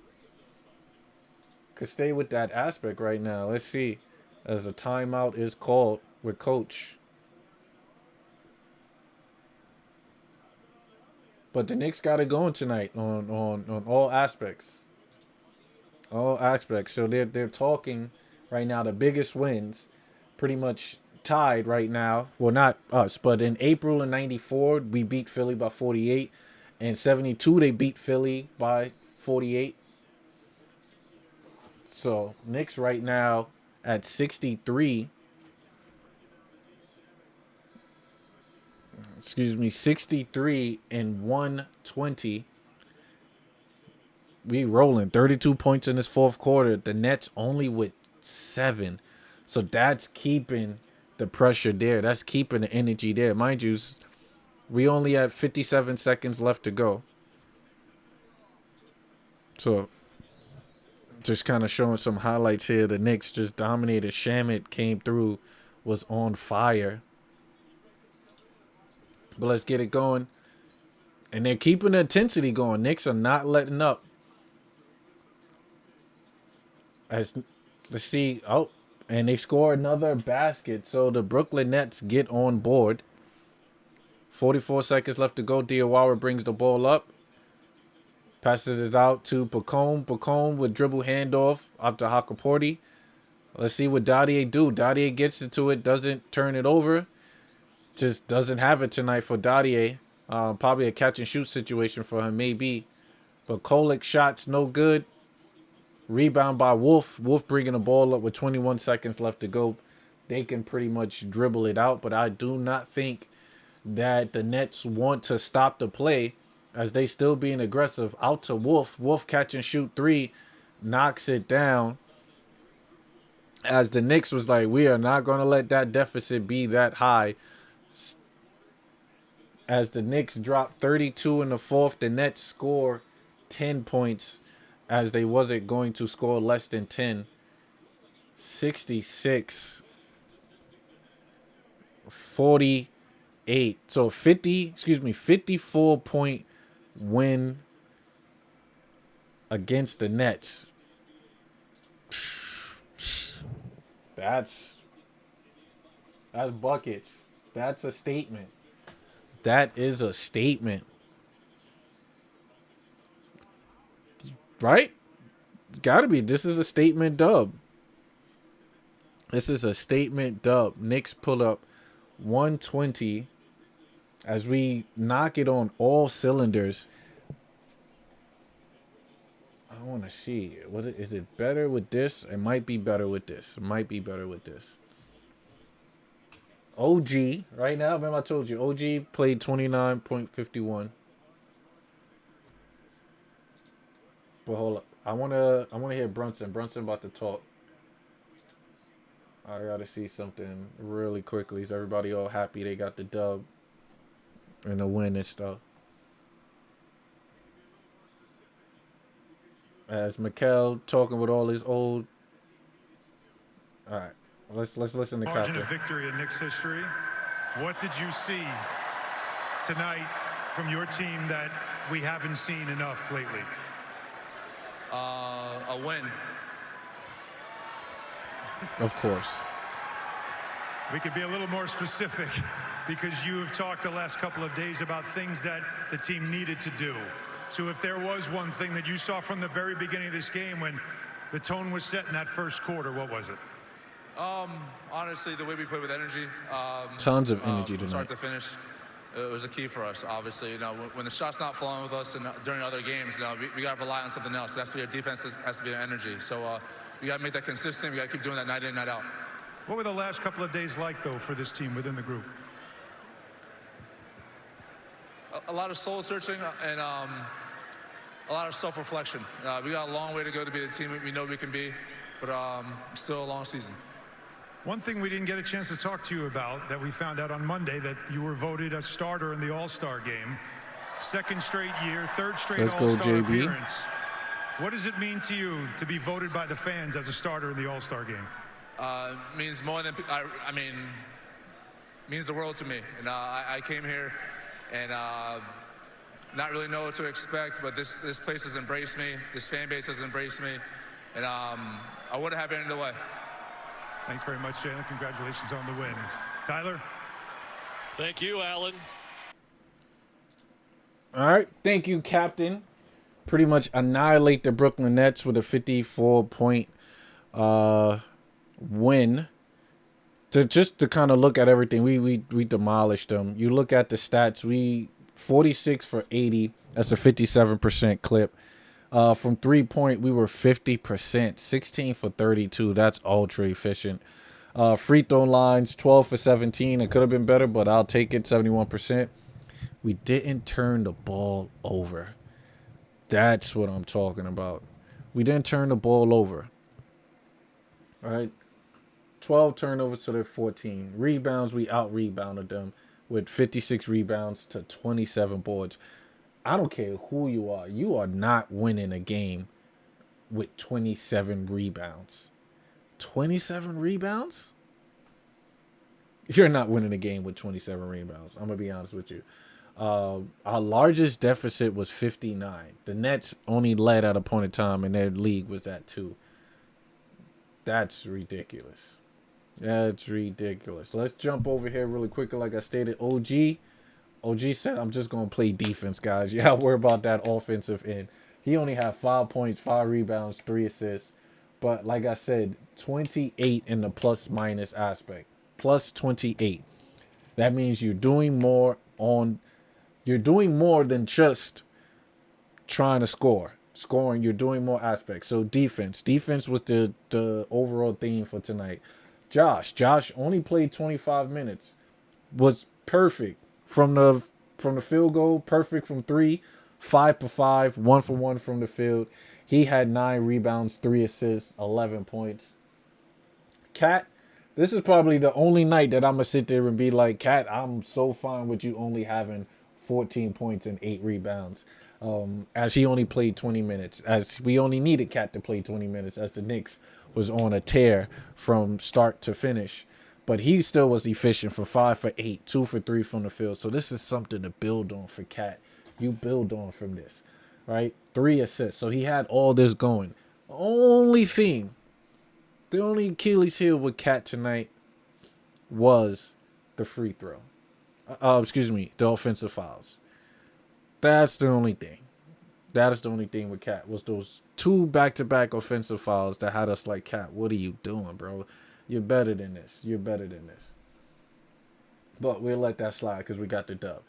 stay with that aspect right now. Let's see. As a timeout is called with coach. But the Knicks got it going tonight on all aspects. All aspects. So they're talking right now, the biggest wins, pretty much tied right now. Well, not us, but in April of 94, we beat Philly by 48. In 72, they beat Philly by 48. So, Knicks right now at 63. 63 and 120. We rolling 32 points in this fourth quarter. The Nets only with 7. So that's keeping the pressure there. That's keeping the energy there. Mind you, we only have 57 seconds left to go. So just kind of showing some highlights here. The Knicks just dominated. Shamet came through, was on fire. But let's get it going. And they're keeping the intensity going. Knicks are not letting up. Let's see. Oh, and they score another basket. So the Brooklyn Nets get on board. 44 seconds left to go. Diawara brings the ball up. Passes it out to Pacome. Pacome with dribble handoff up to Hakaporti. Let's see what Dadier do. Dadier gets into it, doesn't turn it over. Just doesn't have it tonight for Dadier. Probably a catch and shoot situation for him, maybe. But Kolek shots no good. Rebound by Wolf. Wolf bringing the ball up with 21 seconds left to go. They can pretty much dribble it out, but I do not think that the Nets want to stop the play as they still being aggressive. Out to Wolf. Wolf catch and shoot three. Knocks it down. As the Knicks was like, we are not going to let that deficit be that high. As the Knicks drop 32 in the fourth, the Nets score 10 points as they wasn't going to score less than 10. 66. 48. So 54-point win against the Nets. That's buckets. That's a statement. That is a statement. Right? It's got to be. This is a statement dub. This is a statement dub. Knicks pull up 120 as we knock it on all cylinders. I want to see. What is it better with this? It might be better with this. It might be better with this. OG right now. Remember I told you OG played 29.51. But hold up. I wanna hear Brunson. Brunson about to talk. I gotta see something really quickly. Is everybody all happy they got the dub and the win and stuff? As Mikel talking with all his old. All right, let's listen to Margin Captain. of victory in Knicks history. What did you see tonight from your team that we haven't seen enough lately? A win. Of course. We could be a little more specific because you have talked the last couple of days about things that the team needed to do. So if there was one thing that you saw from the very beginning of this game when the tone was set in that first quarter, what was it? Honestly, the way we played with energy. Tons of energy from tonight. start to finish. It was a key for us, obviously. You know, when the shot's not flowing with us and during other games, you know, we got to rely on something else. It has to be our defense, has to be our energy. So we got to make that consistent. We got to keep doing that night in, night out. What were the last couple of days like, though, for this team within the group? A lot of soul searching and a lot of self-reflection. We got a long way to go to be the team we know we can be, but still a long season. One thing we didn't get a chance to talk to you about that we found out on Monday, that you were voted a starter in the All-Star game. Second straight year, third straight Let's go, All-Star JB. appearance. What does it mean to you to be voted by the fans as a starter in the All-Star game? Means more than means the world to me. And I came here and not really know what to expect, but this place has embraced me. This fan base has embraced me, and I wouldn't have it any other way. Thanks very much, Jalen. Congratulations on the win. Tyler? Thank you, Alan. All right. Thank you, Captain. Pretty much annihilate the Brooklyn Nets with a 54-point win. To kind of look at everything, we demolished them. You look at the stats, we 46 for 80. That's a 57% clip. From 3-point, we were 50%, 16 for 32. That's ultra efficient. Free throw lines, 12 for 17. It could have been better, but I'll take it, 71%. We didn't turn the ball over. That's what I'm talking about. We didn't turn the ball over. All right. 12 turnovers to their 14. Rebounds, we out-rebounded them with 56 rebounds to 27 boards. I don't care who you are. You are not winning a game with 27 rebounds. 27 rebounds? You're not winning a game with 27 rebounds. I'm going to be honest with you. Our largest deficit was 59. The Nets only led at a point in time in their league was that 2. That's ridiculous. That's ridiculous. Let's jump over here really quickly. Like I stated, OG said, I'm just going to play defense, guys. Yeah, worry about that offensive end. He only had 5 points, 5 rebounds, 3 assists. But like I said, 28 in the plus minus aspect. Plus 28. That means you're doing more than just trying to scoring. You're doing more aspects. So defense was the overall theme for tonight. Josh only played 25 minutes, was perfect from the field goal, perfect from 3, 5 for 5, 1 for 1 from the field. He had 9 rebounds, 3 assists, 11 points. Cat, this is probably the only night that I'm gonna sit there and be like, Cat, I'm so fine with you only having 14 points and 8 rebounds. As he only played 20 minutes, as we only needed Cat to play 20 minutes, as the Knicks was on a tear from start to finish. But he still was efficient for 5 for 8, 2 for 3 from the field. So this is something to build on for Cat. You build on from this, right? 3 assists. So he had all this going. The only Achilles heel with Cat tonight was the free throw. The offensive fouls. That's the only thing. That is the only thing with Cat, was those 2 back-to-back offensive fouls that had us like, Cat, what are you doing, bro? You're better than this. But we'll let that slide because we got the dub.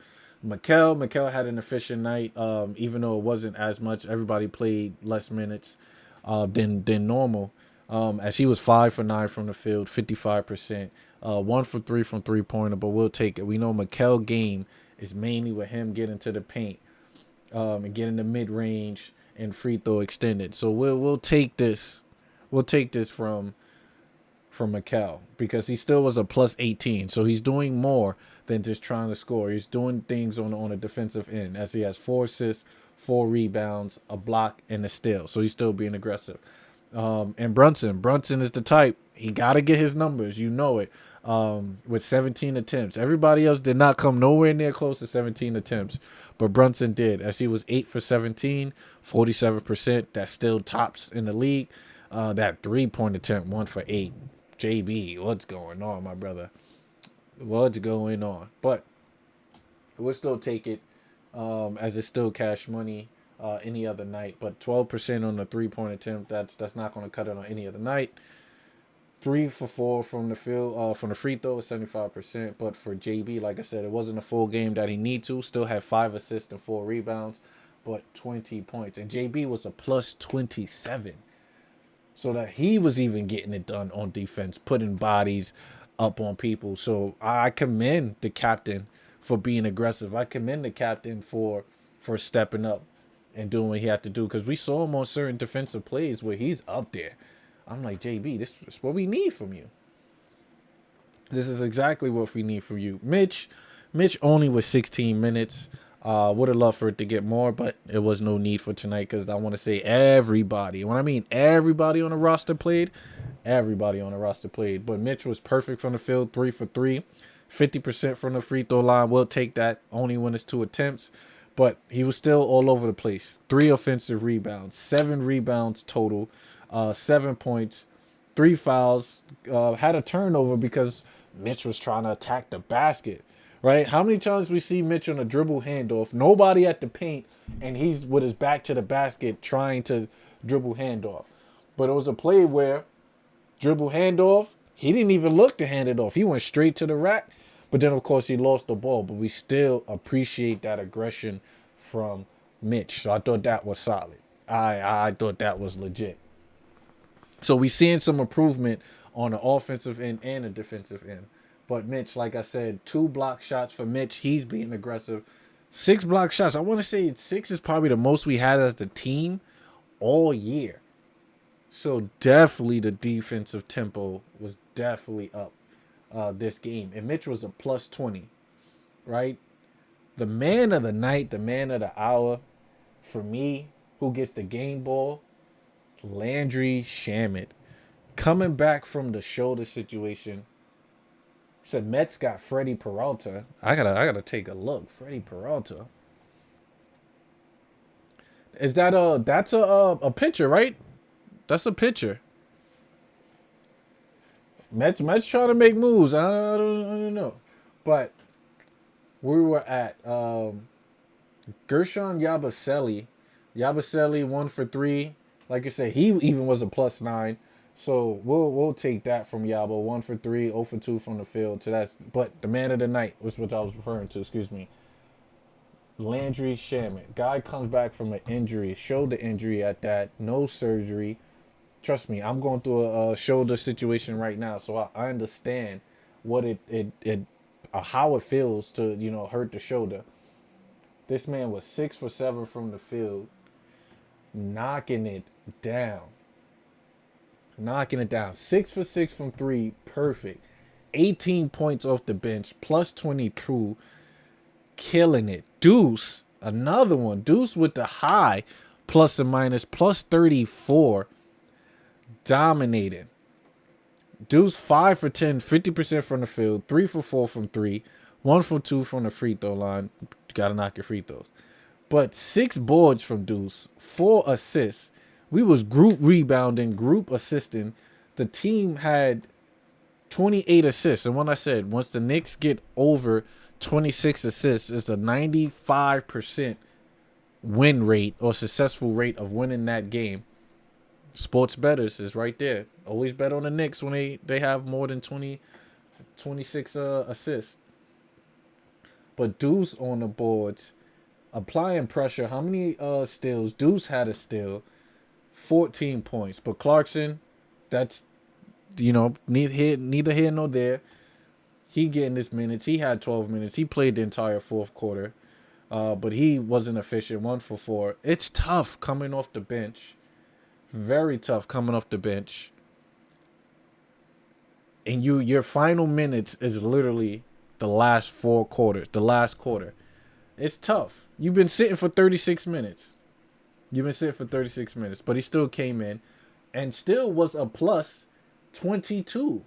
Mikal had an efficient night, even though it wasn't as much. Everybody played less minutes than normal. As he was 5 for 9 from the field, 55%, 1 for 3 from three-pointer, but we'll take it. We know Mikal game is mainly with him getting to the paint, and getting the mid-range and free throw extended. So we'll take this. We'll take this from Mikal, because he still was a plus 18. So he's doing more than just trying to score. He's doing things on a defensive end, as he has 4 assists, 4 rebounds, a block, and a steal. So he's still being aggressive. And Brunson is the type. He got to get his numbers. You know it. With 17 attempts. Everybody else did not come nowhere near close to 17 attempts. But Brunson did, as he was 8 for 17, 47%. That still tops in the league. That 3-point attempt, 1 for 8. JB, what's going on, my brother? What's going on? But we'll still take it, as it's still cash money any other night. But 12% on the 3-point attempt, that's not going to cut it on any other night. 3 for 4 from the field, from the free throw, 75%. But for JB, like I said, it wasn't a full game that he need to. Still had 5 assists and 4 rebounds, but 20 points. And JB was a plus 27. So that he was even getting it done on defense, putting bodies up on people. So I commend the captain for being aggressive. I commend the captain for stepping up and doing what he had to do, because we saw him on certain defensive plays where he's up there. I'm like, JB, this is what we need from you. This is exactly what we need from you. Mitch only was 16 minutes. Would have loved for it to get more, but it was no need for tonight, because I want to say everybody. When I mean everybody on the roster played, But Mitch was perfect from the field, 3 for 3, 50% from the free throw line. We'll take that only when it's 2 attempts. But he was still all over the place. 3 offensive rebounds, 7 rebounds total, 7 points, 3 fouls. Had a turnover because Mitch was trying to attack the basket. Right? How many times we see Mitch on a dribble handoff, nobody at the paint, and he's with his back to the basket trying to dribble handoff. But it was a play where dribble handoff, he didn't even look to hand it off. He went straight to the rack. But then, of course, he lost the ball. But we still appreciate that aggression from Mitch. So I thought that was solid. I thought that was legit. So we seeing some improvement on the offensive end and the defensive end. But Mitch, like I said, 2 block shots for Mitch. He's being aggressive. 6 block shots. I want to say 6 is probably the most we had as the team all year. So definitely the defensive tempo was definitely up this game. And Mitch was a plus 20, right? The man of the night, the man of the hour, for me, who gets the game ball, Landry Shamet. Coming back from the shoulder situation. Said Mets got Freddie Peralta. I gotta take a look. Freddie Peralta. Is that that's a pitcher, right? That's a pitcher. Mets trying to make moves. I don't know. But we were at Gershon Yabusele. Yabusele 1 for 3. Like I said, he even was a plus 9. So we'll take that from Yabo. 1 for 3, 0 for 2 from the field. So but the man of the night was what I was referring to. Excuse me. Landry Shamet. Guy comes back from an injury, shoulder injury at that, no surgery. Trust me, I'm going through a shoulder situation right now, so I understand what how it feels to hurt the shoulder. This man was 6 for 7 from the field, knocking it down. 6 for 6 from 3, perfect. 18 points off the bench, plus 22, killing it. Deuce, another one. Deuce with the high, plus and minus, plus 34, dominating. Deuce 5 for 10, 50% from the field, 3 for 4 from 3, 1 for 2 from the free throw line. You gotta knock your free throws. But 6 boards from Deuce, 4 assists. We was group rebounding, group assisting. The team had 28 assists. And when I said, once the Knicks get over 26 assists, it's a 95% win rate or successful rate of winning that game. Sports bettors is right there. Always bet on the Knicks when they have more than 26 assists. But Deuce on the boards, applying pressure. How many steals? Deuce had a steal, 14 points. But Clarkson, that's neither here nor there. He getting his minutes. He had 12 minutes. He played the entire fourth quarter, but he wasn't efficient. 1 for 4. It's tough coming off the bench. Very tough coming off the bench. And your final minutes is literally the last 4 quarters, the last quarter. It's tough. You've been sitting for 36 minutes. But he still came in and still was a plus 22.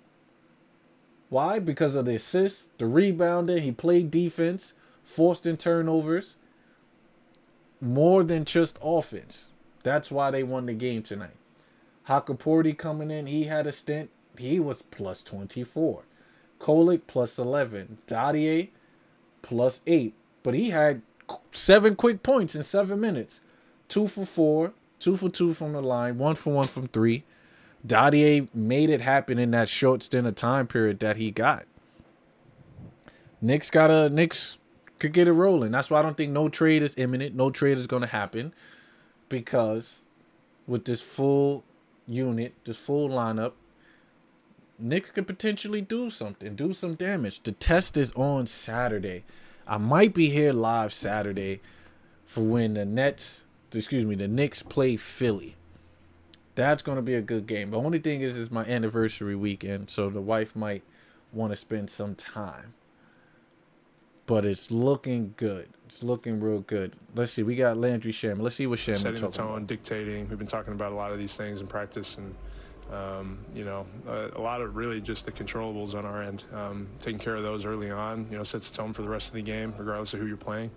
Why? Because of the assists, the rebounding. He played defense, forced in turnovers, more than just offense. That's why they won the game tonight. Hakaporti coming in, he had a stint. He was plus 24. Kolick plus 11. Dadier plus 8. But he had 7 quick points in 7 minutes. 2 for 4. 2 for 2 from the line. 1 for 1 from 3. Dadier made it happen in that short stint of time period that he got. Knicks could get it rolling. That's why I don't think no trade is imminent. No trade is going to happen. Because with this full unit, this full lineup, Knicks could potentially do something, do some damage. The test is on Saturday. I might be here live Saturday for when the Knicks play Philly. That's going to be a good game. The only thing is, it's my anniversary weekend, so the wife might want to spend some time. But it's looking good. It's looking real good. Let's see. We got Landry Shamet. Let's see what Shamet setting talking the tone, about. dictating. We've been talking about a lot of these things in practice, and a lot of really just the controllables on our end. Taking care of those early on, sets the tone for the rest of the game, regardless of who you're playing.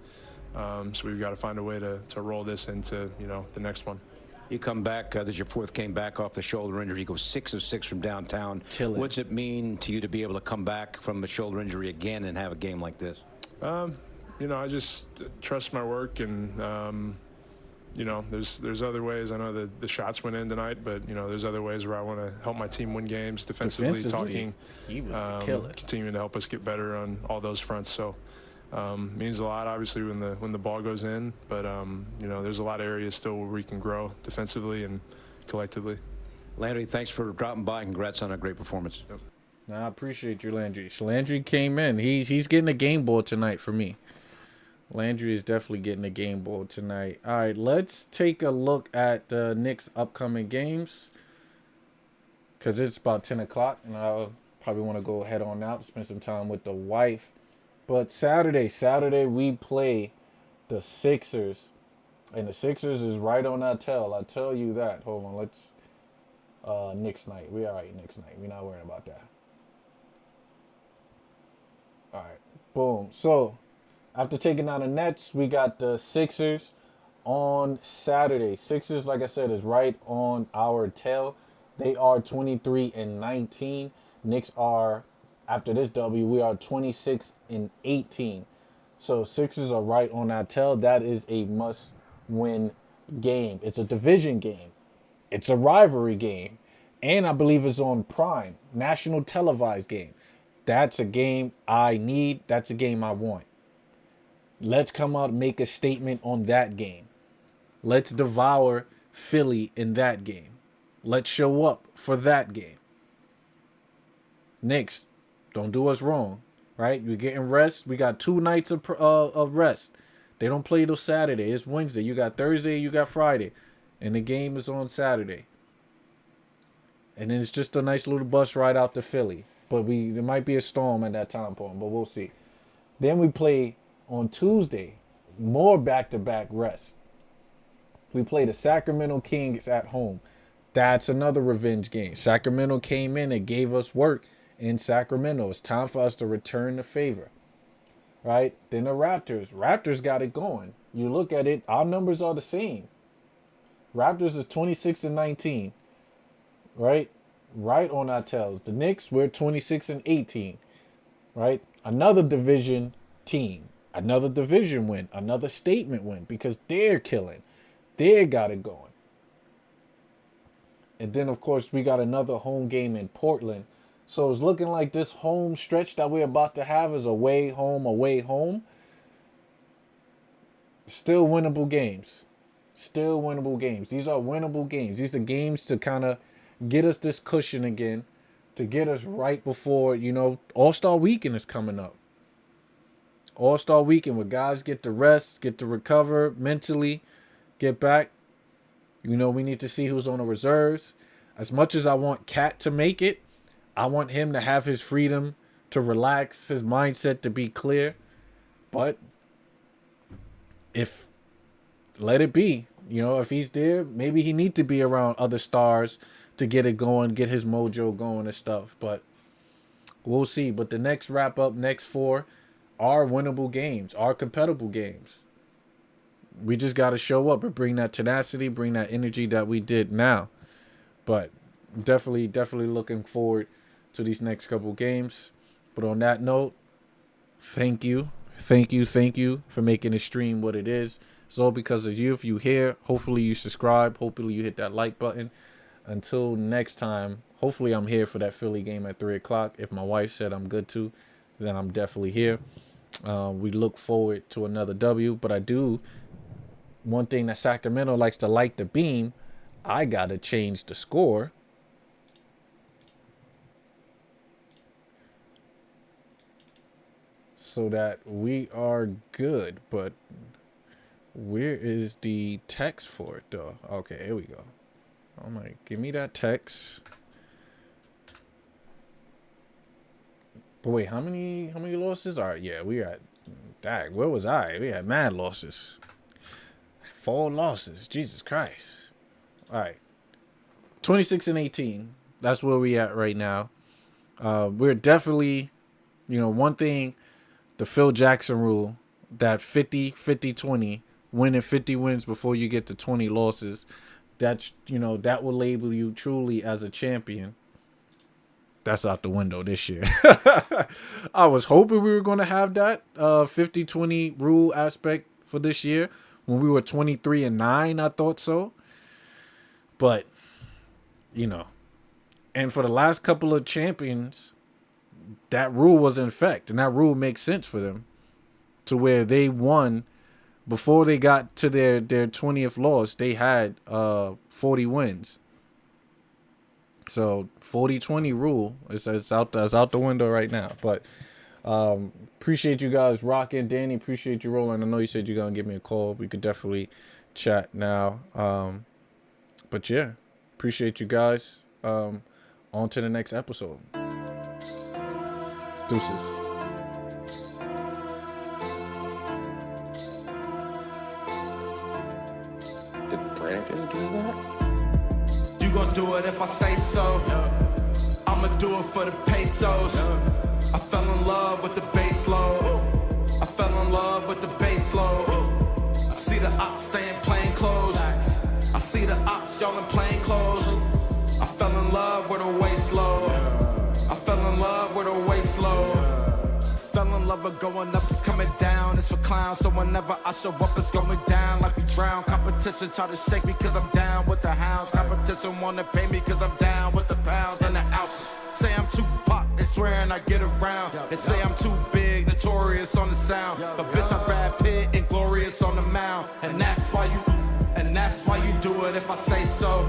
So we've got to find a way to roll this into the next one. You come back, this is your 4th game back off the shoulder injury. You go 6 of 6 from downtown. Killing. What's it mean to you to be able to come back from a shoulder injury again and have a game like this? I just trust my work, and there's other ways. I know the shots went in tonight, but there's other ways where I want to help my team win games defensively talking, he was a killer. continuing to help us get better on all those fronts. So means a lot, obviously, when the ball goes in, but there's a lot of areas still where we can grow defensively and collectively. Landry, thanks for dropping by. Congrats on a great performance. Yep. Nah, I appreciate you, Landry. Landry came in. He's getting a game ball tonight for me. Landry is definitely getting a game ball tonight. All right, let's take a look at the Knicks' upcoming games, because it's about 10 o'clock, and I probably want to go head on out, spend some time with the wife. But Saturday we play the Sixers, and the Sixers is right on our tail. I tell you that. Hold on, let's Knicks night. We all right, Knicks night. We're not worrying about that. All right, boom. So after taking out the Nets, we got the Sixers on Saturday. Sixers, like I said, is right on our tail. They are 23-19. Knicks are, after this W, we are 26-18. So Sixers are right on our tail. That is a must-win game. It's a division game. It's a rivalry game. And I believe it's on Prime, national televised game. That's a game I need. That's a game I want. Let's come out and make a statement on that game. Let's devour Philly in that game. Let's show up for that game. Knicks, don't do us wrong, right? You're getting rest. We got 2 nights of rest. They don't play till Saturday. It's Wednesday. You got Thursday, you got Friday. And the game is on Saturday. And then it's just a nice little bus ride out to Philly. But there might be a storm at that time point, but we'll see. Then we play on Tuesday, more back-to-back rest. We play the Sacramento Kings at home. That's another revenge game. Sacramento came in and gave us work in Sacramento. It's time for us to return the favor, right? Then the Raptors got it going. You look at it, our numbers are the same. Raptors is 26-19, right? Right on our tails. The Knicks, we're 26-18, right? Another division team, another division win, another statement win, because they're killing. They got it going. And then, of course, we got another home game in Portland. So it's looking like this home stretch that we're about to have is away, home, away, home. Still winnable games. Still winnable games. These are winnable games. These are games to kind of get us this cushion again, to get us right before, All-Star Weekend is coming up. All-Star Weekend where guys get to rest, get to recover mentally, get back. We need to see who's on the reserves. As much as I want Cat to make it, I want him to have his freedom to relax, his mindset to be clear. But let it be. If he's there, maybe he need to be around other stars to get it going, get his mojo going and stuff. But we'll see. But the next wrap-up, next 4 are winnable games, are competitive games. We just got to show up and bring that tenacity, bring that energy that we did now. But definitely looking forward to these next couple games. But on that note, thank you for making the stream what it is. It's all because of you. If you here, hopefully you subscribe. Hopefully you hit that like button. Until next time, hopefully I'm here for that Philly game at 3 o'clock. If my wife said I'm good to, then I'm definitely here. We look forward to another W. But one thing that Sacramento likes to light the beam, I got to change the score. So that we are good. But where is the text for it, though? Okay, here we go. I'm like, give me that text. But wait, how many losses? All right, yeah, we are at, dang, where was I? We had mad losses. 4 losses. Jesus Christ. All right. 26-18. That's where we at right now. We're definitely, one thing, the Phil Jackson rule, that 50-20, winning 50 wins before you get to 20 losses. That's, that will label you truly as a champion. That's out the window this year. I was hoping we were going to have that 50-20 rule aspect for this year. When we were 23-9, I thought so. But, and for the last couple of champions, that rule was in effect. And that rule makes sense for them to where they won. Before they got to their 20th loss, they had 40 wins. So 40-20 rule is out the window right now. But appreciate you guys rocking. Danny, appreciate you rolling. I know you said you're going to give me a call. We could definitely chat now. But yeah, appreciate you guys. On to the next episode. Deuces. You gon' do it if I say so. I'ma do it for the pesos. I fell in love with the bass load. I fell in love with the bass load. I see the ops staying plain clothes. I see the ops y'all in plain clothes. I fell in love with a waist load. I fell in love with a waist load. Fell in love. ever going up, it's coming down. It's for clowns, so whenever I show up, it's going down like we drown. Competition try to shake me cause I'm down with the hounds. Competition wanna pay me cause I'm down with the pounds and the ounces. Say I'm too pop, they swearing I get around. They say I'm too big, notorious on the sound. But bitch, I'm Brad Pitt and glorious on the mound. And that's why you do it if I say so.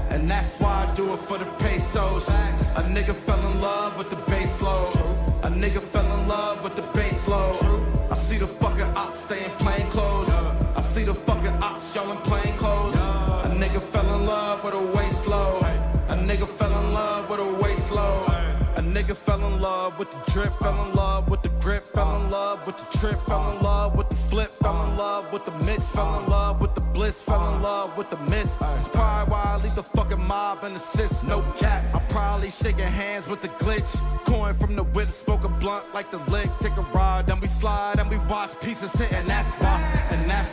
And that's why I do it for the pesos. A nigga fell in love with the bass load. A nigga fell in love with the bass load. I see the fucking ops stay in plain clothes. I see the fucking ops y'all in plain clothes. A nigga fell in love with a waist load. A nigga fell in love with a waist load. A nigga fell in love with the drip, fell in love with the grip, fell in love with the trip, fell in love with the flip, fell in love with the mix, fell in love with the bliss, fell in love with the miss. It's probably why I leave the fucking mob and assist, no cap. I'm probably shaking hands with the glitch. Coin from the whip, smoke a blunt like the lick. Take a ride, then we slide, and we watch pieces hit, and that's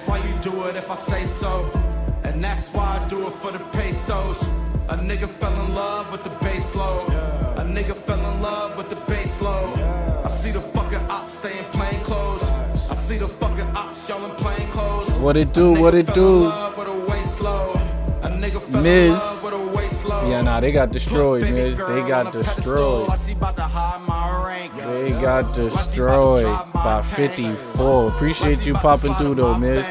why you do it if I say so. And that's why I do it for the pesos. A nigga fell in love with the bass load. A nigga fell in love with the bass load. I see the fucking ops stay in plain clothes. I see the fucking ops y'all in plain clothes. What it do? What it do? Miz. Yeah, nah, they got destroyed, Miz. They got destroyed. They got destroyed by 54. Appreciate you popping through though, Miz.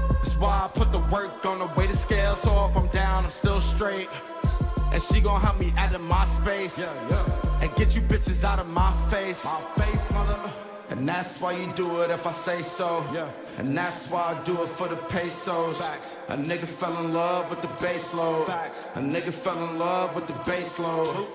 That's why I put the work on the way the scales off. I'm down, I'm still straight. And she gon' help me out of my space. And get you bitches out of my face. Mother. And that's why you do it if I say so. And that's why I do it for the pesos. A nigga fell in love with the bass load. A nigga fell in love with the bass load.